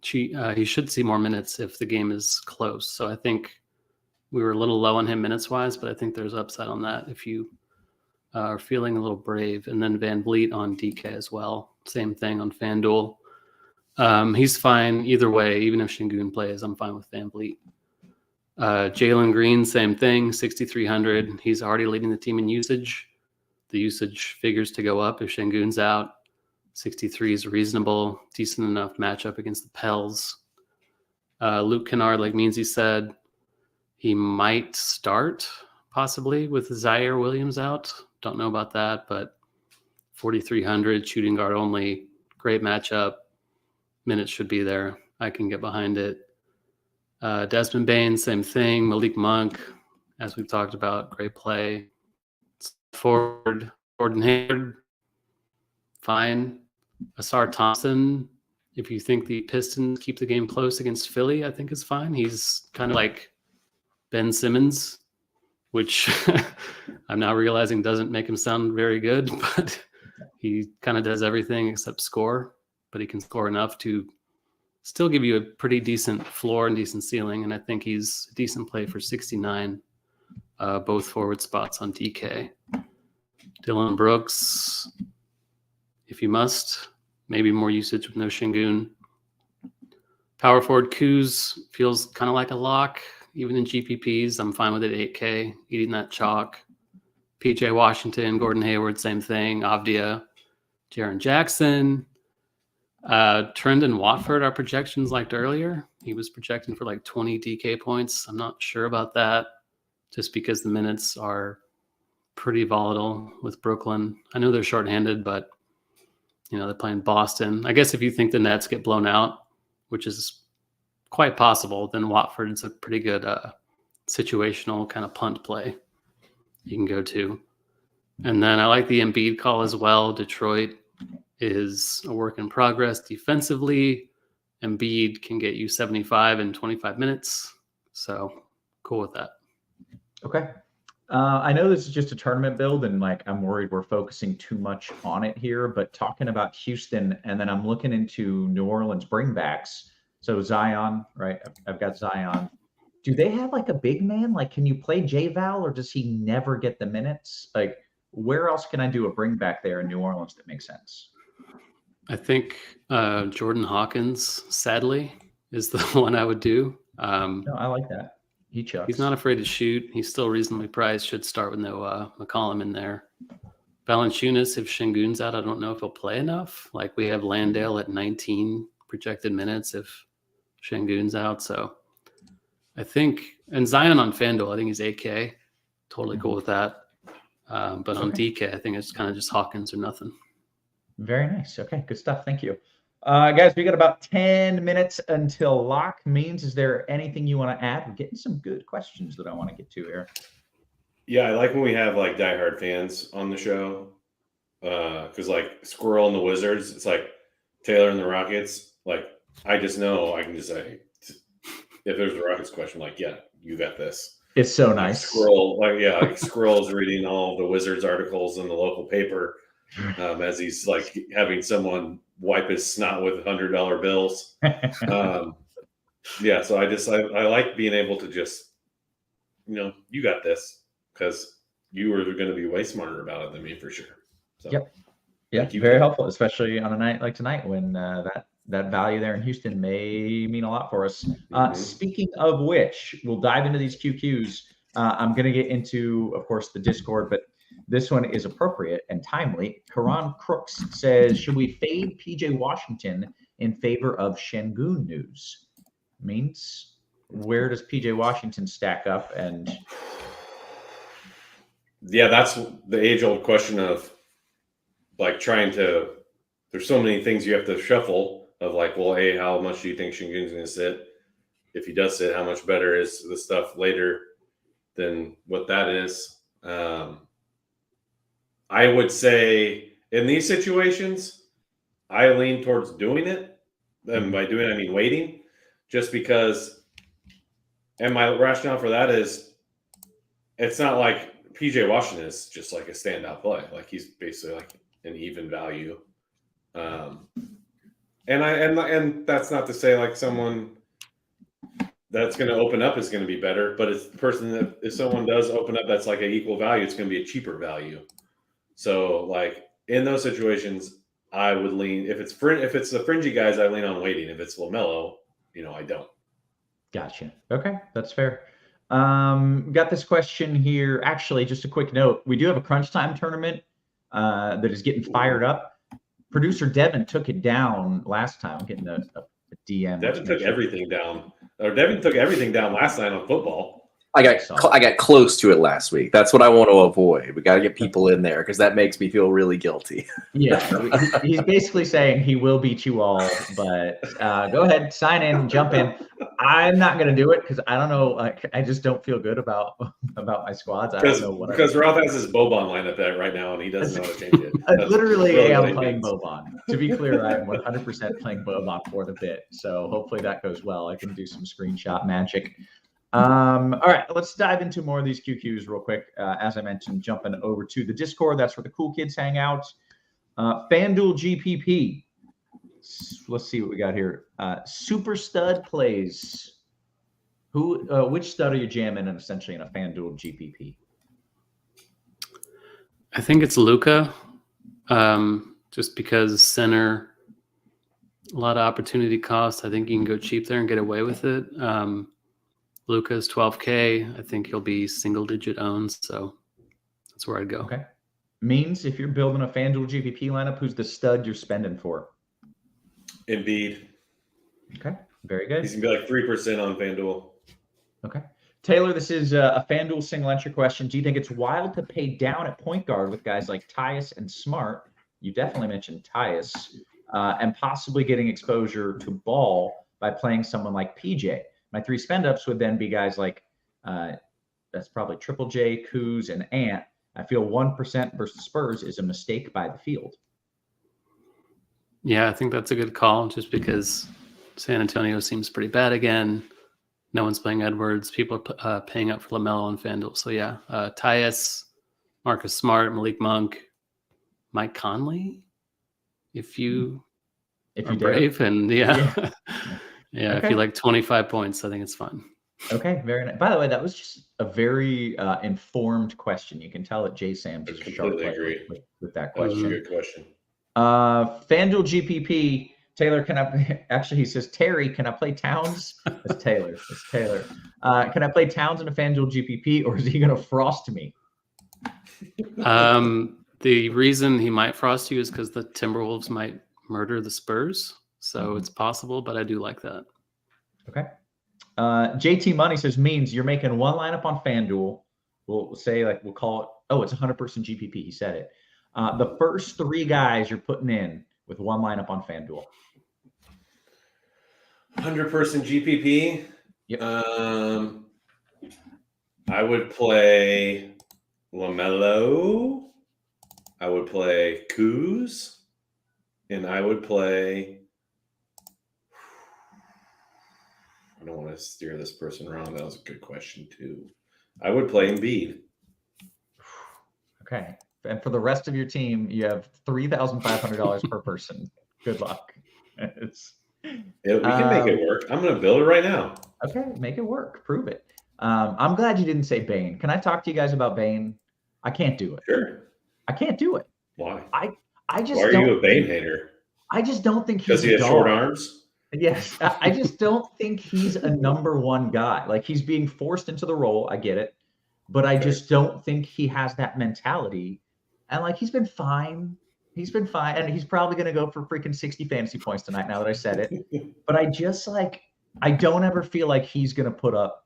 Speaker 6: he should see more minutes if the game is close. So I think we were a little low on him minutes-wise, but I think there's upside on that if you are feeling a little brave. And then Van Vliet on DK as well. Same thing on FanDuel. He's fine either way. Even if Şengün plays, I'm fine with Van Vliet. Jalen Green, same thing, 6,300. He's already leading the team in usage. The usage figures to go up if Şengün's out. 63 is reasonable, decent enough matchup against the Pels. Luke Kennard, like Meansy said, he might start possibly with Zaire Williams out. Don't know about that, but 4,300, shooting guard only, great matchup. Minutes should be there. I can get behind it. Desmond Bain, same thing. Malik Monk, as we've talked about, great play. Forward, Gordon Hayward, fine. Asar Thompson, if you think the Pistons keep the game close against Philly, I think is fine. He's kind of like Ben Simmons, which I'm now realizing doesn't make him sound very good, but he kind of does everything except score, but he can score enough to still give you a pretty decent floor and decent ceiling. And I think he's a decent play for 69, both forward spots on DK. Dylan Brooks, if you must, maybe more usage with no Şengün. Power forward Kuz feels kind of like a lock, even in GPPs. I'm fine with it, 8K, eating that chalk. PJ Washington, Gordon Hayward, same thing. Avdia, Jaren Jackson. Trendon Watford, our projections liked earlier. He was projecting for like 20 DK points. I'm not sure about that, just because the minutes are pretty volatile with Brooklyn. I know they're shorthanded, but they're playing Boston. I guess if you think the Nets get blown out, which is quite possible, then Watford's a pretty good situational kind of punt play you can go to. And then I like the Embiid call as well. Detroit is a work in progress defensively. Embiid can get you 75 in 25 minutes. So cool with that.
Speaker 4: Okay. I know this is just a tournament build, and I'm worried we're focusing too much on it here, but talking about Houston, and then I'm looking into New Orleans bringbacks. So Zion, right? I've got Zion. Do they have a big man? Can you play J-Val, or does he never get the minutes? Where else can I do a bringback there in New Orleans that makes sense?
Speaker 6: I think Jordan Hawkins, sadly, is the one I would do.
Speaker 4: No, I like that. He chucks.
Speaker 6: He's not afraid to shoot. He's still reasonably priced. Should start with no McCollum in there. Valanciunas, if Şengün's out, I don't know if he'll play enough. We have Landale at 19 projected minutes if Şengün's out. So I think, and Zion on FanDuel, I think he's 8K. Totally cool with that. But on DK, I think it's kind of just Hawkins or nothing.
Speaker 4: Very nice. Okay, good stuff. Thank you. Guys, we got about 10 minutes until lock. Means, is there anything you want to add? We're getting some good questions that I want to get to here.
Speaker 5: Yeah, I like when we have diehard fans on the show. Because Squirrel and the Wizards, it's Taylor and the Rockets. I just know I can just say, if there's a Rockets question, yeah, you got this.
Speaker 4: It's so nice.
Speaker 5: Squirrel, Squirrel's reading all of the Wizards articles in the local paper as he's having someone wipe his snot with $100 bills. Yeah, so I like being able to just, you got this, because you were going to be way smarter about it than me for sure. So,
Speaker 4: yep. Yeah, very helpful, especially on a night like tonight when that value there in Houston may mean a lot for us. Speaking of which, we'll dive into these QQs. I'm going to get into, of course, the Discord, but This one is appropriate and timely. Karan Crooks says, should we fade PJ Washington in favor of Şengün news? Means, where does PJ Washington stack up? And
Speaker 5: yeah, that's the age-old question of like trying to. There's so many things you have to shuffle of like, well, hey, how much do you think Şengün's going to sit? If he does sit, how much better is the stuff later than what that is? I would say in these situations, I lean towards doing it. And by doing it, I mean waiting, just because. And my rationale for that is, it's not like PJ Washington is just like a standout play. Like he's basically like an even value. And that's not to say like someone that's going to open up is going to be better, but it's the person that if someone does open up that's like an equal value, it's going to be a cheaper value. So like in those situations, I would lean if it's the fringy guys, I lean on waiting. If it's LaMelo, I don't.
Speaker 4: Gotcha. Okay, that's fair. Got this question here. Actually, just a quick note: we do have a crunch time tournament that is getting fired up. Producer Devin took it down last time. I'm getting a DM.
Speaker 5: Devin took everything down. Or Devin took everything down last night on football.
Speaker 3: I got close to it last week. That's what I want to avoid. We got to get people in there because that makes me feel really guilty.
Speaker 4: Yeah, he's basically saying he will beat you all, but go ahead, sign in, jump in. I'm not going to do it because I don't know. I just don't feel good about my squads. I don't know what.
Speaker 5: Because Roth has his Boban lineup that right now, and he doesn't know how to change it.
Speaker 4: I literally am playing Boban. To be clear, I am 100% playing Boban for the bit. So hopefully that goes well. I can do some screenshot magic. All right, let's dive into more of these QQs real quick. As I mentioned, jumping over to the Discord. That's where the cool kids hang out. Fanduel GPP. Let's see what we got here. Super Stud plays. Which stud are you jamming in essentially in a Fanduel GPP?
Speaker 6: I think it's Luka, just because center, a lot of opportunity cost. I think you can go cheap there and get away with it. Luka's 12K. I think he'll be single-digit owned, so that's where I'd go.
Speaker 4: Okay. Means if you're building a FanDuel GPP lineup, who's the stud you're spending for?
Speaker 5: Embiid.
Speaker 4: Okay, very good.
Speaker 5: He's going to be like 3% on FanDuel.
Speaker 4: Okay. Taylor, this is a FanDuel single entry question. Do you think it's wild to pay down at point guard with guys like Tyus and Smart? You definitely mentioned Tyus, and possibly getting exposure to Ball by playing someone like PJ. My three spend ups would then be guys like that's probably Triple J, Kuz, and Ant. I feel 1% versus Spurs is a mistake by the field.
Speaker 6: Yeah, I think that's a good call just because San Antonio seems pretty bad again. No one's playing Edwards. People are paying up for LaMelo on FanDuel. So yeah, Tyus, Marcus Smart, Malik Monk, Mike Conley. If you are brave and yeah. Yeah, okay. If you like 25 points, I think it's fun.
Speaker 4: Okay, very nice. By the way, that was just a very informed question. You can tell that Jay Sam's is a sharp player with that question.
Speaker 5: That was a good question.
Speaker 4: FanDuel GPP, Taylor, can I actually, he says, Terry, can I play Towns? It's Taylor. It's Taylor. Can I play Towns in a FanDuel GPP, or is he going to frost me?
Speaker 6: The reason he might frost you is because the Timberwolves might murder the Spurs. So it's possible, but I do like that.
Speaker 4: Okay. JT Money says, means you're making one lineup on FanDuel. We'll say, like, we'll call it, oh, it's 100% GPP. He said it. The first three guys you're putting in with one lineup on FanDuel.
Speaker 5: 100% GPP.
Speaker 4: Yep.
Speaker 5: I would play LaMelo. I would play Kuz. And I would play... I don't want to steer this person wrong. That was a good question, too. I would play Embiid.
Speaker 4: Okay. And for the rest of your team, you have $3,500 per person. Good luck. We
Speaker 5: can make it work. I'm going to build it right now.
Speaker 4: Okay. Make it work. Prove it. I'm glad you didn't say Bane. Can I talk to you guys about Bane? I can't do it.
Speaker 5: Sure.
Speaker 4: I can't do it.
Speaker 5: Why?
Speaker 4: I just
Speaker 5: Why are you a Bane hater?
Speaker 4: I just don't think he's
Speaker 5: because he has short arms.
Speaker 4: Yes, I just don't think he's a number one guy. Like, he's being forced into the role. I get it. but I just don't think he has that mentality. And like, he's been fine. He's been fine. And he's probably going to go for freaking 60 fantasy points tonight now that I said it. But I just like, I don't ever feel like he's going to put up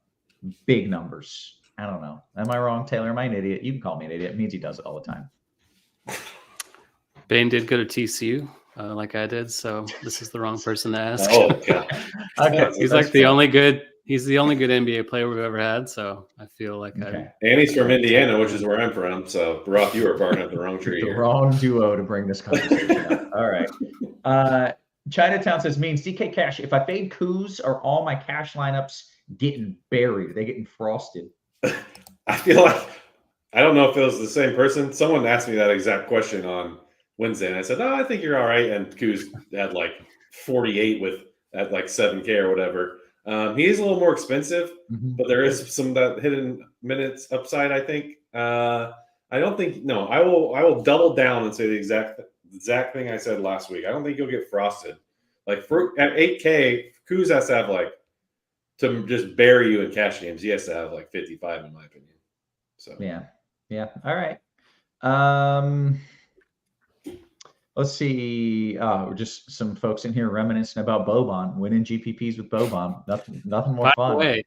Speaker 4: big numbers. I don't know. Am I wrong, Taylor? Am I an idiot? You can call me an idiot. It means he does it all the time.
Speaker 6: Bane did go to TCU, like I did, so this is the wrong person to ask.
Speaker 5: Oh, God.
Speaker 4: Okay.
Speaker 6: He's like the only good. He's the only good NBA player we've ever had, so I feel like
Speaker 4: Okay.
Speaker 5: And he's from Indiana, which is where I'm from. So, Roth, you were barking up the wrong tree
Speaker 4: The
Speaker 5: here.
Speaker 4: wrong duo to bring this conversation up. All right. Chinatown says, means DK Cash. If I fade coups, are all my cash lineups getting buried? Are they getting frosted?
Speaker 5: I feel like, I don't know if it was the same person. Someone asked me that exact question on Wednesday, and I said, "Oh, I think you're all right." And Kuz had like 48 at like 7K or whatever. He is a little more expensive, but there is some that hidden minutes upside. I think. I don't think. No, I will double down and say the exact thing I said last week. I don't think you'll get frosted. Like at 8K, Kuz has to have like to just bury you in cash games. He has to have like 55, in my opinion. So
Speaker 4: yeah. All right. Let's see. Just some folks in here reminiscing about Boban, winning GPPs with Boban. Nothing more
Speaker 6: By
Speaker 4: fun.
Speaker 6: the way,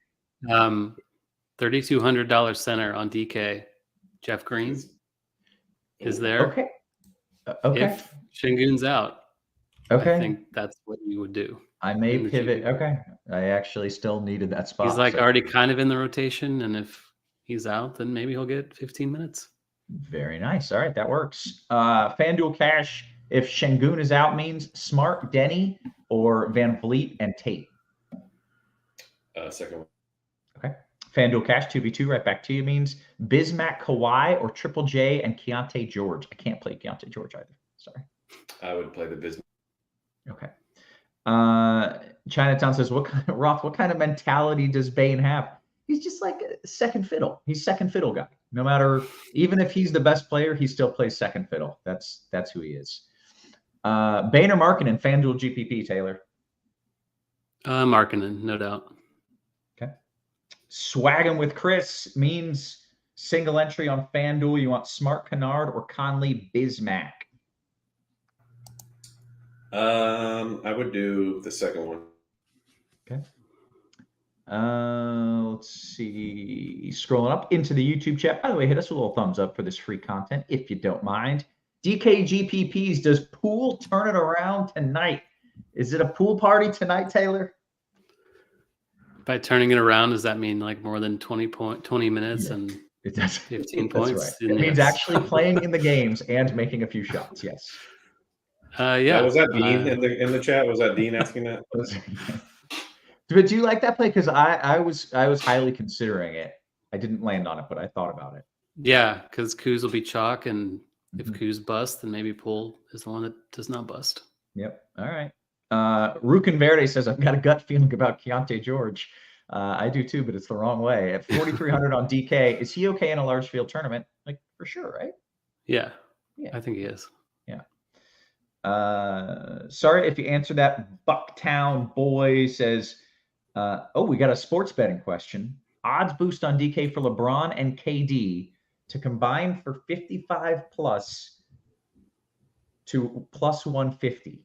Speaker 6: $3,200 center on DK. Jeff Green is there.
Speaker 4: Okay. Okay.
Speaker 6: If Şengün's out,
Speaker 4: Okay.
Speaker 6: I think that's what you would do.
Speaker 4: I may
Speaker 6: in the
Speaker 4: pivot.
Speaker 6: GPP.
Speaker 4: Okay. I actually still needed that spot.
Speaker 6: He's like
Speaker 4: so-
Speaker 6: already kind of in the rotation, and if he's out, then maybe he'll get 15 minutes.
Speaker 4: Very nice. All right, that works. FanDuel Cash, if Şengün is out, means Smart, Denny, or Van Vliet and Tate.
Speaker 5: second one.
Speaker 4: Okay. FanDuel Cash, 2v2, right back to you, means Bismack, Kawhi, or Triple J and Keontae George. I can't play Keontae George either. Sorry.
Speaker 5: I would play the business.
Speaker 4: Okay. Chinatown says, what kind of mentality does Bane have? He's just like a second fiddle. He's second fiddle guy. No matter, even if he's the best player, he still plays second fiddle. That's who he is. Bane or Markkanen, FanDuel GPP, Taylor?
Speaker 6: Markkanen, no doubt.
Speaker 4: Okay. Swagging with Chris means single entry on FanDuel. You want Smart, Kennard, or Conley, Bismack?
Speaker 5: I would do the second one.
Speaker 4: Okay. Let's see. Scrolling up into the YouTube chat. By the way, hit us with a little thumbs up for this free content if you don't mind. DKGPPs, does pool turn it around tonight? Is it a pool party tonight, Taylor?
Speaker 6: By turning it around, does that mean like more than 20 minutes and
Speaker 4: It does.
Speaker 6: 15
Speaker 4: That's
Speaker 6: points?
Speaker 4: right. It means actually playing in the games and making a few shots. Yes.
Speaker 6: Yeah.
Speaker 5: Was that Dean in the chat? Was that Dean asking that?
Speaker 4: But do you like that play? Because I was highly considering it. I didn't land on it, but I thought about it.
Speaker 6: Yeah, because Kuz will be chalk, and if Kuz busts, then maybe Poole is the one that does not bust.
Speaker 4: Yep. All right. Rukin Verde says, I've got a gut feeling about Keontae George. I do too, but it's the wrong way. At 4,300 on DK, is he okay in a large field tournament? Like, for sure, right?
Speaker 6: Yeah,
Speaker 4: Yeah.
Speaker 6: I think he is.
Speaker 4: Yeah. Sorry if you answered that. Bucktown Boy says, we got a sports betting question. Odds boost on DK for LeBron and KD to combine for 55 plus to plus 150.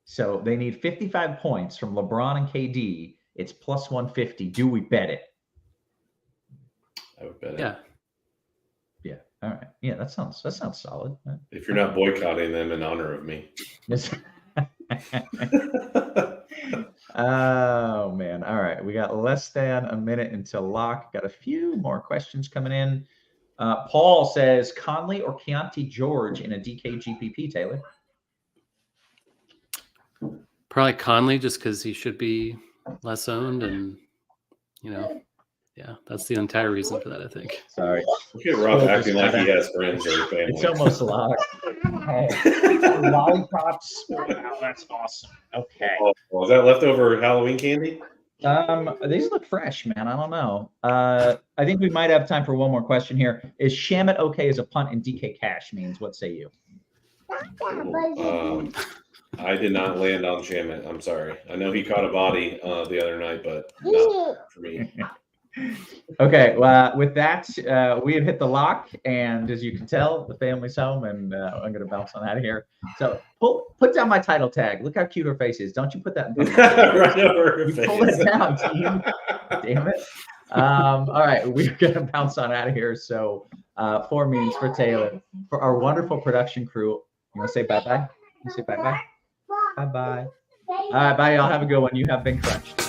Speaker 4: So they need 55 points from LeBron and KD. It's plus 150. Do we bet it?
Speaker 5: I would bet it.
Speaker 6: Yeah.
Speaker 4: Yeah. All right. Yeah, that sounds solid.
Speaker 5: If you're not boycotting them in honor of me.
Speaker 4: Yes. Oh man. All right. We got less than a minute until lock. Got a few more questions coming in. Paul says Conley or Keontae George in a DK GPP, Taylor?
Speaker 6: Probably Conley, just because he should be less owned, and yeah, that's the entire reason for that, I think.
Speaker 4: Sorry.
Speaker 5: Look at Roth acting like he has friends or family.
Speaker 4: It's almost locked. Lollipops. Wow, that's awesome. Okay.
Speaker 5: Oh, was that leftover Halloween candy?
Speaker 4: These look fresh, man. I don't know. I think we might have time for one more question here. Is Shamet okay as a punt in DK Cash? Means what say you?
Speaker 5: I did not land on Shamet. I'm sorry. I know he caught a body the other night, but not for me.
Speaker 4: Okay, well, with that, we have hit the lock, and as you can tell, the family's home, and I'm going to bounce on out of here. So put down my title tag. Look how cute her face is. Don't you put that in front of me.
Speaker 5: Right over her
Speaker 4: You
Speaker 5: face.
Speaker 4: pull it down, team. Damn it. All right, we're going to bounce on out of here. So for me, for Taylor, for our wonderful production crew, you want to say bye-bye? You say bye-bye? Bye-bye. All right, bye, y'all. Have a good one. You have been crunched.